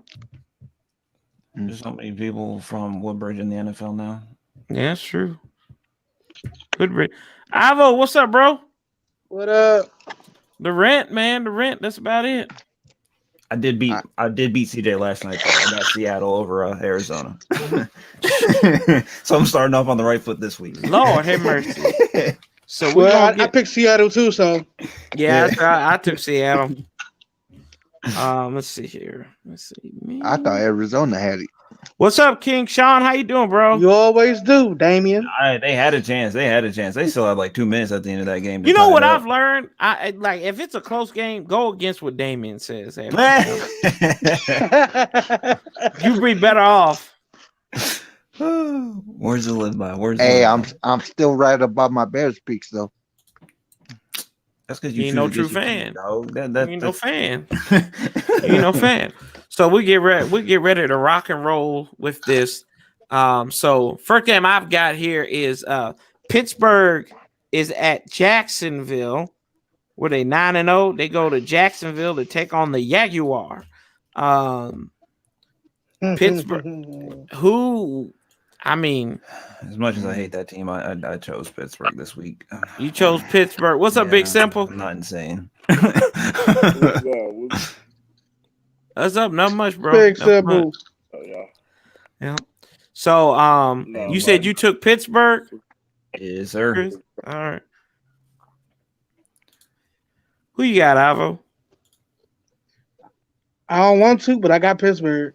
There's so many people from Woodbridge in the NFL now. Yeah, that's true. Woodbridge. Ivo, what's up, bro? What up? The rent, man. The rent. That's about it. I did beat CJ last night. Though. I got Seattle over Arizona. So I'm starting off on the right foot this week. Lord have mercy. So I picked Seattle too. So yeah. I took Seattle. Let's see here. Let's see. I thought Arizona had it. What's up, King Sean? How you doing, bro? You always do, Damien. They had a chance. They still have like 2 minutes at the end of that game. You know what I've learned? I like if it's a close game, go against what Damien says. You be better off. Where's it live by? I'm still right about my Bears picks though. That's because you ain't no true fan. You ain't no fan. You ain't no fan. So we get ready to rock and roll with this. So first game I've got here is Pittsburgh is at Jacksonville. Were they 9-0? They go to Jacksonville to take on the Jaguar. Pittsburgh, who, I mean, as much as I hate that team, I chose Pittsburgh this week. You chose Pittsburgh. What's up, Big Simple? I'm not insane. What's up? Not much, bro. Big Simple. Oh, yeah. So, you said you took Pittsburgh? Yes, sir. All right. Who you got, Ivo? I don't want to, but I got Pittsburgh.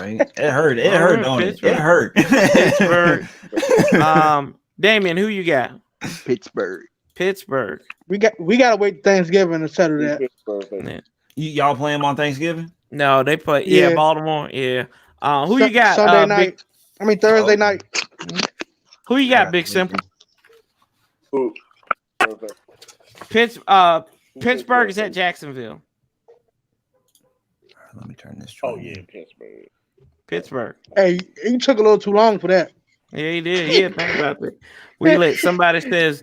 Right? It hurt. It hurt, don't it? It hurt. Pittsburgh. Damien, who you got? Pittsburgh. Pittsburgh. We gotta wait Thanksgiving to settle that. Yeah. Y'all play them on Thanksgiving? No, they play. Yeah. Yeah, Baltimore. Yeah. Who you got? Sunday night. Thursday night. Who you got, Big Simple? Pittsburgh is at Jacksonville. Let me turn this. Oh yeah, Pittsburgh. Pittsburgh. Hey, you took a little too long for that. Yeah, he did. Yeah, think about it. We let somebody says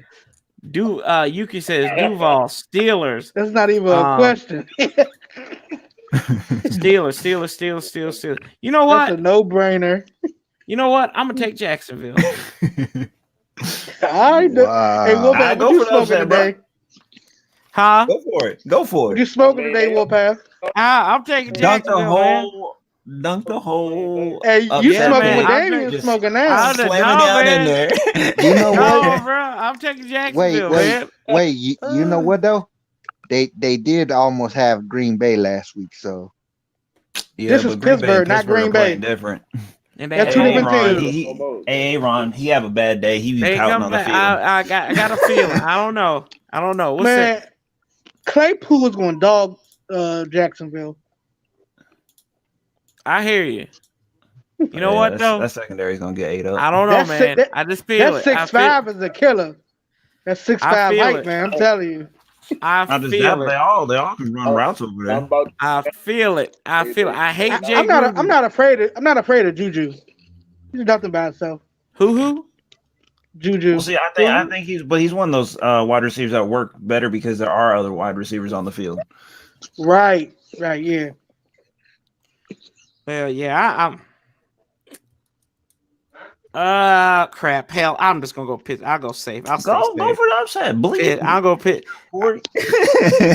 Yuki says Duval Steelers. That's not even a question. Steelers. You know what? That's a no-brainer. You know what? I'm gonna take Jacksonville. All right. Wow. Hey, Warpath, Go what you for the smoking upset, bro. today? Huh? Go for it. Go for What it. you smoking today, Warpath? I'm taking Dunk the Jacksonville, man. whole. Dunk the whole. Hey, you upset, smoking man. what I'm Damien's just- smoking I now. don't- Slam it No, down man. in there. You know No, what? bro. I'm taking Jacksonville, Wait. man. Wait. You know what though? They did almost have Green Bay last week, so Yeah, This but is Green Bay and Pittsburgh, not Pittsburgh Green are playing Bay. different. And they They're two had- different Ron, teams. hey, Ron, he have a bad day. He be They pouting come on the back. field. I got a feeling. I don't know. What's Man, that? Claypool is going to dog Jacksonville. I hear you. You know Yeah, what though? that secondary is gonna get ate up. I don't know, That's man. it. I just feel That it. I 6'5" is a killer. That's 6'5" feel height, it. man. I'm telling you. I Not just feel that, they it. all can run routes over there. I'm about I feel it. I hate Jay I'm Gruden. not afraid of Juju. He's nothing by himself. Who? Juju. Well, see, I think he's one of those wide receivers that work better because there are other wide receivers on the field. Right, yeah. Well, yeah, crap. Hell, I'm just gonna go pitch. I'll go safe. I'll Go stay safe. for the upset. Bleed. Pitt. I'll go pit. Corey.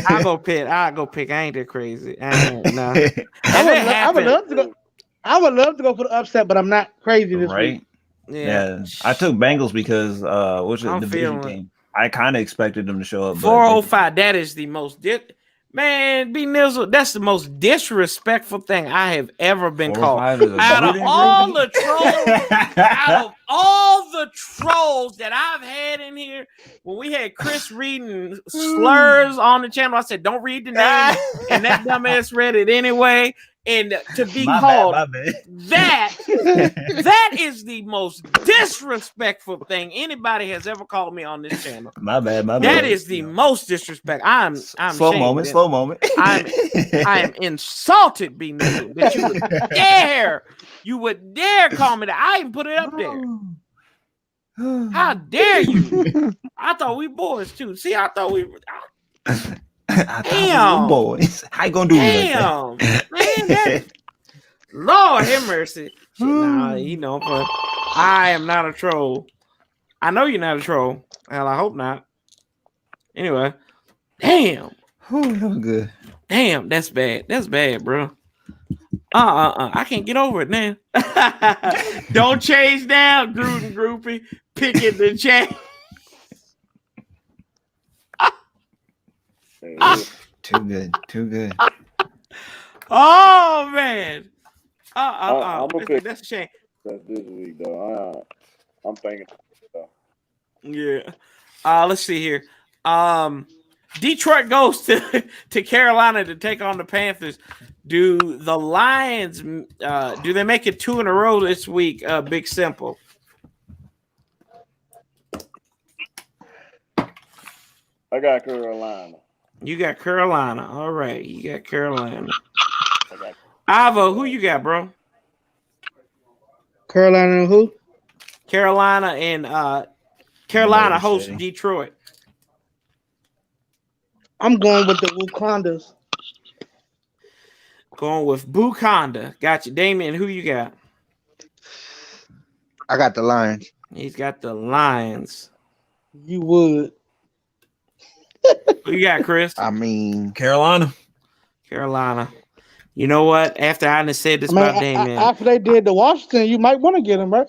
I'll go pit. I'll go pick. I ain't that crazy. I ain't, nah. I would love to go. I would love to go for the upset, but I'm not crazy this Right? week. Yeah. I took Bengals because which is I'm the division feeling it. game. I kind of expected them to show up. but 405. That is the most man. B Nizzle. That's the most disrespectful thing I have ever been called. 405 is a Out of Gruden all groupie? the trolls, out of all the trolls that I've had in here, when we had Chris reading slurs on the channel, I said, "Don't read the name," and that dumbass read it anyway. And to be called my bad. that is the most disrespectful thing anybody has ever called me on this channel. My bad. That is the most disrespect. I'm slow shamed. moment. I am insulted, B Nizzle, that you would dare call me that. I even put it up there. How dare you? I thought we boys too. See, I thought we were. I thought we Damn. were boys. How you gonna do Damn, man, Lord have mercy. Shit, nah, but I am not a troll. I know you're not a troll. Hell, I hope not. Anyway, damn. That was good. Damn, that's bad. That's bad, bro. I can't get over it, man. Don't chase down, Gruden groupie. Picking the chain. Too good. Oh man. I'm gonna pick That's a shame. that this week though. I'm thinking. Yeah. Let's see here. Detroit goes to Carolina to take on the Panthers. Do the Lions do they make it 2 in a row this week? Big Simple. I got Carolina. You got Carolina. All right. You got Carolina. I got Ivo, who you got, bro? Carolina and who? Carolina and Carolina Motor hosts City. Detroit. I'm going with the Wakandas. Going with Bukonda. Got you. Damien, who you got? I got the Lions. He's got the Lions. You would. Who you got, Chris? I mean, Carolina. Carolina. You know what? After I done said this about Damien, after they did the Washington, you might want to get him, right?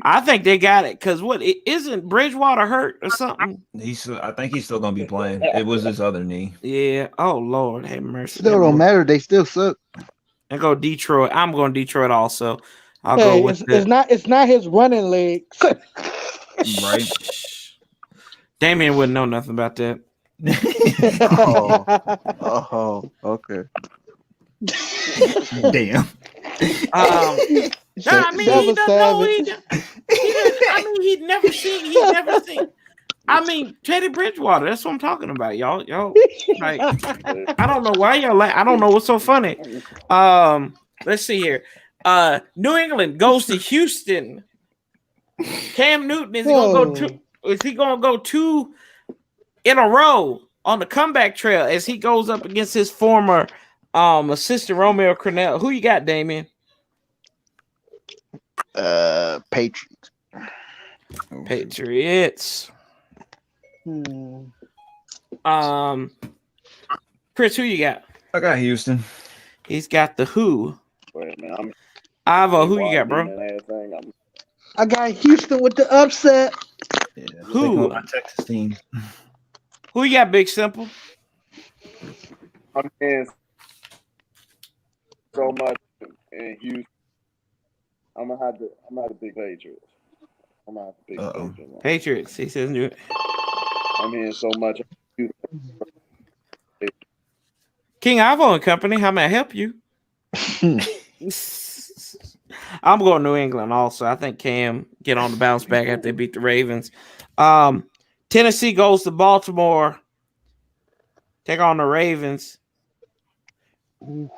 I think they got it because isn't Bridgewater hurt or something? I think he's still gonna be playing. It was his other knee. Yeah. Oh Lord, have mercy. Still don't matter. They still suck. And go Detroit. I'm going Detroit also. I'll Hey, go with it's not his running legs. Right. Damien wouldn't know nothing about that. Oh, okay. Damn. I mean, he doesn't know. He'd never seen. I mean, Teddy Bridgewater. That's what I'm talking about, y'all. Like, I don't know why y'all I don't know what's so funny. Let's see here. New England goes to Houston. Cam Newton is he gonna go two in a row on the comeback trail as he goes up against his former assistant Romeo Crennel? Who you got, Damien? Patriots. Patriots. Chris, who you got? I got Houston. He's got the who. Wait, man, Ivo, who you got, bro? I got Houston with the upset. Yeah, Who? My Texas team. Who you got, Big Simple? I'm in so much in Houston. I'm gonna have to pick Patriots. I'm gonna have to pick Patriots. Patriots. He says new. I'm in so much. King Ivo and Company. How may I help you? I'm going New England also. I think Cam get on the bounce back after they beat the Ravens. Tennessee goes to Baltimore. Take on the Ravens. I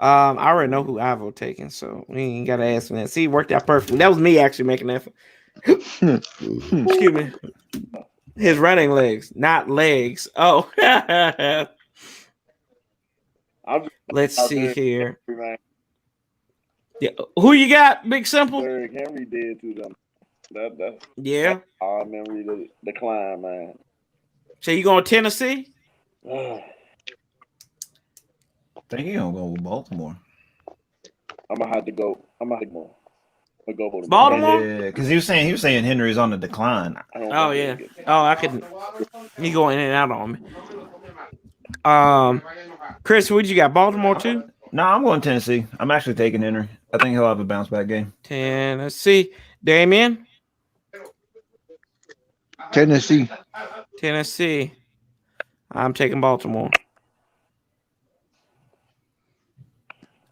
already know who Ivo taking, so we ain't got to ask me that. See, it worked out perfectly. That was me actually making that. Excuse me. His running legs, not legs. Oh. Let's see here. Yeah. Who you got, Big Simple? Derrick Henry did to them. Yeah. I remember the climb, man. So you going Tennessee? I think he's gonna go with Baltimore. I'm gonna have to go. I'm gonna go with Baltimore. Yeah, because he was saying Henry's on the decline. Oh yeah. Oh, I couldn't. He going in and out on me. Chris, what you got? Baltimore too? No, I'm going Tennessee. I'm actually taking Henry. I think he'll have a bounce back game. Tennessee. Damien? Tennessee. I'm taking Baltimore.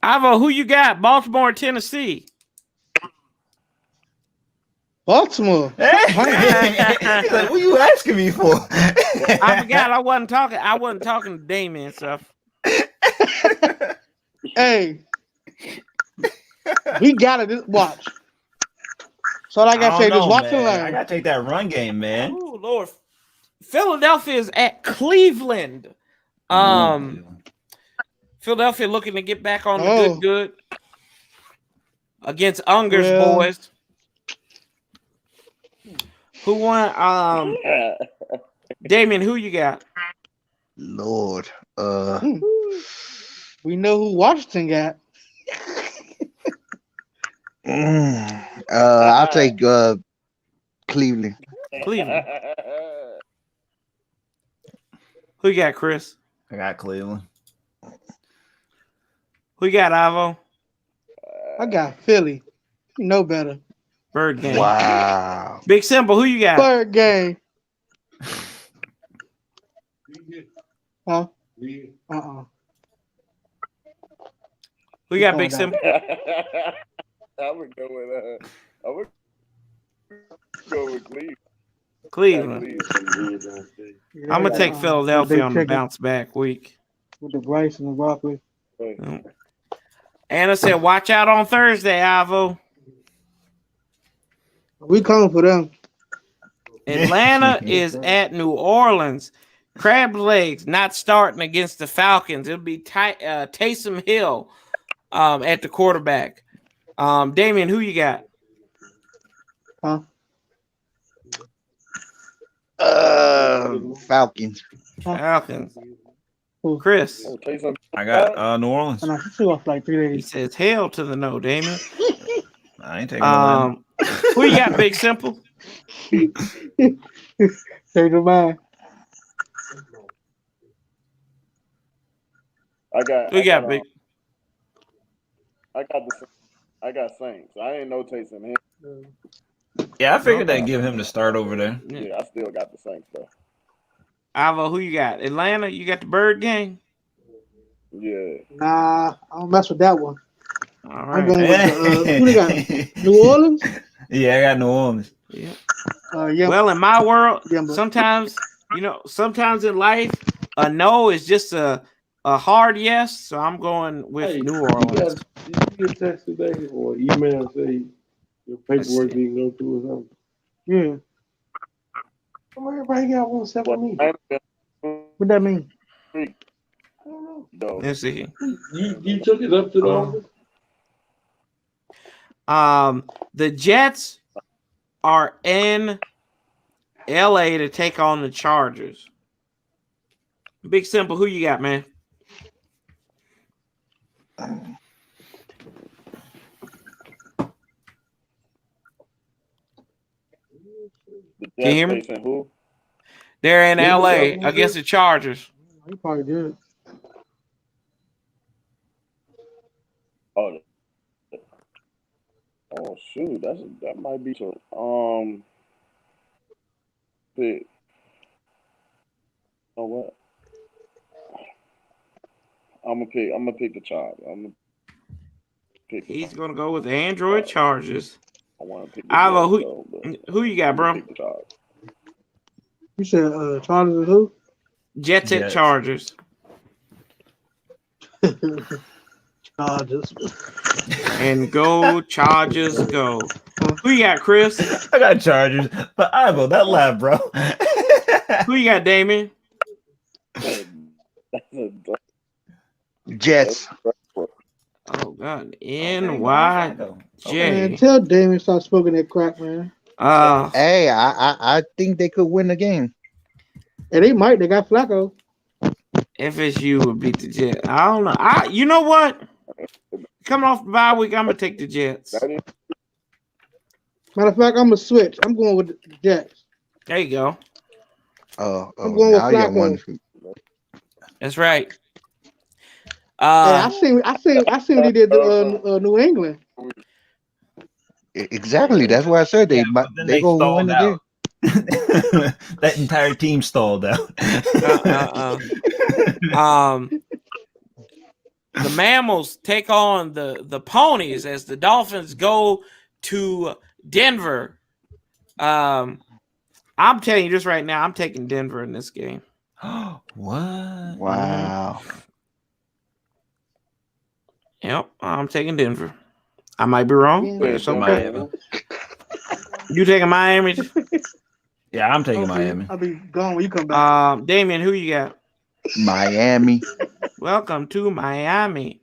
Ivo, who you got? Baltimore or Tennessee? Baltimore. He's like, what are you asking me for? I forgot I wasn't talking to Damien stuff. Hey, we gotta watch. So all I gotta say, just watch and learn. I gotta take that run game, man. Oh Lord, Philadelphia is at Cleveland. Philadelphia looking to get back on the good against Unger's boys. Who won? Damien, who you got? Lord. We know who Washington got. I'll take Cleveland. Cleveland. Who you got, Chris? I got Cleveland. Who you got, Ivo? I got Philly. You know better. Bird game. Wow. Big Simple, who you got? Bird game. Huh? Who you got, Big Simple? I would go with Cleveland. I'm gonna take Philadelphia on the bounce back week. With the rice and the broccoli. Anna said, watch out on Thursday, Ivo. We coming for them. Atlanta is at New Orleans. Crab legs not starting against the Falcons. It'll be Taysom Hill at the quarterback. Damien, who you got? Huh? Falcons. Falcons. Chris. I got New Orleans. And I should off like 3 days. He says hell to the no, Damien. I ain't taking Who you got, Big Simple? Change your mind. Who you got, Big? I got Saints. I ain't no Taysom Hill. Yeah, I figured they'd give him the start over there. Yeah, I still got the Saints though. Avo, who you got? Atlanta? You got the Bird Gang? Yeah. Nah, I don't mess with that one. All I'm right. going with who they got? New Orleans? Yeah, I got New Orleans. Yeah. Yeah. Well, in my world, Denver. sometimes in life, a no is just a hard yes. So I'm going with New Orleans. Did you get a text today or email say your paperwork didn't go through or something? Yeah. Come on, everybody got one except for me. What that mean? I don't know. No. Let's see. You took it up to the office? The Jets are in LA to take on the Chargers. Big Simple, who you got, man? Can you hear me? Who? They're in LA against the Chargers. He probably did. Oh shoot, that might be so. Pick. Oh what? I'm gonna pick the Chargers. He's gonna go with the Android Chargers. I want to pick. Avo, who you got, bro? You said Chargers and who? Jets at Chargers. Chargers. And go Chargers, go. Who you got, Chris? I got Chargers, but Ivo, that laugh, bro. Who you got, Damien? Jets. Oh God, NYJ. Man, tell Damien stop smoking that crack, man. Hey, I think they could win the game. And they might. They got Flacco. FSU would beat the Jets. I don't know. You know what? Coming off the bye week, I'm gonna take the Jets. Matter of fact, I'm gonna switch. I'm going with the Jets. There you go. I'm going with Flacco. That's right. I seen what he did to New England. Exactly. That's why I said they go win the game. That entire team stalled out. The Mammals take on the Ponies as the Dolphins go to Denver. I'm telling you this right now. I'm taking Denver in this game. What? Wow. Yep, I'm taking Denver. I might be wrong. But it's okay. You taking Miami? Yeah, I'm taking Miami. I'll be gone when you come back. Damien, who you got? Miami. Welcome to Miami.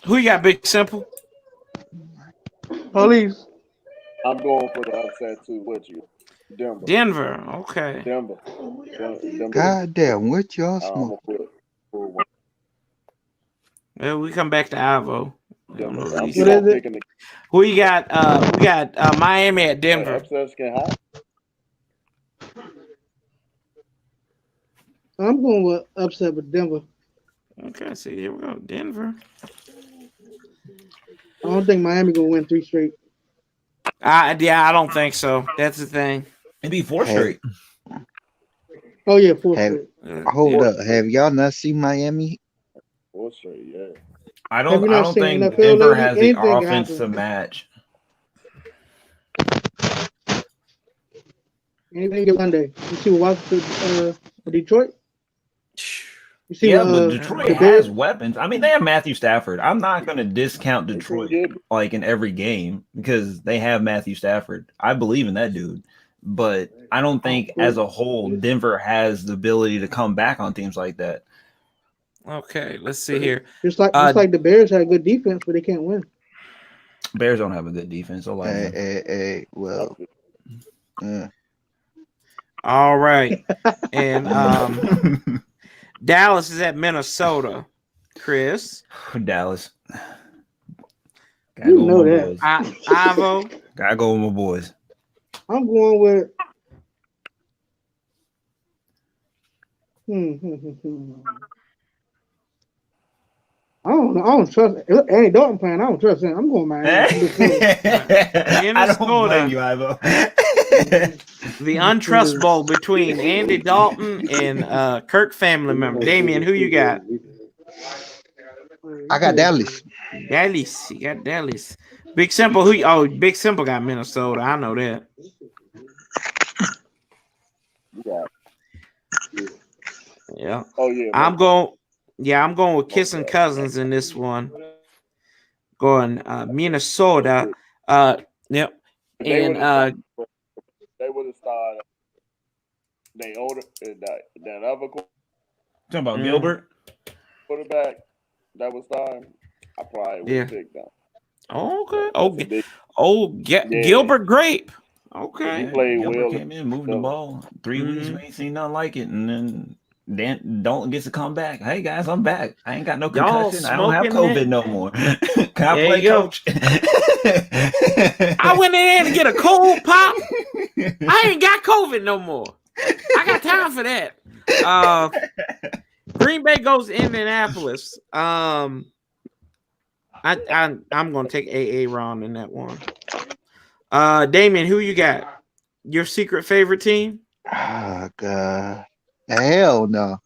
Who you got, Big Simple? Police. I'm going for the upset too with you. Denver. Okay. Denver. God damn, what y'all smoking? Well, we come back to Ivo. Who you got? We got Miami at Denver. Upsets get hot. I'm going with upset with Denver. Okay, see, here we go. Denver. I don't think Miami gonna win 3 straight. I don't think so. That's the thing. Maybe 4 straight. Oh yeah, 4 straight. Hold up. Have y'all not seen Miami? 4 straight, yeah. I don't think NFL Denver has the anything offense to match. Anything get Monday. You see what Washington Detroit? You see but Detroit has weapons. I mean, they have Matthew Stafford. I'm not going to discount Detroit like in every game because they have Matthew Stafford. I believe in that dude. But I don't think as a whole Denver has the ability to come back on teams like that. Okay, let's see here. Just like the Bears had good defense, but they can't win. Bears don't have a good defense. Well. All right. And Dallas is at Minnesota. Chris. Dallas. Gotta go with my boys. Ivo. Gotta go with my boys. I'm going with. I don't know. I don't trust Andy Dalton playing. I don't trust him. I'm going Miami. I don't blame you, Ivo. The untrustable between Andy Dalton and Kirk family member. Damian, who you got? I got Dallas. Dallas. You got Dallas. Big Simple. Who? Oh, Big Simple got Minnesota. I know that. Yeah. Oh yeah. I'm going. Yeah, I'm going with Kissing Cousins in this one. Going Minnesota. Yep. And they would have started. They older that other Talking about Gilbert. quarterback that was starting. I probably would have picked them. Okay. Gilbert Grape. Okay. He played Gilbert well. came in, moved the ball. 3 weeks, we ain't seen nothing like it, and then Dalton gets to come back. Hey guys, I'm back. I ain't got no concussion. I don't have COVID no more. Can I play, coach? I went in there to get a cold pop. I ain't got COVID no more. I got time for that. Green Bay goes to Indianapolis. I'm gonna take Ron in that one. Damien, who you got? Your secret favorite team? Oh God. Hell no.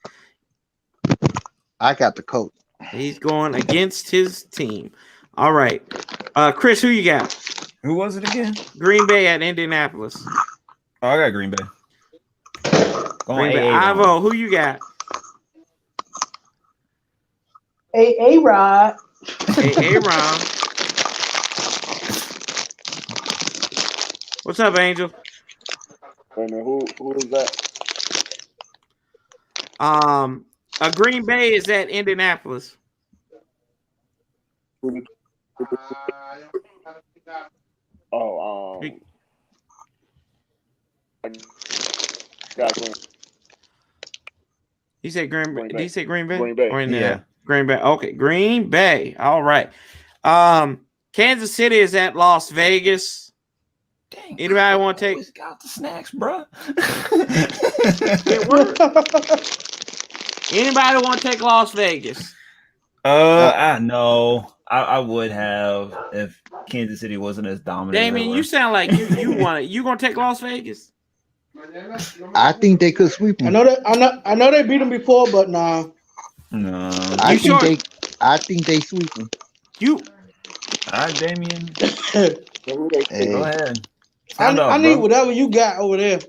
I got the coach. He's going against his team. All right. Chris, who you got? Who was it again? Green Bay at Indianapolis. Oh, I got Green Bay. Green Bay. Ivo, who you got? A-Rod. A-Ron. What's up, Angel? Wait a minute, who is that? Green Bay is at Indianapolis. He said Green Bay. Did he say Green Bay? Green Bay. Or Yeah. Green Bay. Okay, Green Bay. All right. Kansas City is at Las Vegas. Dang, Anybody want to take? always got the snacks, bro. Anybody want to take Las Vegas? I know. I would have if Kansas City wasn't as dominant. Damien, you sound like you want it. You gonna take Las Vegas? I think they could sweep them. I know they beat them before, but nah. No. I think they sweep them. You. All right, Damien. Hey. Go ahead. I need whatever you got over there.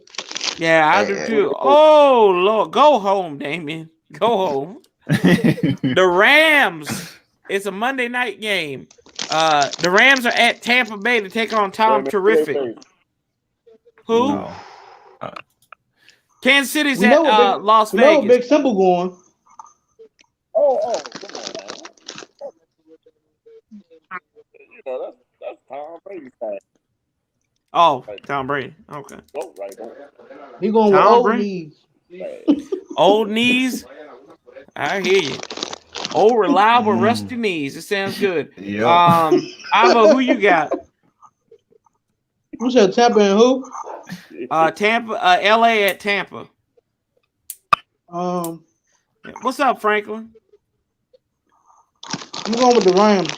Yeah, I do too. Oh Lord, go home, Damien. Go home. The Rams. It's a Monday night game. The Rams are at Tampa Bay to take on Tom Terrific. Who? No. Kansas City's at Las Vegas. No Big Simple going. Oh, come on, man. You know, that's Tom Brady's side. Oh, Tom Brady. Okay. Right there. He going Tom with old Brady? knees. Old knees. I hear you. Old reliable rusty knees. It sounds good. Yep. Ivo, who you got? You said Tampa and who? Tampa, LA at Tampa. What's up, Franklin? I'm going with the Rams.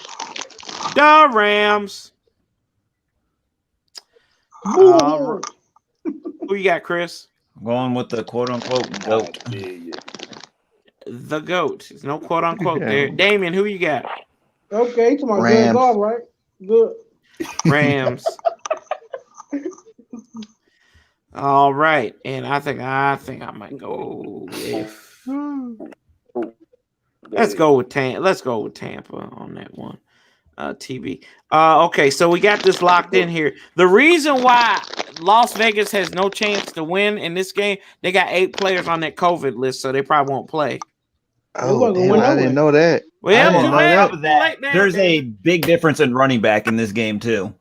The Rams. Who you got, Chris? I'm going with the quote unquote GOAT. The GOAT. There's no quote unquote there. Damien, who you got? Okay, to my Rams. good all right. Good. Rams. All right. And I think I might go with Let's go with Tampa on that one. TB. Okay, so we got this locked in here. The reason why Las Vegas has no chance to win in this game, they got 8 players on that COVID list, so they probably won't play. Oh, damn, I didn't know that. Well, I didn't know that. There's a big difference in running back in this game too.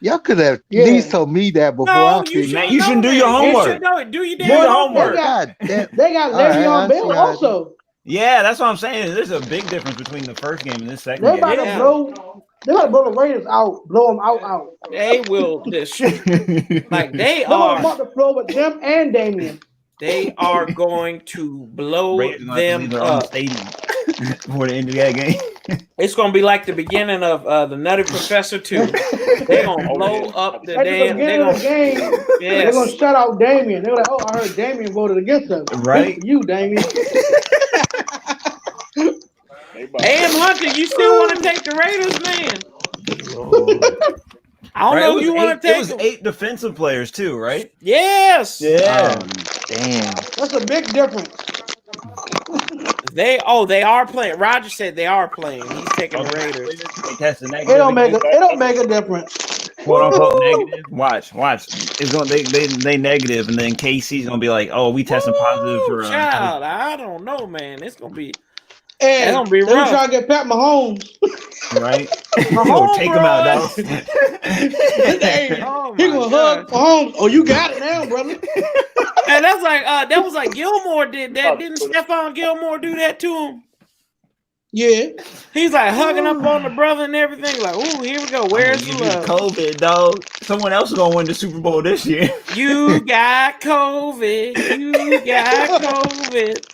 Y'all could have at least told me that before. No, you should do your homework. You should know it. Do your Do your homework. God, They got Le'Veon Bell also. Yeah, that's what I'm saying. There's a big difference between the first game and this second They're game. about to blow. They're about to blow the Raiders out. Blow them out. They will just like they They're about are. to blow with them and Damian. They are going to blow Raiders gonna have to leave them their own up. stadium before the end of that game. It's gonna be like the beginning of the Nutty Professor 2. They're gonna blow up the At the damn. beginning of the game, they're gonna shut out Damian. They're like, "Oh, I heard Damian voted against us." Right? Good for you, Damian. Hey, Hunter, you still want to take the Raiders, man? I don't know if you want to take. It was 8 defensive players too, right? Yes. Yeah. Damn. That's a big difference. They are playing. Roger said they are playing. He's taking the Raiders. They tested negative. It don't make a difference. Quote unquote negative. Watch. It's gonna they negative, and then KC's gonna be like, "Oh, we testing positive for." Child, I don't know, man. It's gonna be. And It's gonna be they were rough. trying to get Pat Mahomes. Right? Mahomes, Take him out, dog. Hey, Oh he my gonna God. hug Mahomes. Oh, you got it now, brother. And that's like that was like Gilmore did that. Didn't Stephon Gilmore do that to him? Yeah. He's like hugging up on the brother and everything. Like, ooh, here we go. Where's the love? COVID, dog? Someone else is gonna win the Super Bowl this year. You got COVID. You got COVID.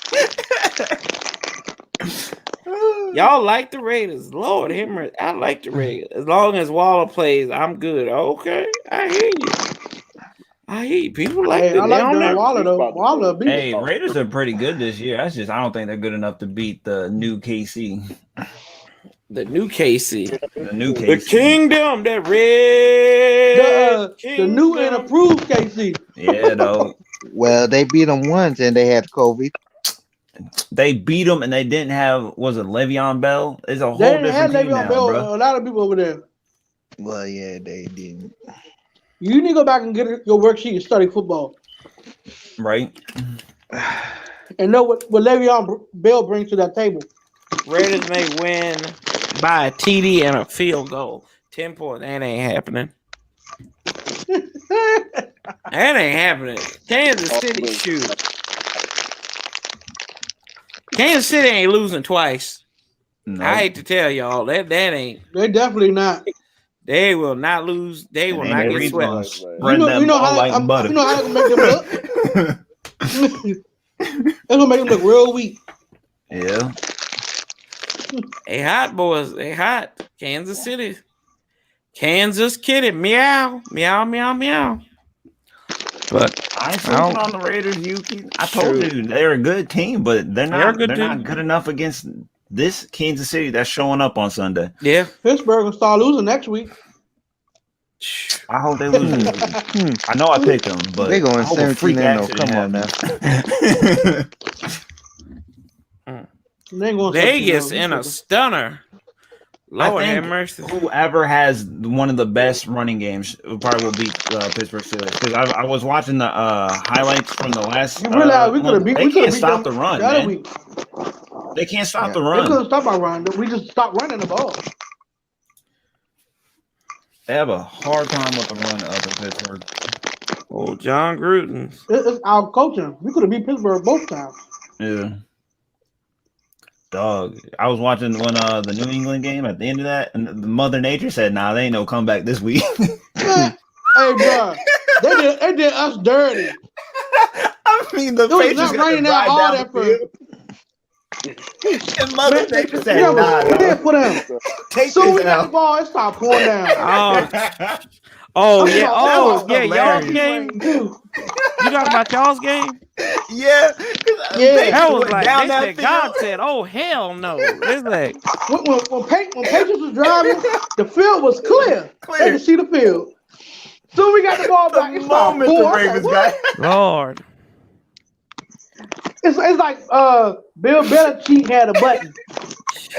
Y'all like the Raiders. Lord, I like the Raiders. As long as Waller plays, I'm good. Okay, I hear you. People like Hey, I like Darren Waller though. Waller beat. Hey, Raiders are pretty good this year. I don't think they're good enough to beat the new KC. The new KC. The new KC. The kingdom, that red. The new and approved KC. Yeah, though. Well, they beat them once and they had COVID. They beat them and they didn't have, was it Le'Veon Bell? It's a whole They didn't have different team Le'Veon now, Bell. bro. A lot of people over there. Well, yeah, they didn't. You need to go back and get your worksheet and study football Right? and know what Le'Veon Bell brings to that table. Raiders may win by a TD and a field goal. 10 points. That ain't happening. That ain't happening. Kansas City, shoot. Kansas City ain't losing twice. No. I hate to tell y'all that ain't. They definitely not. They will not lose. They will not get swept. Spread that You know ball how like butter. you know how they gonna make them look. They're gonna make them look real weak. Yeah. They hot, boys. They hot. Kansas City. Kansas Kitty. Meow. Meow, meow, meow. But I ain't sleeping on the Raiders, Yuki. I told you they're a good team, but they're not good enough against this Kansas City that's showing up on Sunday. yeah. Pittsburgh will start losing next week. I hope they lose. I know I picked them, but They're going I hope a freak 17-0. Come on accident They ain't going Vegas in a stunner. Lord have mercy. Whoever has one of the best running games probably will beat Pittsburgh Steelers. Because I was watching the highlights from the last. You realize we could have beat. They We could can't have stop the run, the other man. week. They can't stop the They run. couldn't stop our run. We just stopped running the ball. They have a hard time with the run up in Pittsburgh. Oh, John Gruden. It's our coaching. We could have beat Pittsburgh both times. Yeah. Dog. I was watching the New England game at the end of that, and the Mother Nature said, "Nah, they ain't no comeback this week." Hey, bro, they did us dirty. I mean, the It was Patriots not got to raining drive out all down that the for. field. And Mother Nature said, Yeah, "Nah, we did put him. take So we this got the out." ball. It stopped pouring down. Oh yeah. Oh That was yeah. Y'all's hilarious. game. You talking about y'all's game? Yeah, That was like down they that said. field. God said, "Oh hell no!" It's like When Patriots was driving, the field was clear. They could see the field. So we got the ball back. The It started moment the pouring. Ravens got. Lord. It's like Bill Belichick had a button.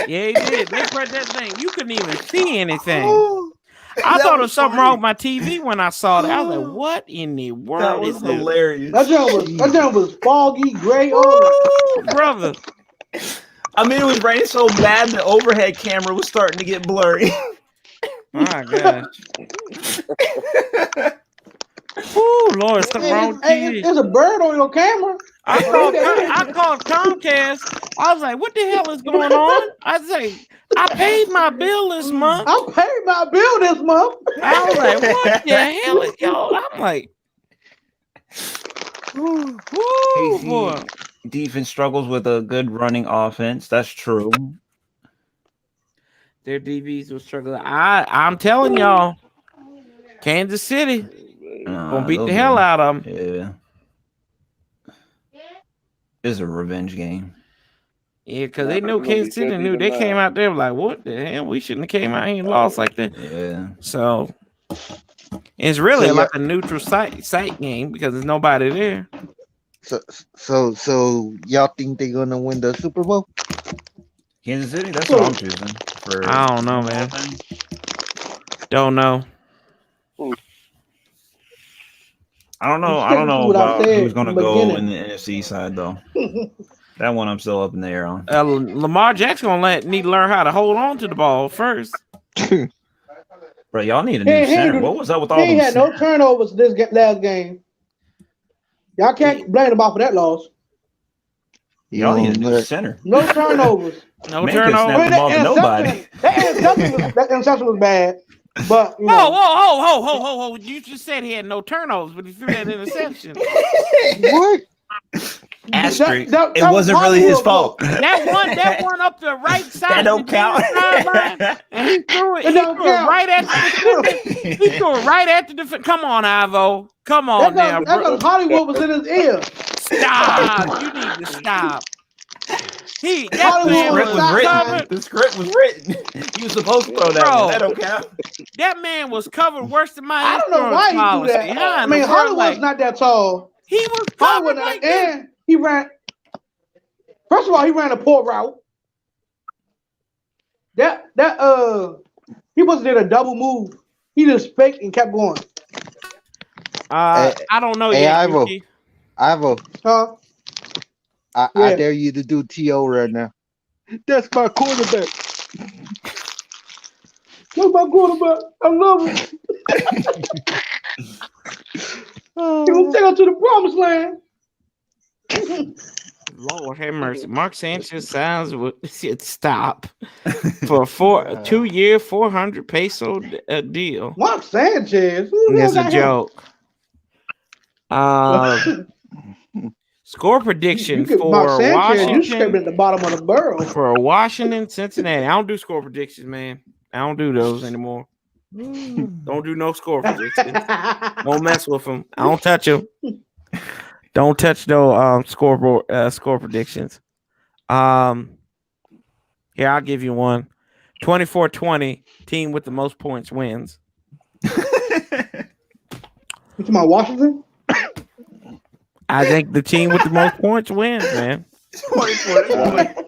Yeah, he did. They pressed that thing. You couldn't even see anything. I That thought there was was something funny. wrong with my TV when I saw that. I was like, "What in the world That is was this?" hilarious. That joint was foggy, gray, all that. Ooh, brother. I mean, it was raining so bad the overhead camera was starting to get blurry. My gosh. Ooh, Lord, something wrong with Hey, TV. there's a bird on your camera. I called Comcast. I was like, what the hell is going on? I say, I paid my bill this month. I paid my bill this month. I was like, what the hell is y'all? I'm like, woo, boy. Defense struggles with a good running offense. That's true. Their DBs will struggle. I'm telling y'all, Kansas City gonna beat the hell out of them. Yeah. It's a revenge game. Yeah, because they knew Kansas City knew they came out there like, what the hell? We shouldn't have came out here and lost like that. Yeah. So it's really like a neutral site game because there's nobody there. So y'all think they're gonna win the Super Bowl? Kansas City? That's what I'm choosing. I don't know, man. Don't know. I don't know about who's gonna go in the NFC side though. That one I'm still up in the air on. Lamar Jackson need to learn how to hold on to the ball first. Bro, y'all need a new center. What was up with all those? He had no turnovers this last game. Y'all can't blame the ball for that loss. Y'all need a new center. No turnovers. No turnovers. Nobody. That interception was bad. But whoa. You just said he had no turnovers, but he threw that interception. What? Asterisk. It wasn't really his fault. That one up the right side. That don't count. And he threw it. He threw it right at the defense. He threw it right at the defense. Come on, Ivo. Come on now. That's because Hollywood was in his ear. Stop. You need to stop. The script was written. You were supposed to throw that one. That don't count. That man was covered worse than my I don't know why he do that. I mean, Hollywood's not that tall. He was covered like that. And he ran. First of all, he ran a poor route. He must have did a double move. He just faked and kept going. I don't know yet. Ivo. Huh? I dare you to do TO right now. That's my quarterback. That's my quarterback. I love him. He gonna take us to the promised land. Lord have mercy. Mark Sanchez signs should stop for a 2-year, 400 peso deal. Mark Sanchez? That's a joke. Score prediction for Washington. You scraping at the bottom of the barrel. For Washington, Cincinnati. I don't do score predictions, man. I don't do those anymore. Don't do no score predictions. Don't mess with them. I don't touch them. Don't touch no score predictions. Here, I'll give you one. 24-20, team with the most points wins. You talking about Washington? I think the team with the most points wins, man. 24-20.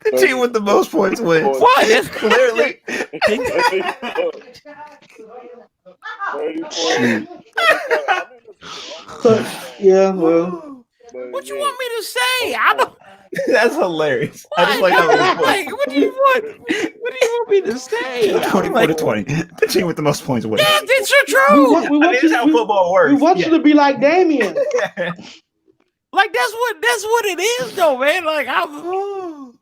The team with the most points wins. What? That's clearly. Yeah, well. What you want me to say? I don't. That's hilarious. I just like how what do you want me to say? 24-20. The team with the most points wins. That's true. That's how football works. We want you to be like Damien. Like that's what it is, though, man. Like I wanted.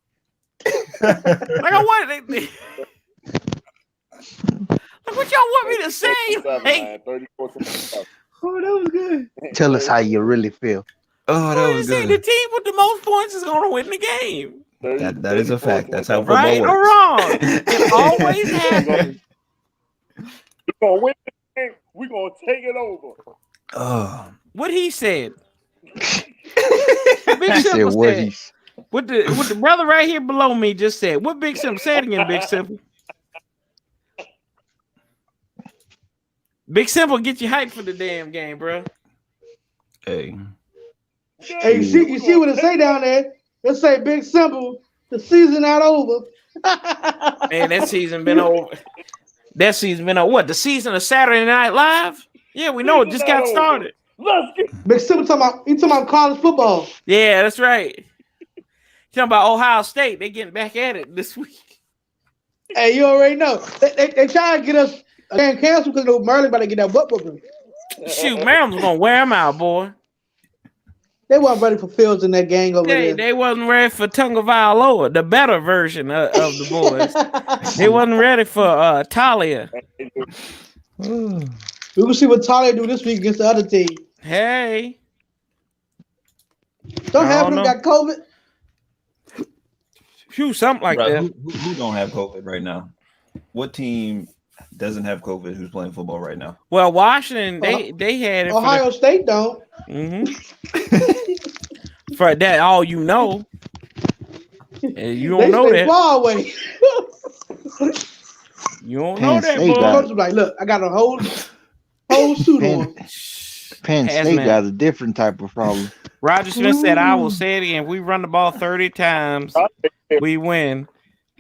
Like what y'all want me to say? Like, oh, that was good. Tell us how you really feel. Oh, that was good. The team with the most points is going to win the game. That is a fact. That's how football right works. Or wrong? It always happens. We're gonna win the game. We're gonna take it over. What he said. Big Simple said. What the brother right here below me just said. What Big Simple? Say it again, Big Simple. Big Simple, get you hyped for the damn game, bro. Hey, you see what it say down there? It say Big Simple. The season not over. Man, that season been over. That season been over. What? The season of Saturday Night Live? Yeah, we know it just got started. Let's get Big Simple talking about college football. Yeah, that's right. Talking about Ohio State. They getting back at it this week. Hey, you already know. They try to get us canceled because Maryland about to get that butt whooping. Shoot, Maryland's gonna wear them out, boy. They weren't ready for Fields in that gang over there. They wasn't ready for Tunga Vailoa, the better version of the boys. They wasn't ready for Talia. We will see what Talia do this week against the other team. Hey. Don't have them got COVID? Phew, something like that. Who don't have COVID right now? What team doesn't have COVID who's playing football right now? Well, Washington, they had it. Ohio State don't. Mm-hmm. For that, all you know. You don't know that. Far away. You don't know that, State boy. Coach was like, look, I got a whole suit on. Penn State got a different type of problem. Roger Smith said, I will say it again. If we run the ball 30 times, we win.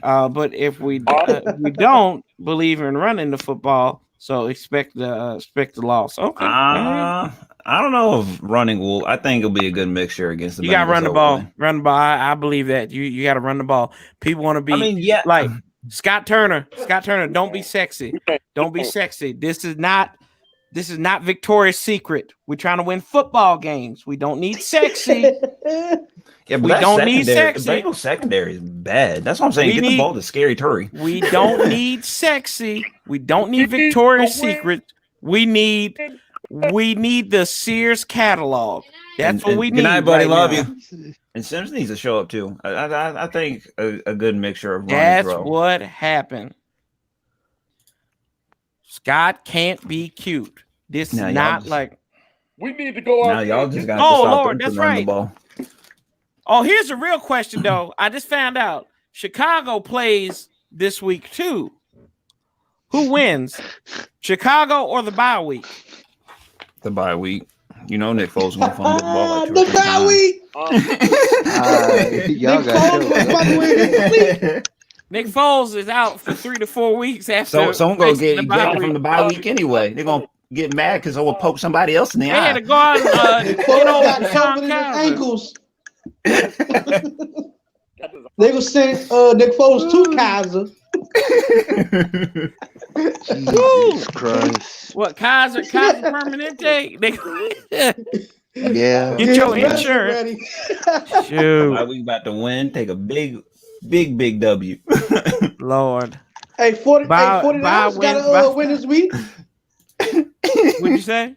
But if we don't believe in running the football, so expect the loss. Okay. I don't know if running will. I think it'll be a good mixture against the Bengals. You got to run the ball. Run the ball. I believe that. You got to run the ball. People want to be like Scott Turner. Scott Turner, don't be sexy. Don't be sexy. This is not Victoria's Secret. We're trying to win football games. We don't need sexy. Yeah, but we don't need sexy. The Bengals secondary is bad. That's what I'm saying. Get the ball to Scary Terry. We don't need sexy. We don't need Victoria's Secret. We need the Sears catalog. That's what we need. Good night, buddy. Love now. you. And Sims needs to show up too. I think a good mixture of run That's and throw. what happened. Scott can't be cute. This is not like we need to go out. Now y'all just got to stop Lord, that's run right. the ball. Oh, here's a real question though. I just found out Chicago plays this week too. Who wins? Chicago or the bye week? The bye week. You know Nick Foles gonna fumble the ball like the bye week. Y'all got Nick Foles is out for 3 to 4 weeks after. So someone gonna get the ejected from the bye week anyway. They're gonna get mad because someone poke somebody else in the eye. They had to go out and got COVID in his ankles. They gonna send Nick Foles to Kaiser. Jesus Christ. What Kaiser Permanente? Yeah. Get your insurance. Shoot. We about to win. Take a big W. Lord. Hey, 49ers got to win this week. What'd you say?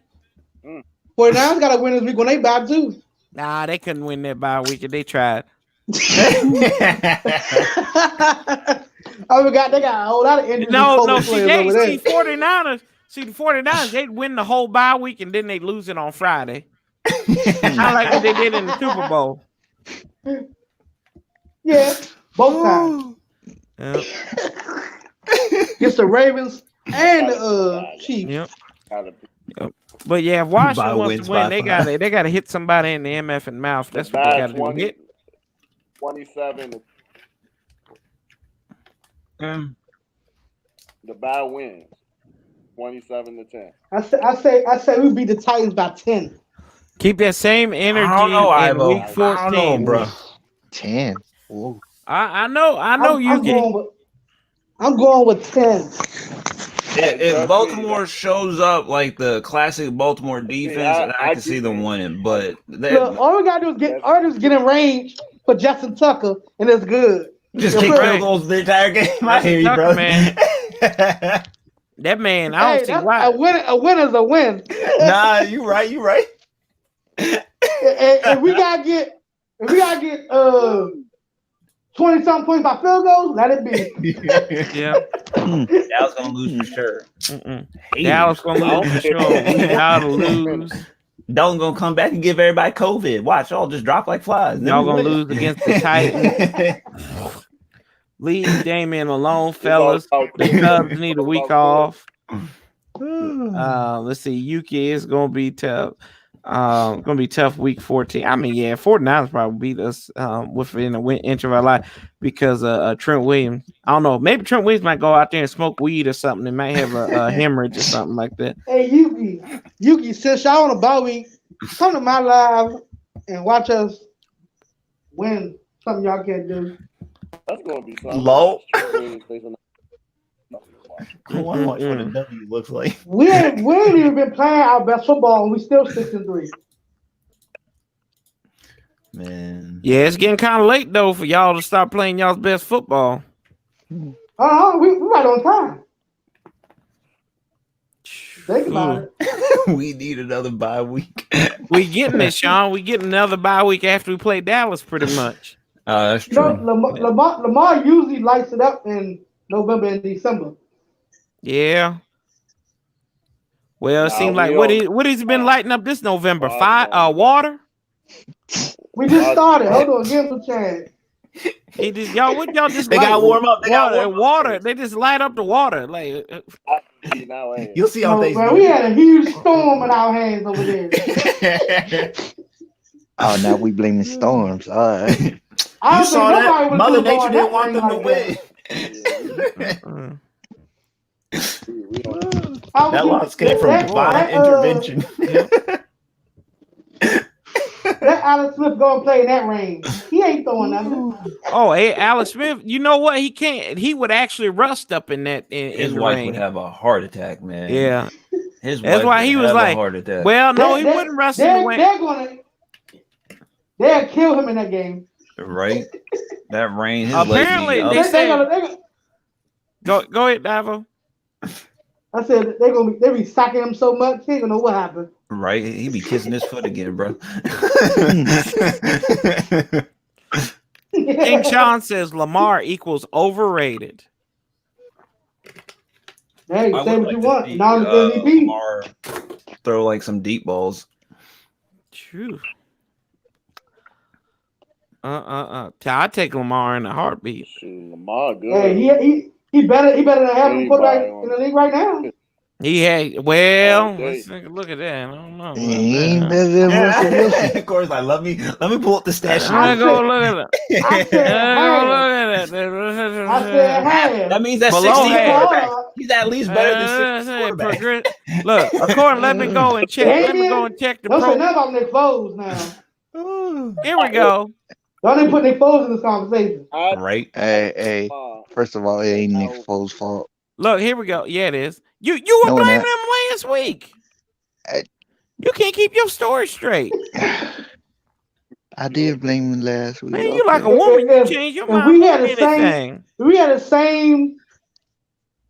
49ers got to win this week when they bye too. Nah, they couldn't win that bye week if they tried. I forgot they got a whole lot of injuries. No, see, the 49ers, they'd win the whole bye week and then they lose it on Friday. Not like what they did in the Super Bowl. Yeah, both times. Yep. It's the Ravens and the Chiefs. Yep. But yeah, if Washington wants to win, they gotta hit somebody in the MF and mouth. That's what they gotta do. 27. The bye wins 27-10. I say we beat the Titans by 10. Keep that same energy in week 14, bro. 10. Whoa. I know you can. I'm going with 10. If Baltimore shows up like the classic Baltimore defense, I can see them winning. But all we gotta do is get in range for Justin Tucker, and it's good. Just kick field goals the entire game. I hear you, bro. Man. That man, I don't see why. A win is a win. Nah, you right. If we gotta get 20-something points by field goals, let it be. Yeah. Dallas gonna lose for sure. Dallas gonna lose for sure. We gotta lose. Dalton gonna come back and give everybody COVID. Watch, y'all just drop like flies. Y'all gonna lose against the Titans. Leave Damian alone, fellas. The Cubs need a week off. Let's see. Yuki is gonna be tough. Gonna be tough week 14. I mean, yeah, 49ers probably beat us within an inch of our life because Trent Williams. I don't know. Maybe Trent Williams might go out there and smoke weed or something. They might have a hemorrhage or something like that. Hey, Yuki, since y'all on a bye week, come to my live and watch us win something y'all can't do. That's gonna be something. Low. I want to watch what a W looks like. We ain't even been playing our best football, and we still 6-3. Man. Yeah, it's getting kind of late though for y'all to start playing y'all's best football. We right on time. Think about it. We need another bye week. We getting it, Sean. We getting another bye week after we play Dallas, pretty much. That's You know, true. Lamar usually lights it up in November and December. Yeah. Well, it Nah, seems like we what on- he's been lighting up this November. Water. Water. We just started. Hold on, give him a chance. He just what y'all just They light? gotta warm up. They gotta warm up. Water. They just light up the water. Like You'll see how No, things man, we had a huge storm in our hands over there. Oh, now we blaming storms. All right. You saw that? Mother Nature didn't want them to win. That loss came from divine intervention. Let Alex Smith go and play in that rain. He ain't throwing nothing. Oh, hey, Alex Smith. You know what? He can't. He would actually rust up in that. His in wife rain. would have a heart attack, man. Yeah. That's why he was like, heart attack. well, no, he wouldn't rust in the rain. They'll kill him in that game. Right? That rain. His Apparently, they said. Go ahead, Davo. I said they be sacking him so much, he ain't gonna know what happened. Right? He be kissing his foot again, bro. King Sean says Lamar equals overrated. Hey, I say would what you like want. to see, Now the MVP. Lamar throw like some deep balls. True. I take Lamar in a heartbeat. Shoot, Lamar good. Hey, he better than half the quarterback in the league right now. He had let's take a look at that. I don't know. He ain't better than Russell Wilson. Of course, let me pull up the stat sheet. I'm gonna go look at it. I said half. That means that's Below 16 half. quarterbacks. He's at least better than 16 quarterbacks. Look, according, let me go and check. Let me go and check the Don't say pro. nothing about Nick Foles now. Here we go. Don't even put Nick Foles in this conversation. Right? Hey. First of all, it ain't Nick Foles' fault. Look, here we go. Yeah, it is. You were No, blaming not. him last week. You can't keep your story straight. I did blame him last week. Man, you like a woman. You change your mind. We had the same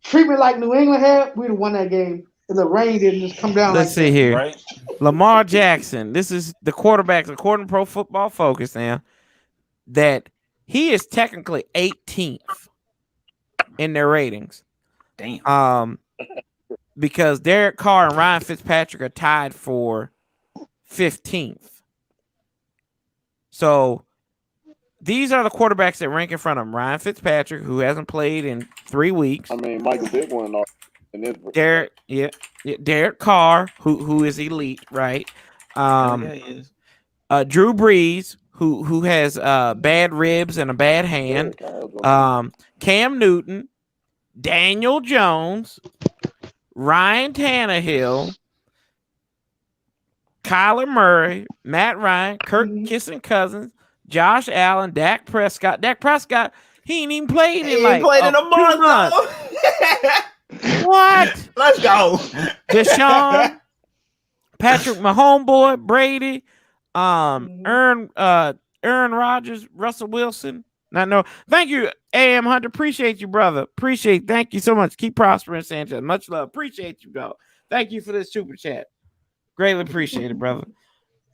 treatment like New England had, we'd have won that game. If the rain didn't just come down. Let's see here. Right? Lamar Jackson. This is the quarterback, according to Pro Football Focus now, that he is technically 18th in their ratings. Damn. Because Derek Carr and Ryan Fitzpatrick are tied for 15th. So these are the quarterbacks that rank in front of him. Ryan Fitzpatrick, who hasn't played in 3 weeks. I mean, Michael did one. Derek Carr, who is elite, right? He is. Drew Brees, who has bad ribs and a bad hand. Cam Newton, Daniel Jones, Ryan Tannehill, Kyler Murray, Matt Ryan, Kirk Cousins, Josh Allen, Dak Prescott. Dak Prescott, he ain't even played in like a month. What? Let's go. Deshaun, Patrick Mahomes, Brady, Aaron Rodgers, Russell Wilson. Thank you, AM Hunter. Appreciate you, brother. Thank you so much. Keep prospering, Sanchez. Much love. Appreciate you, dog. Thank you for this super chat. Greatly appreciate it, brother.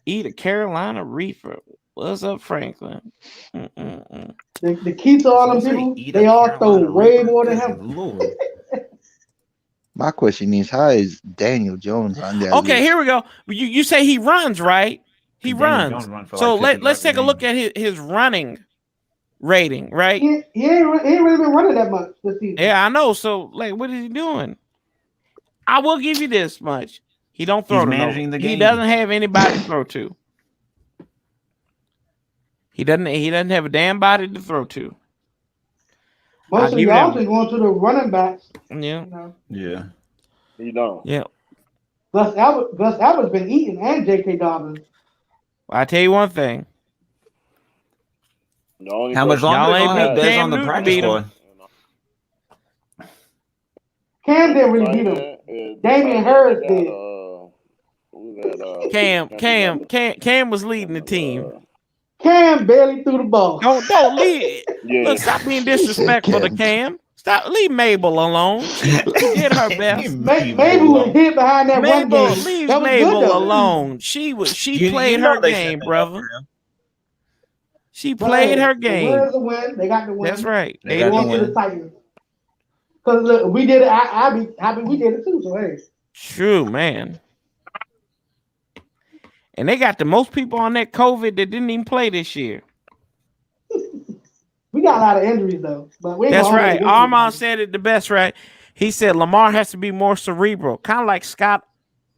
Eat a Carolina Reaper. What's up, Franklin? The key to all them people, they all throw way more than him. Lord. My question is, how is Daniel Jones on there? Okay, here we go. You say he runs, right? He runs. So let's take a look at his running rating, right? He ain't really been running that much this season. Yeah, I know. So, like, what is he doing? I will give you this much. He don't throw to managing the game. He doesn't have anybody to throw to. He doesn't have a damn body to throw to. Most of y'all are going to the running backs. Yeah. You know? Yeah. You don't. Yeah. Gus Albert's been eating, and J.K. Dobbins. Well, I tell you one thing. How much longer y'all ain't beat Cam on the Newton practice squad? Cam didn't really beat him. Damian Harris did. Cam was leading the team. Cam barely threw the ball. Don't leave. Yeah. Look, stop being disrespectful to Cam. Stop. Leave Mabel alone. She did her best. Maybe was hit behind that one Mabel, game. leave That was Mabel good though. alone. She played her game, brother. She played her game. The win is a win. They got the win. That's right. They got the win. Because look, we did it. I'll be happy we did it too. So hey. True, man. And they got the most people on that COVID that didn't even play this year. We got a lot of injuries though. But That's right. Armand said it the best, right? He said Lamar has to be more cerebral, kind of like Scott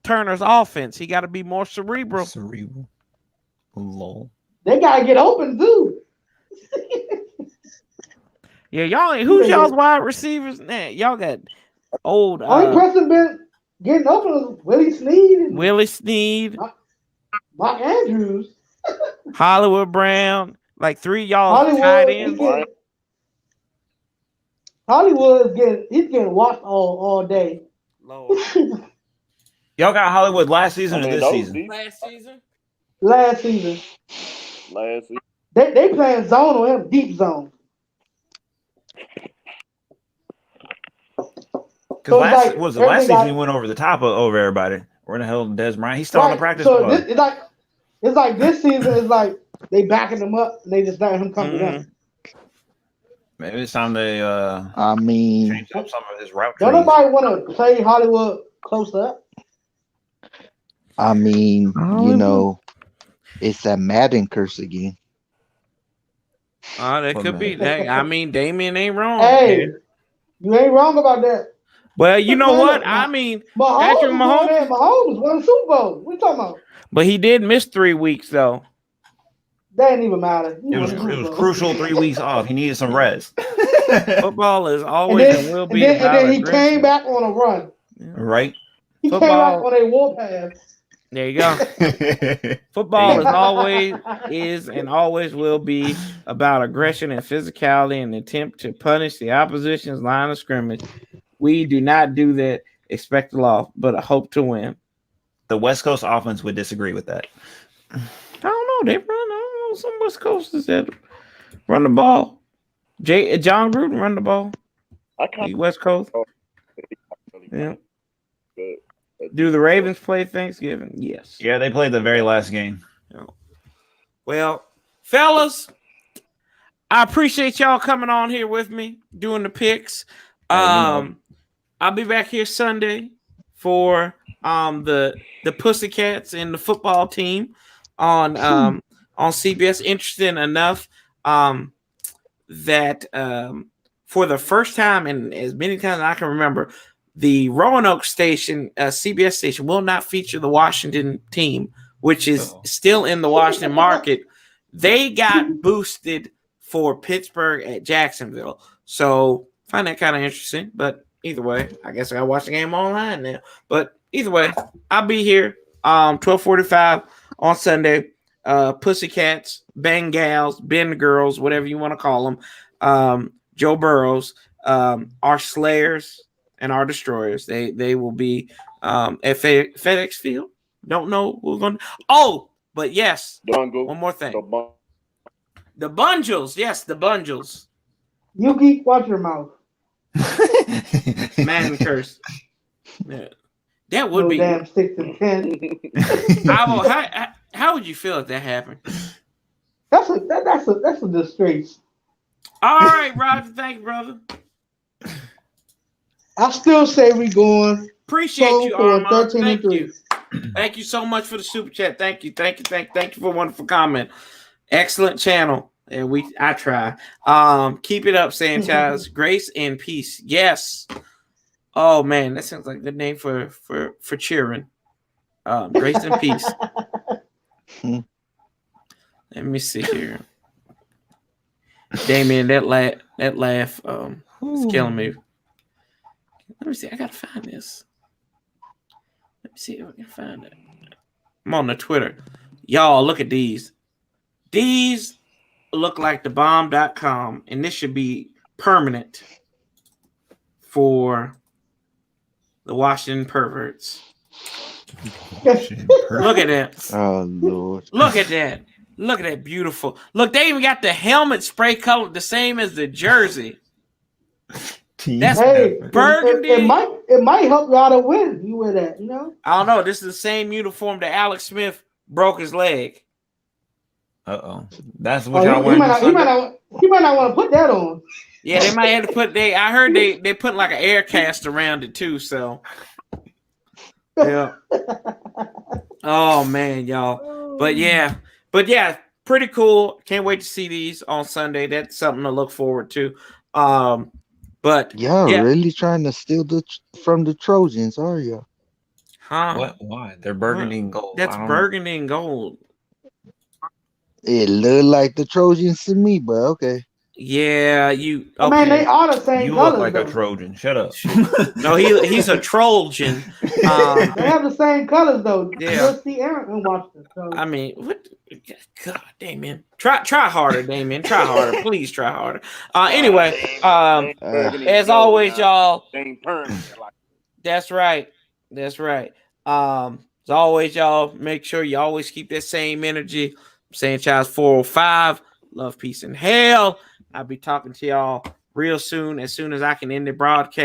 Turner's offense. He got to be more cerebral. Cerebral. Lol. They gotta get open too. Yeah, y'all. Who's y'all's wide receivers? Man, y'all got old. Only person been getting open was Willie Snead. Willie Snead. Mark Andrews. Hollywood Brown. Like three y'all tied in. Hollywood is getting watched all day. Lord. Y'all got Hollywood last season or this season? Last season. They playing zone on him, deep zone. Because last season he went over the top over everybody. Where the hell Des Bryant? He's still on the practice squad. It's like this season is like they backing him up and they just letting him come to them. Maybe it's time they change up some of his route. Don't nobody want to play Hollywood close up. I mean, you know, it's that Madden curse again. That could be that. I mean, Damien ain't wrong. Hey, you ain't wrong about that. Well, you know what? I mean, Patrick Mahomes won the Super Bowl. What you talking about? But he did miss 3 weeks though. That didn't even matter. It was crucial 3 weeks off. He needed some rest. Football is always and will be. And then he came back on a run. Right. He came back on a warpath. There you go. Football is and always will be about aggression and physicality and attempt to punish the opposition's line of scrimmage. We do not do that. Expect a loss, but hope to win. The West Coast offense would disagree with that. I don't know. They run. I don't know. Some West Coasters that run the ball. John Gruden run the ball. West Coast. Yeah. Do the Ravens play Thanksgiving? Yes. Yeah, they played the very last game. Well, fellas, I appreciate y'all coming on here with me doing the picks. I'll be back here Sunday for the Pussycats and the football team on CBS. Interesting enough that for the first time and as many times as I can remember, the Roanoke station, CBS station, will not feature the Washington team, which is still in the Washington market. They got boosted for Pittsburgh at Jacksonville. So find that kind of interesting. But either way, I guess I got to watch the game online now. But either way, I'll be here 12:45 on Sunday. Pussycats, Bengals, Bengals, whatever you want to call them. Joe Burrows, our Slayers, and our Destroyers. They will be at FedEx Field. Don't know who's going to. Oh, but yes. One more thing. The Bungles. Yes, the Bungles. Yuki, watch your mouth. Madden curse. Yeah. That would be. Damn 6 and 10. How would you feel if that happened? That's a disgrace. All right, Roger. Thank you, brother. I still say we going. Appreciate you, Armand. 13 Thank and 3. you. Thank you so much for the super chat. Thank you for a wonderful comment. Excellent channel. And I try. Keep it up, Sanchez. Grace and peace. Yes. Oh man, that sounds like a good name for cheering. Grace and peace. Let me see here. Damien, that laugh is killing me. Let me see. I gotta find this. Let me see if I can find it. I'm on the Twitter. Y'all, look at these. These look like the bomb.com, and this should be permanent for the Washington perverts. Look at that. Oh Lord. Look at that. Look at that beautiful. Look, they even got the helmet spray colored the same as the jersey. That's Hey, burgundy. It might help y'all to win. You wear that, you know? I don't know. This is the same uniform that Alex Smith broke his leg. That's what y'all wearing. He might not want to put that on. Yeah, they might have to put. I heard they put like an air cast around it too. So, yeah. Oh man, y'all. But yeah, pretty cool. Can't wait to see these on Sunday. That's something to look forward to. But Y'all yeah. really trying to steal from the Trojans, are you? Huh? What? Why? They're burgundy and gold. That's burgundy and gold. It looked like the Trojans to me, but okay. Yeah, you. Okay. Man, they are the same You colors. look like though. a Trojan. Shut up. No, he's a Trojan. They have the same colors though. Yeah. You'll see Aaron and watch them. So. I mean, what? God, Damien, try harder, Damien. Try harder, please. Try harder. Anyway, as always, y'all. That's right. As always, y'all. Make sure you always keep that same energy. I'm saying, Child's 405. Love, peace, and hell. I'll be talking to y'all real soon as I can end the broadcast.